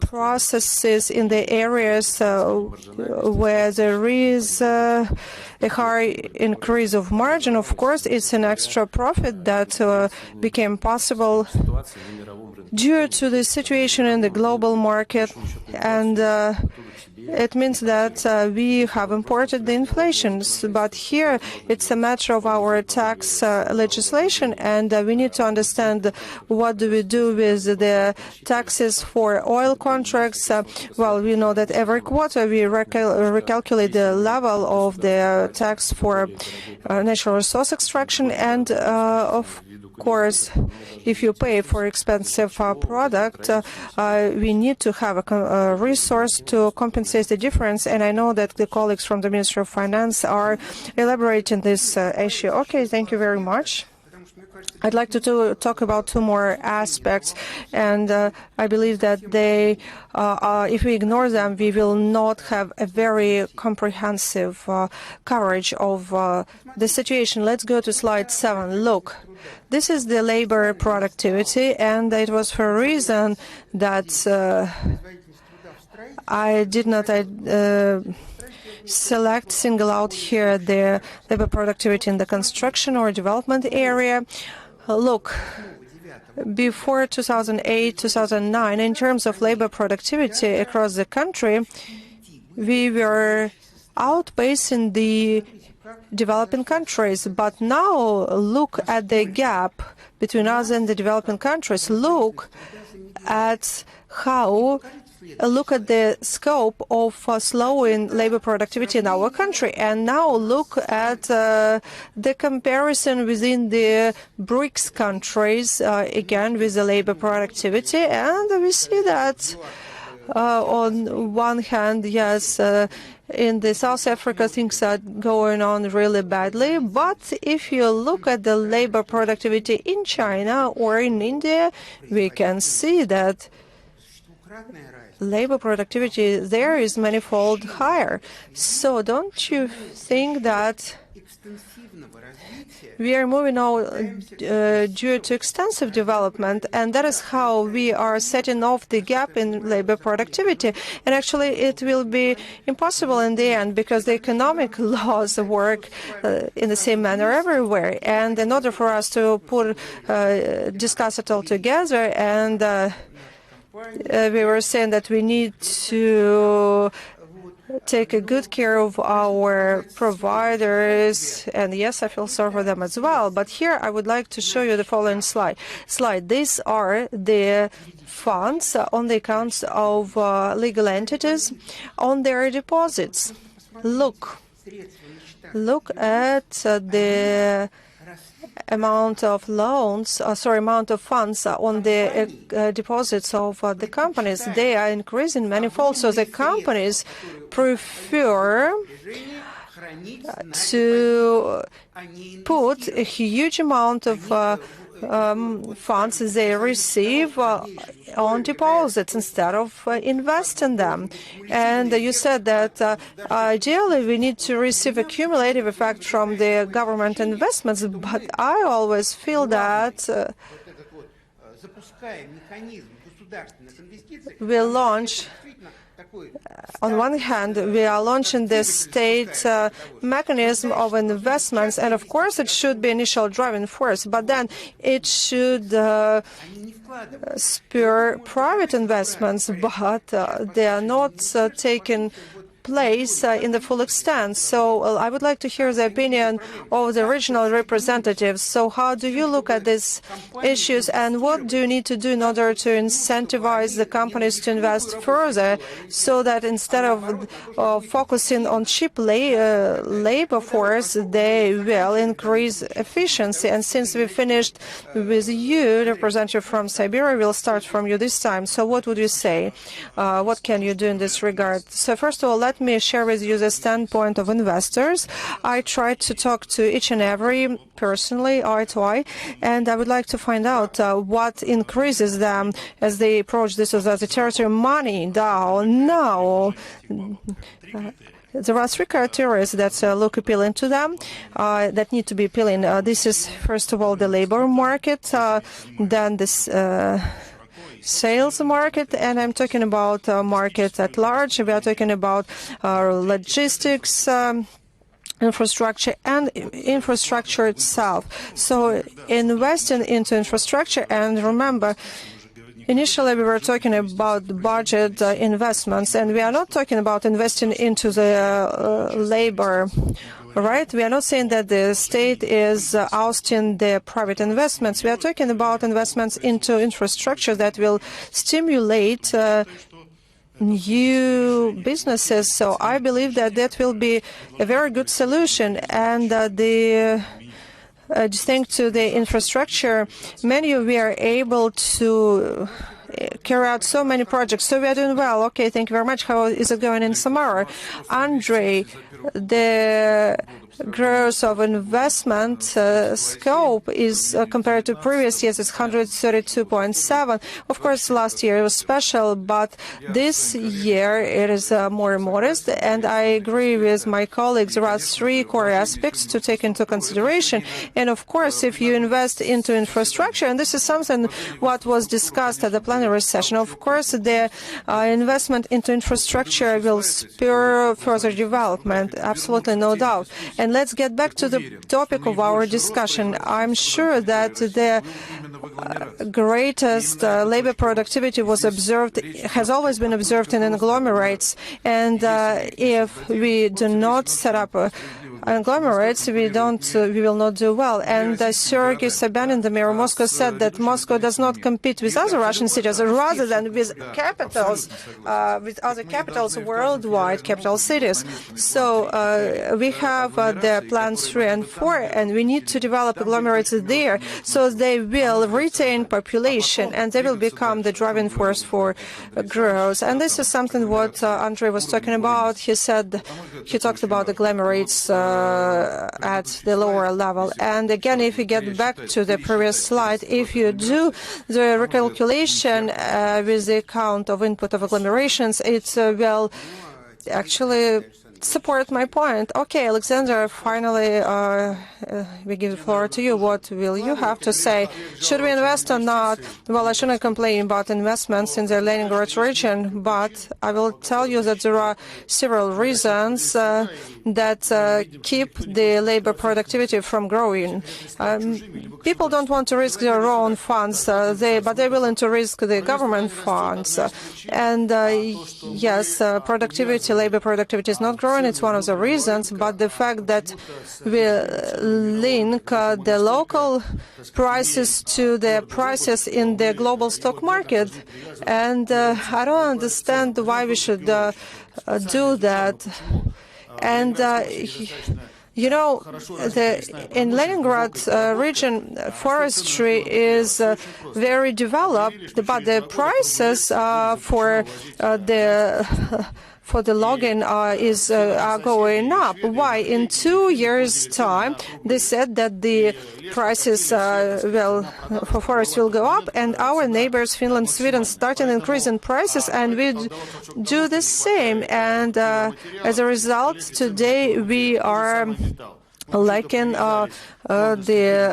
processes in the areas where there is a high increase of margin, of course, it's an extra profit that became possible due to the situation in the global market, and it means that we have imported the inflation. But here it's a matter of our tax legislation, and we need to understand what do we do with the taxes for oil contracts. Well, we know that every quarter we recalculate the level of the tax for natural resource extraction, and of course, if you pay for expensive product, we need to have a resource to compensate the difference. And I know that the colleagues from the Ministry of Finance are elaborating this issue. Okay, thank you very much. I'd like to talk about two more aspects, and I believe that if we ignore them, we will not have a very comprehensive coverage of the situation. Let's go to slide 7. Look, this is the labor productivity, and it was for a reason that I did not single out here the labor productivity in the construction or development area. Look, before 2008-2009, in terms of labor productivity across the country, we were outpacing the developing countries. But now look at the gap between us and the developing countries. Look at the scope of slowing labor productivity in our country. And now look at the comparison within the BRICS countries, again with the labor productivity. And we see that on one hand, yes, in the South Africa, things are going on really badly. But if you look at the labor productivity in China or in India, we can see that labor productivity there is manifold higher. So don't you think that we are moving now due to extensive development, and that is how we are setting off the gap in labor productivity? And actually it will be impossible in the end, because the economic laws work in the same manner everywhere. And in order for us to discuss it all together, and we were saying that we need to take a good care of our providers, and yes, I feel sorry for them as well. But here I would like to show you the following slide. These are the funds on the accounts of legal entities on their deposits. Look at the amount of amount of funds on the deposits of the companies. They are increasing manifold, so the companies prefer to put a huge amount of funds they receive on deposits instead of investing them. And you said that ideally we need to receive a cumulative effect from the government investments, but I always feel that we launch. On one hand, we are launching the state mechanism of investments, and of course it should be initial driving force, but then it should spur private investments, but they are not taking place in the full extent. So I would like to hear the opinion of the regional representatives. So how do you look at these issues, and what do you need to do in order to incentivize the companies to invest further, so that instead of focusing on cheap labor force, they will increase efficiency? And since we finished with you, representative from Siberia, we'll start from you this time. So what would you say? What can you do in this regard? So first of all, let me share with you the standpoint of investors. I tried to talk to each and every personally, eye to eye, and I would like to find out what increases them as they approach this as a territory. Money down now. There are three criteria that look appealing to them, that need to be appealing. This is, first of all, the labor market, then this sales market, and I'm talking about market at large. We are talking about logistics, infrastructure, and infrastructure itself. So investing into infrastructure, and remember, initially we were talking about budget investments, and we are not talking about investing into the labor. Right? We are not saying that the state is ousting the private investments. We are talking about investments into infrastructure that will stimulate new businesses. So I believe that that will be a very good solution. And thanks to the infrastructure, we are able to carry out so many projects. So we are doing well. Okay, thank you very much. How is it going in Samara? Andrei, the growth of investment scope is compared to previous years is 132.7. Of course, last year it was special, but this year it is more modest. And I agree with my colleagues. There are three core aspects to take into consideration. And of course, if you invest into infrastructure, and this is something what was discussed at the plenary session, of course, the investment into infrastructure will spur further development. Absolutely, no doubt. And let's get back to the topic of our discussion. I'm sure that the greatest labor productivity has always been observed in conglomerates. And if we do not set up conglomerates, we will not do well. And Sergei Sobyanin, the mayor of Moscow, said that Moscow does not compete with other Russian cities, rather than with other capitals worldwide, capital cities. So we have the plans 3 and 4, and we need to develop conglomerates there, so they will retain population and they will become the driving force for growth. And this is something what Andrei was talking about. He talked about the conglomerates at the lower level. And again, if you get back to the previous slide, if you do the recalculation with the account of input of agglomerations, it will actually support my point. Okay, Alexander, finally, we give the floor to you. What will you have to say? Should we invest or not? Well, I shouldn't complain about investments in the Leningrad region, but I will tell you that there are several reasons that keep the labor productivity from growing. People don't want to risk their own funds, but they're willing to risk the government funds. And yes, labor productivity is not growing. It's one of the reasons, but the fact that we link the local prices to the prices in the global stock market, and I don't understand why we should do that. And you know, in Leningrad region, forestry is very developed, but the prices for the logging are going up. Why? In 2 years' time, they said that the prices for forest will go up, and our neighbors, Finland, Sweden, started increasing prices, and we do the same. And as a result, today we are lacking the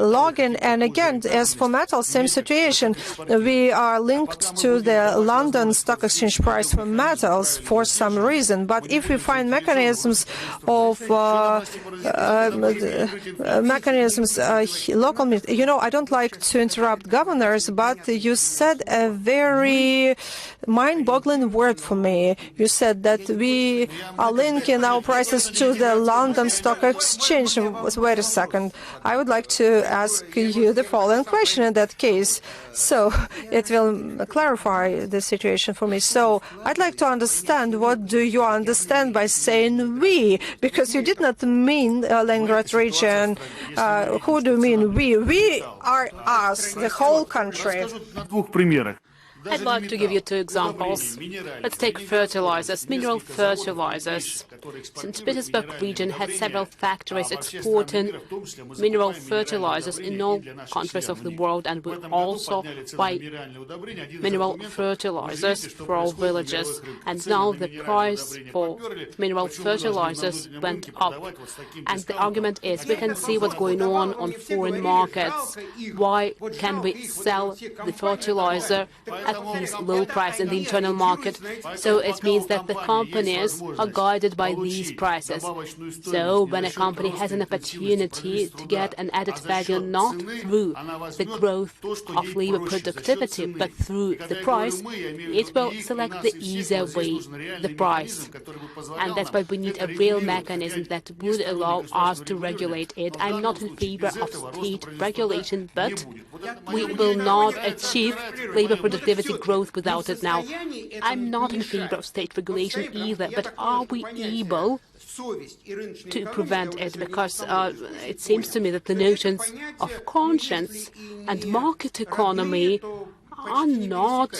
logging. And again, as for metals, same situation. We are linked to the London Stock Exchange price for metals for some reason. But if we find mechanisms of local, you know, I don't like to interrupt governors, but you said a very mind-boggling word for me. You said that we are linking our prices to the London Stock Exchange. Wait a second. I would like to ask you the following question in that case. So it will clarify the situation for me. So I'd like to understand, what do you understand by saying we? Because you did not mean Leningrad region. Who do you mean we? We are us, the whole country. I'd like to give you two examples. Let's take fertilizers, mineral fertilizers. St. Petersburg region had several factories exporting mineral fertilizers in all countries of the world, and we also buy mineral fertilizers for all villages. And now the price for mineral fertilizers went up. And the argument is, we can see what's going on foreign markets. Why can we sell the fertilizer at this low price in the internal market? So it means that the companies are guided by these prices. So when a company has an opportunity to get an added value not through the growth of labor productivity but through the price, it will select the easier way, the price. And that's why we need a real mechanism that would allow us to regulate it. I'm not in favor of state regulation, but we will not achieve labor productivity growth without it now. I'm not in favor of state regulation either, but are we able to prevent it? Because it seems to me that the notions of conscience and market economy are not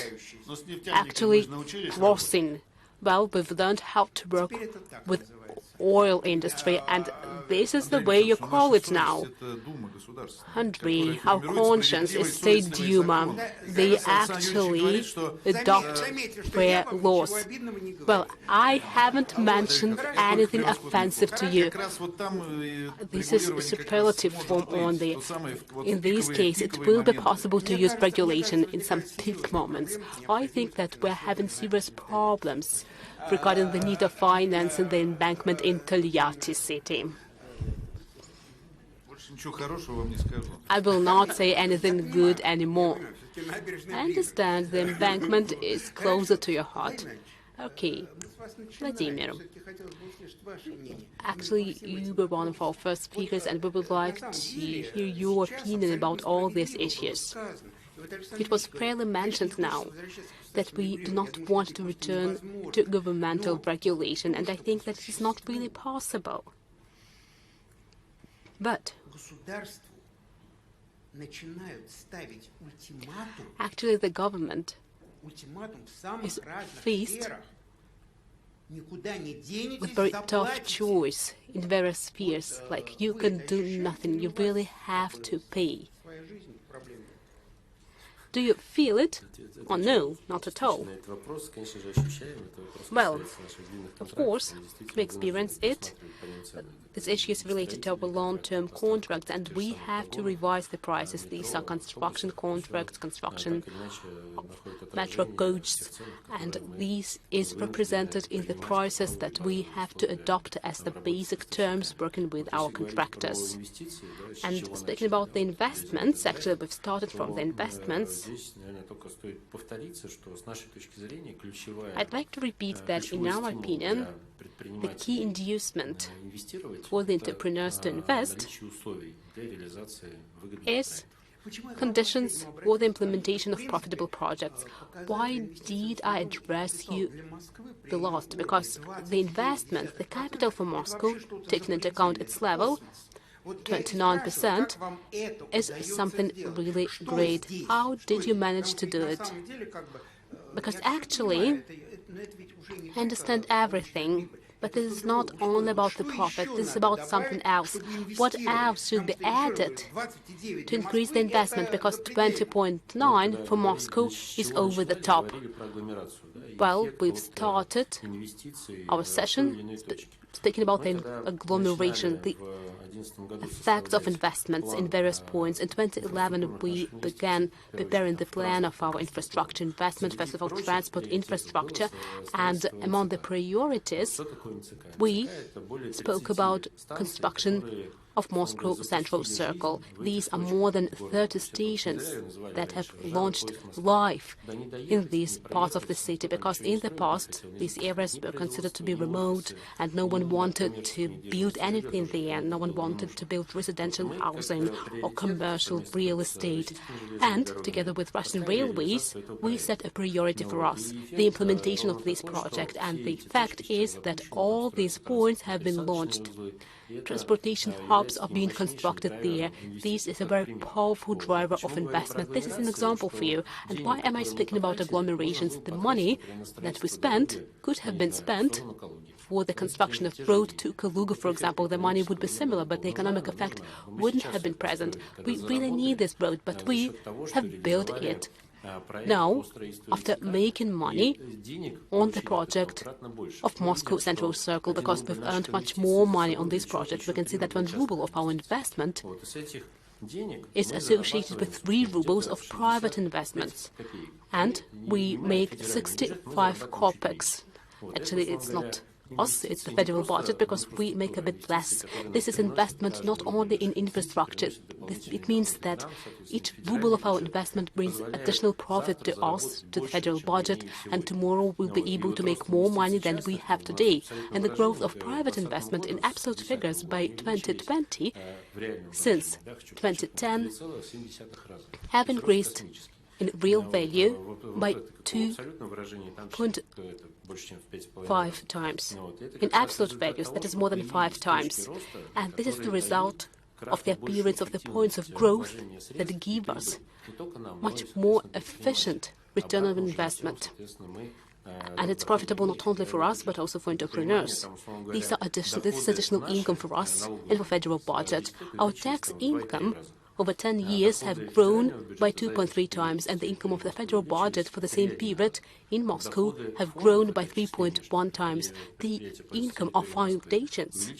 actually crossing. Well, we've learned how to work with oil industry, and this is the way you call it now. And our conscience is State Duma. They actually adopt fair laws. Well, I haven't mentioned anything offensive to you. This is a superlative form only. In this case, it will be possible to use regulation in some peak moments. I think that we're having serious problems regarding the need of financing the embankment in Tolyatti city. I will not say anything good anymore. I understand the embankment is closer to your heart. Okay, Vladimir. Actually, you were one of our first speakers, and we would like to hear your opinion about all these issues. It was fairly mentioned now that we do not want to return to governmental regulation, and I think that it is not really possible. But actually the government is faced with very tough choice in various spheres, like you can do nothing, you really have to pay. Do you feel it? Or no, not at all? Well, of course, we experience it. This issue is related to our long-term contracts, and we have to revise the prices. These are construction contracts, construction metro coaches, and these is represented in the prices that we have to adopt as the basic terms working with our contractors. And speaking about the investments, actually we've started from the investments. I'd like to repeat that in our opinion, the key inducement for the entrepreneurs to invest is conditions for the implementation of profitable projects. Why did I address you the last? Because the investment, the capital for Moscow, taking into account its level, 29%, is something really great. How did you manage to do it? Because actually, I understand everything, but this is not only about the profit, this is about something else. What else should be added to increase the investment? Because 20.9 for Moscow is over the top. Well, we've started our session speaking about the agglomeration, the effects of investments in various points. In 2011, we began preparing the plan of our infrastructure investment, first of all, transport infrastructure, and among the priorities, we spoke about construction of Moscow Central Circle. These are more than 30 stations that have launched live in these parts of the city, because in the past these areas were considered to be remote and no one wanted to build anything there. No one wanted to build residential housing or commercial real estate. And together with Russian Railways, we set a priority for us, the implementation of this project. And the fact is that all these points have been launched. Transportation hubs are being constructed there. This is a very powerful driver of investment. This is an example for you. And why am I speaking about agglomerations? The money that we spent could have been spent for the construction of road to Kaluga, for example. The money would be similar, but the economic effect wouldn't have been present. We really need this road, but we have built it. Now, after making money on the project of Moscow Central Circle, because we've earned much more money on this project, we can see that 1 ruble of our investment is associated with 3 rubles of private investments. And we make 65 kopecks. Actually, it's not us, it's the federal budget, because we make a bit less. This is investment not only in infrastructure. It means that each ruble of our investment brings additional profit to us, to the federal budget, and tomorrow we'll be able to make more money than we have today. And the growth of private investment in absolute figures by 2020, since 2010, have increased in real value by 2.5 times. In absolute values, that is more than 5 times. And this is the result of the appearance of the points of growth that give us much more efficient return on investment. And it's profitable not only for us, but also for entrepreneurs. This is additional income for us and for federal budget. Our tax income over 10 years have grown by 2.3 times, and the income of the federal budget for the same period in Moscow have grown by 3.1 times. The income of foundations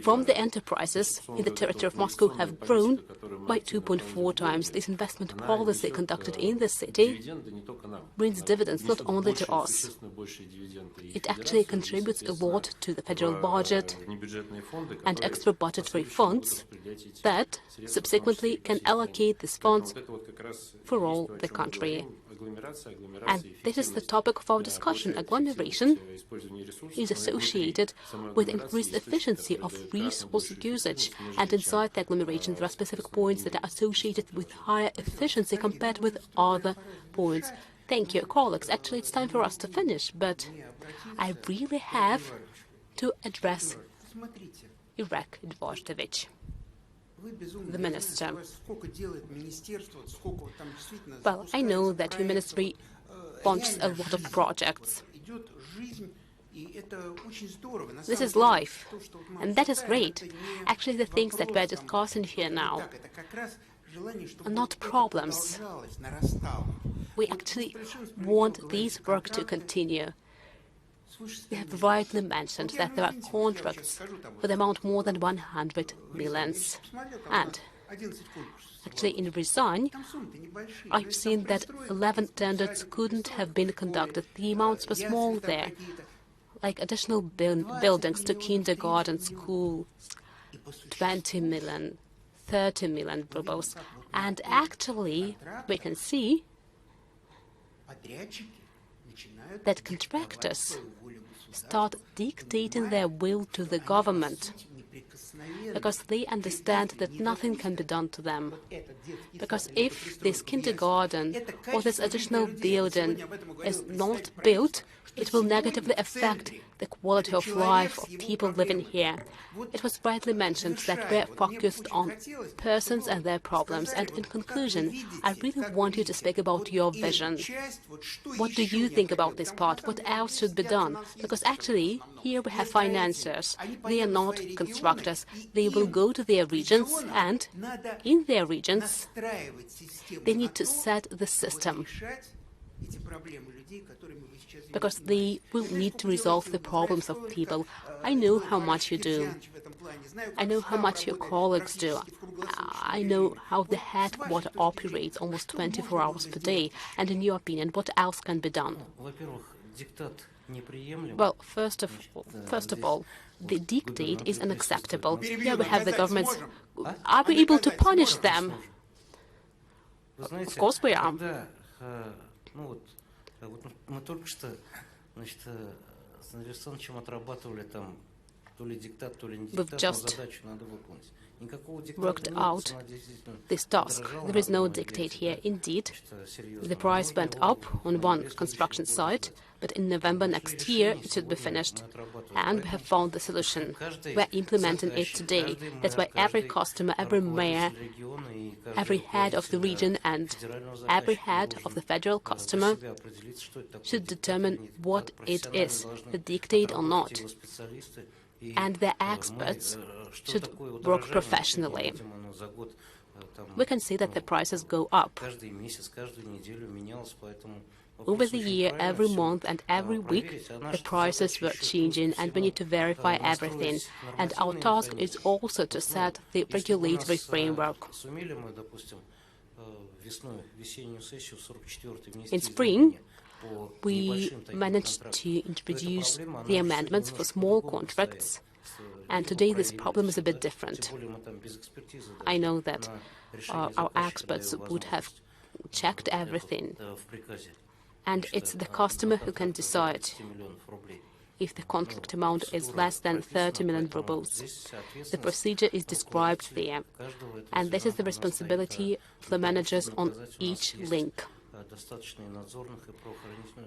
from the enterprises in the territory of Moscow have grown by 2.4 times. This investment policy conducted in the city brings dividends not only to us. It actually contributes a lot to the federal budget and extra budgetary funds that subsequently can allocate these funds for all the country. And this is the topic of our discussion. Agglomeration is associated with increased efficiency of resource usage. And inside the agglomeration, there are specific points that are associated with higher efficiency compared with other points. Thank you, colleagues. Actually, it's time for us to finish, but I really have to address Iraq Dvorstovich, the minister. Well, I know that your ministry launches a lot of projects. This is life, and that is great. Actually, the things that we're discussing here now, not problems. We actually want this work to continue. We have rightly mentioned that there are contracts for the amount more than 100 million. And actually in Ryazan, I've seen that 11 tenders couldn't have been conducted. The amounts were small there, like additional buildings to kindergarten, school, 20 million, 30 million rubles. And actually, we can see that contractors start dictating their will to the government because they understand that nothing can be done to them. Because if this kindergarten or this additional building is not built, it will negatively affect the quality of life of people living here. It was rightly mentioned that we're focused on persons and their problems. And in conclusion, I really want you to speak about your vision. What do you think about this part? What else should be done? Because actually, here we have financiers. They are not constructors. They will go to their regions, and in their regions, they need to set the system, because they will need to resolve the problems of people. I know how much you do. I know how much your colleagues do. I know how the headquarters operates almost 24 hours per day. And in your opinion, what else can be done? Well, first of all, the dictate is unacceptable. Here we have the governments. Are we able to punish them? Of course we are. Мы только что, значит, с Андреем Александровичем отрабатывали там то ли диктат, то ли не диктат, но задачу надо выполнить. Worked out this task. There is no dictate here. Indeed, the price went up on one construction site, but in November next year it should be finished. And we have found the solution. We're implementing it today. That's why every customer, every mayor, every head of the region and every head of the federal customer should determine what it is, the dictate or not. And the experts should work professionally. We can see that the prices go up. Over the year, every month and every week, the prices were changing, and we need to verify everything. And our task is also to set the regulatory framework. In spring, we managed to introduce the amendments for small contracts, and today this problem is a bit different. I know that our experts would have checked everything, and it's the customer who can decide if the contract amount is less than 30 million rubles. The procedure is described there, and this is the responsibility of the managers on each link.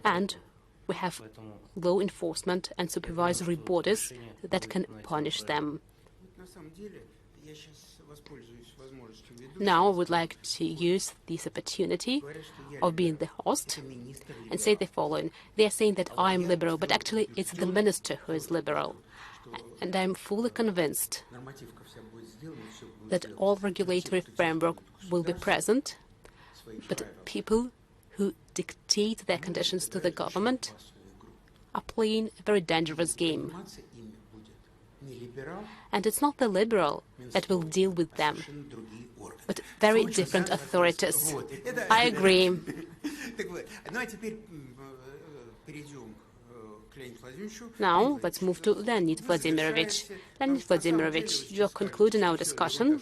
And we have law enforcement and supervisory bodies that can punish them. Now I would like to use this opportunity of being the host and say the following. They are saying that I am liberal, but actually it's the minister who is liberal. And I am fully convinced that all regulatory framework will be present, but people who dictate their conditions to the government are playing a very dangerous game. And it's not the liberal that will deal with them, but very different authorities. I agree. Now, let's move to Leonid Vladimirovich. Leonid Vladimirovich, you are concluding our discussion.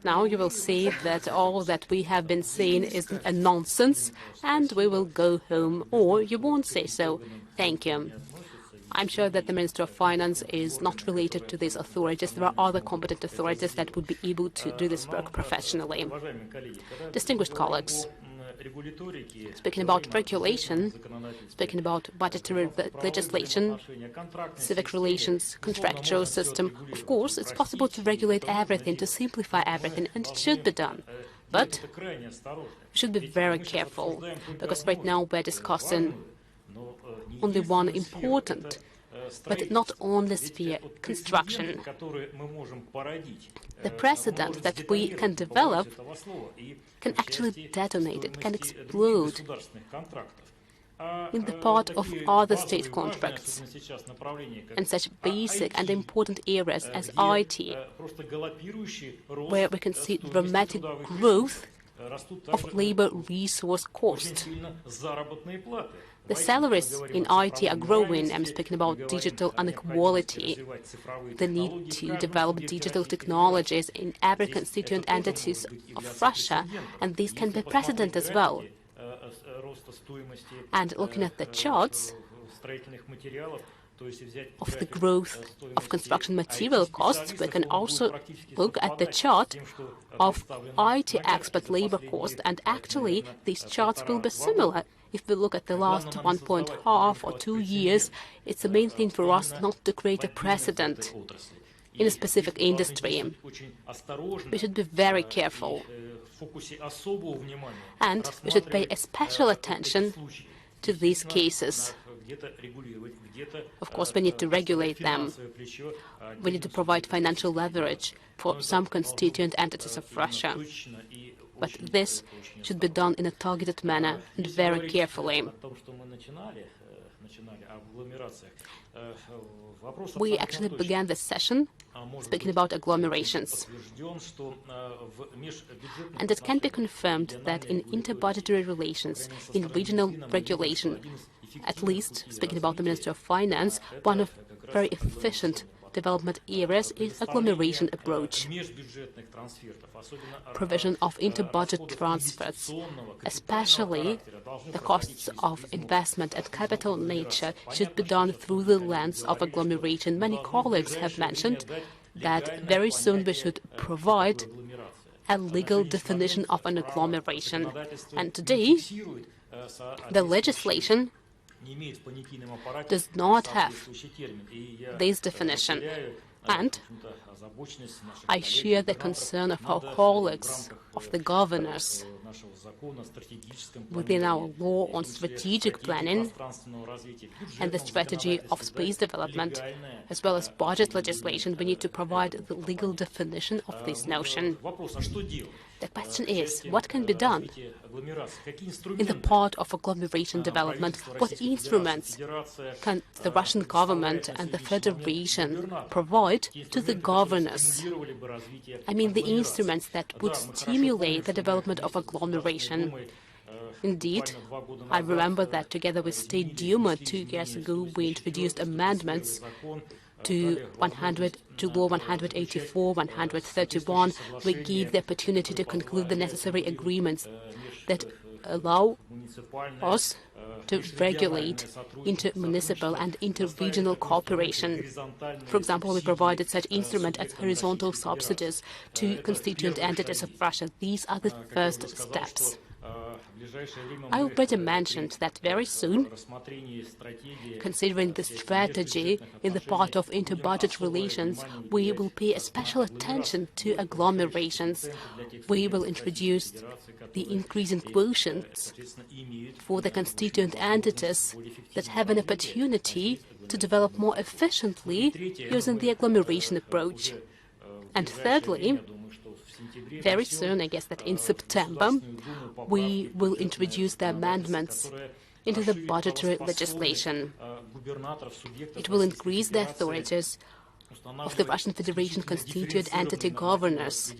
Now you will see that all that we have been saying is a nonsense, and we will go home, or you won't say so. Thank you. I'm sure that the Minister of Finance is not related to these authorities. There are other competent authorities that would be able to do this work professionally. Distinguished colleagues, speaking about regulation, speaking about budgetary legislation, civic relations, contractual system, of course, it's possible to regulate everything, to simplify everything, and it should be done. But we should be very careful, because right now we're discussing only one important but not only sphere construction. The precedent that we can develop can actually detonate, it can explode in the part of other state contracts in such basic and important areas as IT, where we can see dramatic growth of labor resource cost. The salaries in IT are growing. I'm speaking about digital inequality, the need to develop digital technologies in every constituent entities of Russia, and these can be precedent as well. And looking at the charts of the growth of construction material costs, we can also look at the chart of IT expert labor cost, and actually these charts will be similar. If we look at the last 1.5 or 2 years, it's the main thing for us not to create a precedent in a specific industry. We should be very careful, and we should pay a special attention to these cases. Of course, we need to regulate them. We need to provide financial leverage for some constituent entities of Russia. But this should be done in a targeted manner and very carefully. We actually began this session speaking about agglomerations. And it can be confirmed that in interbudgetary relations, in regional regulation, at least, speaking about the Ministry of Finance, one of very efficient development areas is agglomeration approach. Provision of inter-budget transfers, especially the costs of investment and capital nature, should be done through the lens of agglomeration. Many colleagues have mentioned that very soon we should provide a legal definition of an agglomeration. And today, the legislation does not have this definition. And I share the concern of our colleagues, of the governors, within our law on strategic planning and the strategy of space development, as well as budget legislation. We need to provide the legal definition of this notion. The question is, what can be done in the part of agglomeration development? What instruments can the Russian government and the Federation provide to the governors? I mean, the instruments that would stimulate the development of agglomeration. Indeed, I remember that together with State Duma 2 years ago, we introduced amendments to Law 184, 131, we gave the opportunity to conclude the necessary agreements that allow us to regulate inter-municipal and inter-regional cooperation. For example, we provided such instrument as horizontal subsidies to constituent entities of Russia. These are the first steps. I already mentioned that very soon, considering the strategy in the part of inter-budget relations, we will pay a special attention to agglomerations. We will introduce the increasing quotients for the constituent entities that have an opportunity to develop more efficiently using the agglomeration approach. And thirdly, very soon, I guess that in September, we will introduce the amendments into the budgetary legislation. It will increase the authorities of the Russian Federation constituent entity governors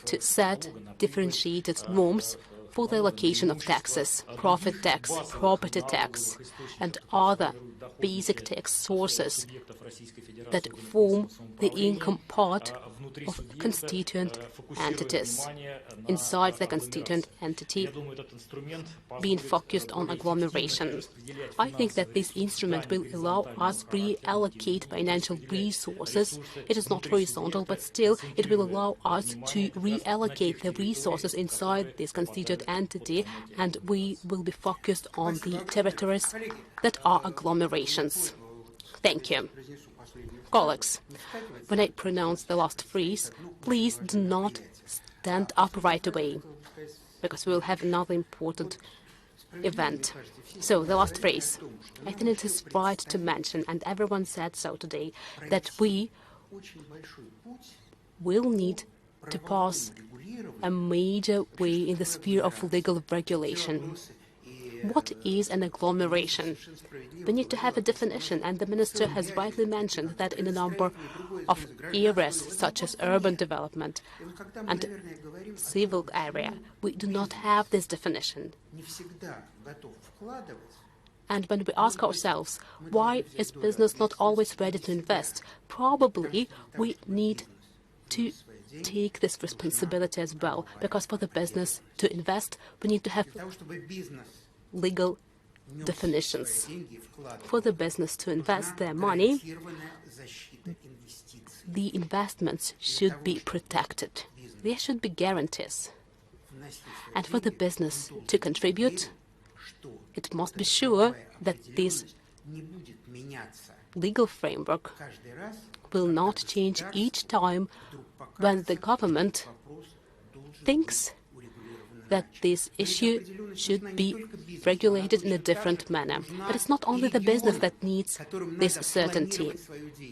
to set differentiated norms for the allocation of taxes, profit tax, property tax, and other basic tax sources that form the income part of constituent entities inside the constituent entity being focused on agglomeration. I think that this instrument will allow us to reallocate financial resources. It is not horizontal, but still it will allow us to reallocate the resources inside this constituent entity, and we will be focused on the territories that are agglomerations. Thank you. Colleagues, when I pronounce the last phrase, please do not stand up right away, because we will have another important event. So, the last phrase. I think it is right to mention, and everyone said so today, that we will need to pass a major way in the sphere of legal regulation. What is an agglomeration? We need to have a definition, and the Minister has rightly mentioned that in a number of areas, such as urban development and civil area, we do not have this definition. And when we ask ourselves, why is business not always ready to invest? Probably we need to take this responsibility as well, because for the business to invest, we need to have legal definitions. For the business to invest their money, the investments should be protected. There should be guarantees. And for the business to contribute, it must be sure that this legal framework will not change each time when the government thinks that this issue should be regulated in a different manner. But it's not only the business that needs this certainty.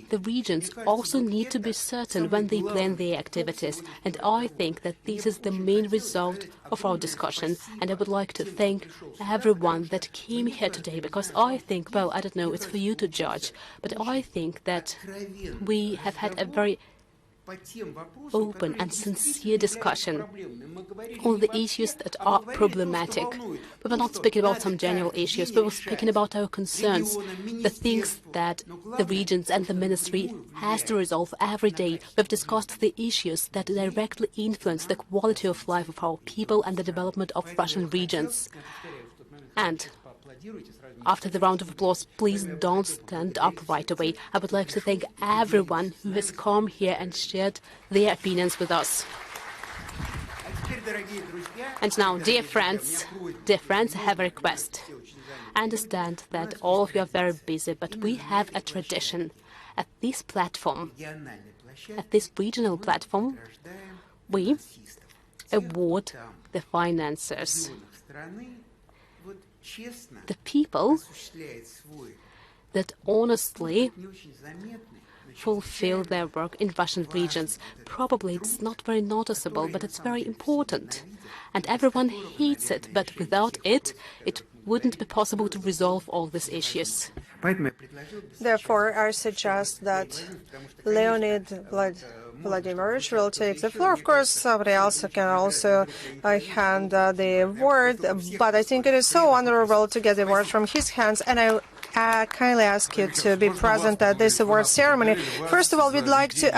The regions also need to be certain when they plan their activities, and I think that this is the main result of our discussion, and I would like to thank everyone that came here today, because I think, well, I don't know, it's for you to judge, but I think that we have had a very open and sincere discussion on the issues that are problematic. We were not speaking about some general issues, we were speaking about our concerns, the things that the regions and the ministry has to resolve every day. We've discussed the issues that directly influence the quality of life of our people and the development of Russian regions. And after the round of applause, please don't stand up right away. I would like to thank everyone who has come here and shared their opinions with us. And now, dear friends, I have a request. I understand that all of you are very busy, but we have a tradition. At this platform, at this regional platform, we award the financiers, the people that honestly fulfill their work in Russian regions. Probably it's not very noticeable, but it's very important. And everyone hates it, but without it, it wouldn't be possible to resolve all these issues. Therefore, I suggest that Leonid Vladimirovich will take the floor. Of course, somebody else can also hand the word, but I think it is so honorable to get the word from his hands, and I kindly ask you to be present at this award ceremony. First of all, we'd like to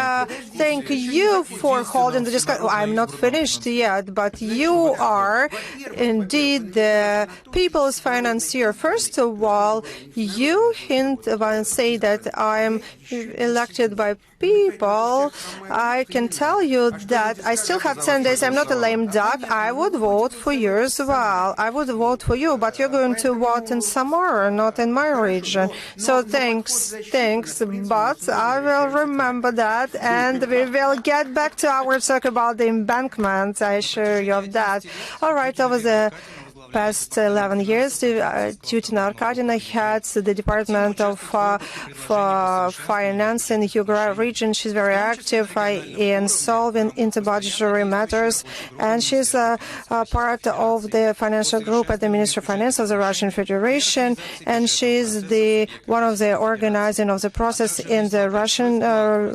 thank you for holding the discussion. I'm not finished yet, but you are indeed the people's financier. First of all, you hint and say that I'm elected by people. I can tell you that I still have 10 days. I'm not a lame duck. I would vote for you as well. I would vote for you, but you're going to vote in Samara, not in my region. So thanks, but I will remember that, and we will get back to our talk about the embankment. I assure you of that. All right, over the past 11 years, Tutina Arkadina heads the Department of Finance in the Yugoslav region. She's very active in solving interbudgetary matters, and she's a part of the financial group at the Ministry of Finance of the Russian Federation, and she's one of the organizing of the process in the Russian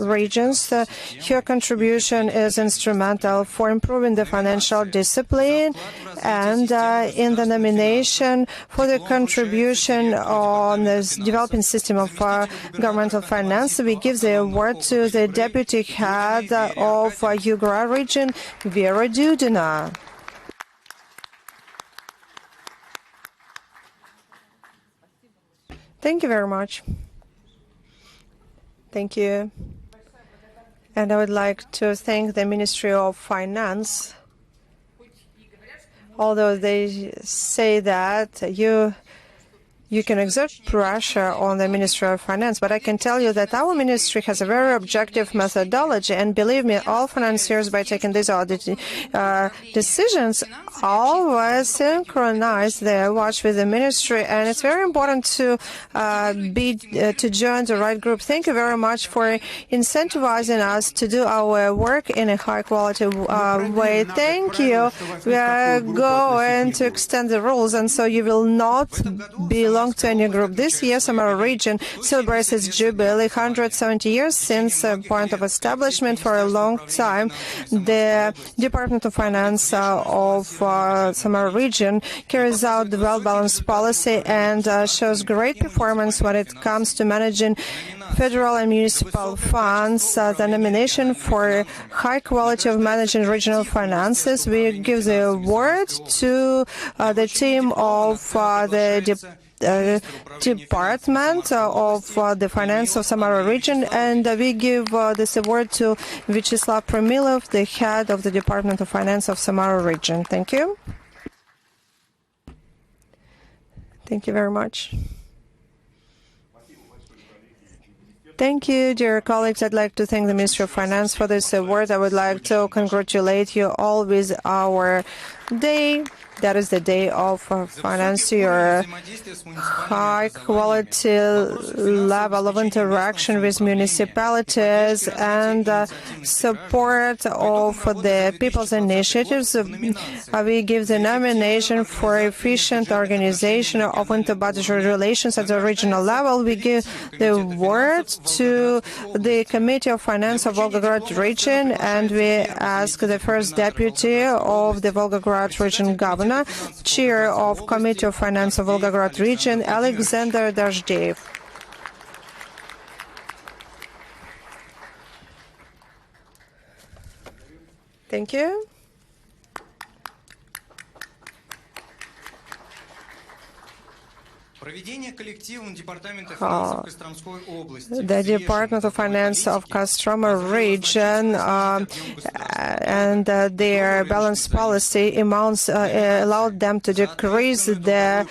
regions. Her contribution is instrumental for improving the financial discipline, and in the nomination for the contribution on the developing system of governmental finance, we give the award to the deputy head of Yugoslav region, Vera Dudina. Thank you very much. Thank you. And I would like to thank the Ministry of Finance. Although they say that you can exert pressure on the Ministry of Finance, but I can tell you that our ministry has a very objective methodology, and believe me, all financiers, by taking these audit decisions, always synchronize their watch with the ministry, and it's very important to join the right group. Thank you very much for incentivizing us to do our work in a high-quality way. Thank you. We are going to extend the rules, and so you will not belong to any group. This year, Samara region celebrates its jubilee, 170 years since the point of establishment. For a long time, the Department of Finance of Samara region carries out the well-balanced policy and shows great performance when it comes to managing federal and municipal funds. The nomination for high quality of managing regional finances, we give the award to the team of the Department of the Finance of Samara region, and we give this award to Vyacheslav Premilov, the head of the Department of Finance of Samara region. Thank you. Thank you very much. Thank you, dear colleagues. I'd like to thank the Ministry of Finance for this award. I would like to congratulate you all with our day. That is the day of finance, your high-quality level of interaction with municipalities and support of the people's initiatives. We give the nomination for efficient organization of interbudgetary relations at the regional level. We give the award to the Committee of Finance of Volgograd region, and we ask the first deputy of the Volgograd region governor, Chair of Committee of Finance of Volgograd region, Alexander Dazhdev. Thank you. The Department of Finance of Kostroma region and their balanced policy amounts allowed them to decrease the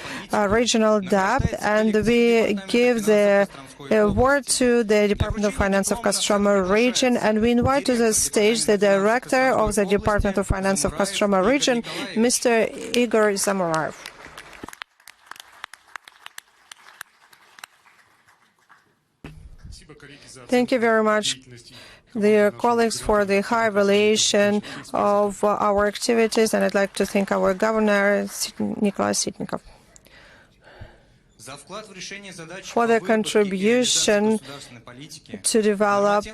regional debt, and we give the award to the Department of Finance of Kostroma region, and we invite to the stage the Director of the Department of Finance of Kostroma region, Mr. Igor Zamoraev. Thank you very much, dear colleagues, for the high evaluation of our activities, and I'd like to thank our Governor, Nikolai Sitnikov, for the contribution to develop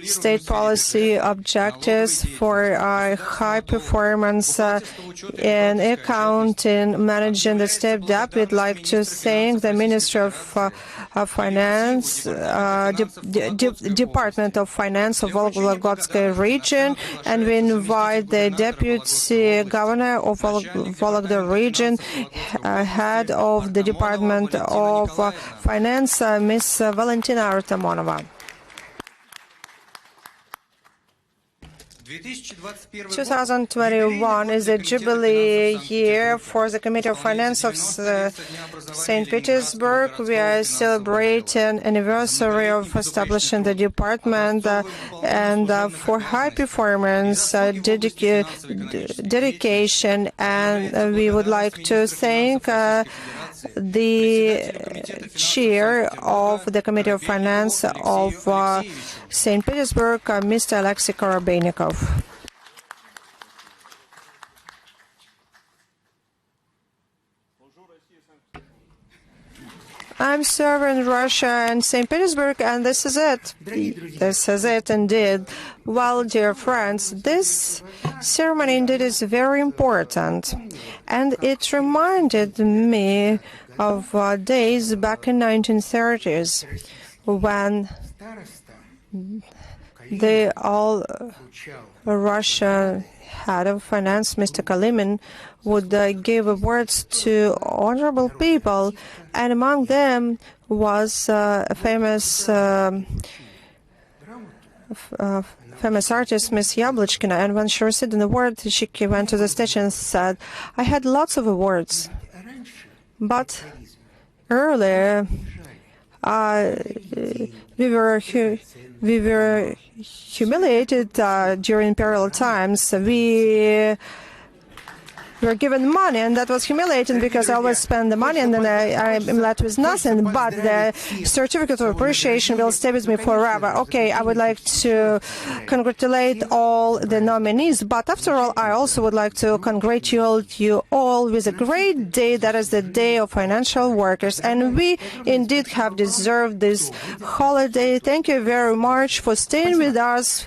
state policy objectives for high performance in accounting, managing the state debt. We'd like to thank the Ministry of Finance, Department of Finance of Volgograd region, and we invite the Deputy Governor of Vologda region, head of the Department of Finance, Ms. Valentina Artamonova. 2021 is a jubilee year for the Committee of Finance of St. Petersburg. We are celebrating anniversary of establishing the department and for high performance, dedication, and we would like to thank the chair of the Committee of Finance of St. Petersburg, Mr. Alexei Korobeynikov. I'm serving Russia and St. Petersburg, and this is it. This is it indeed. Well, dear friends, this ceremony indeed is very important, and it reminded me of days back in 1930s when the all-Russian head of finance, Mr. Kalimin, would give awards to honorable people, and among them was a famous artist, Miss Yablочkina. And when she received an award, she went to the stage and said, "I had lots of awards, but earlier we were humiliated during imperial times. We We were given money, and that was humiliating because I always spend the money and then I'm left with nothing. But the certificate of appreciation will stay with me forever. Okay, I would like to congratulate all the nominees, but after all, I also would like to congratulate you all with a great day. That is the Day of Financial Workers, and we indeed have deserved this holiday. Thank you very much for staying with us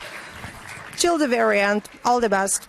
till the very end. All the best.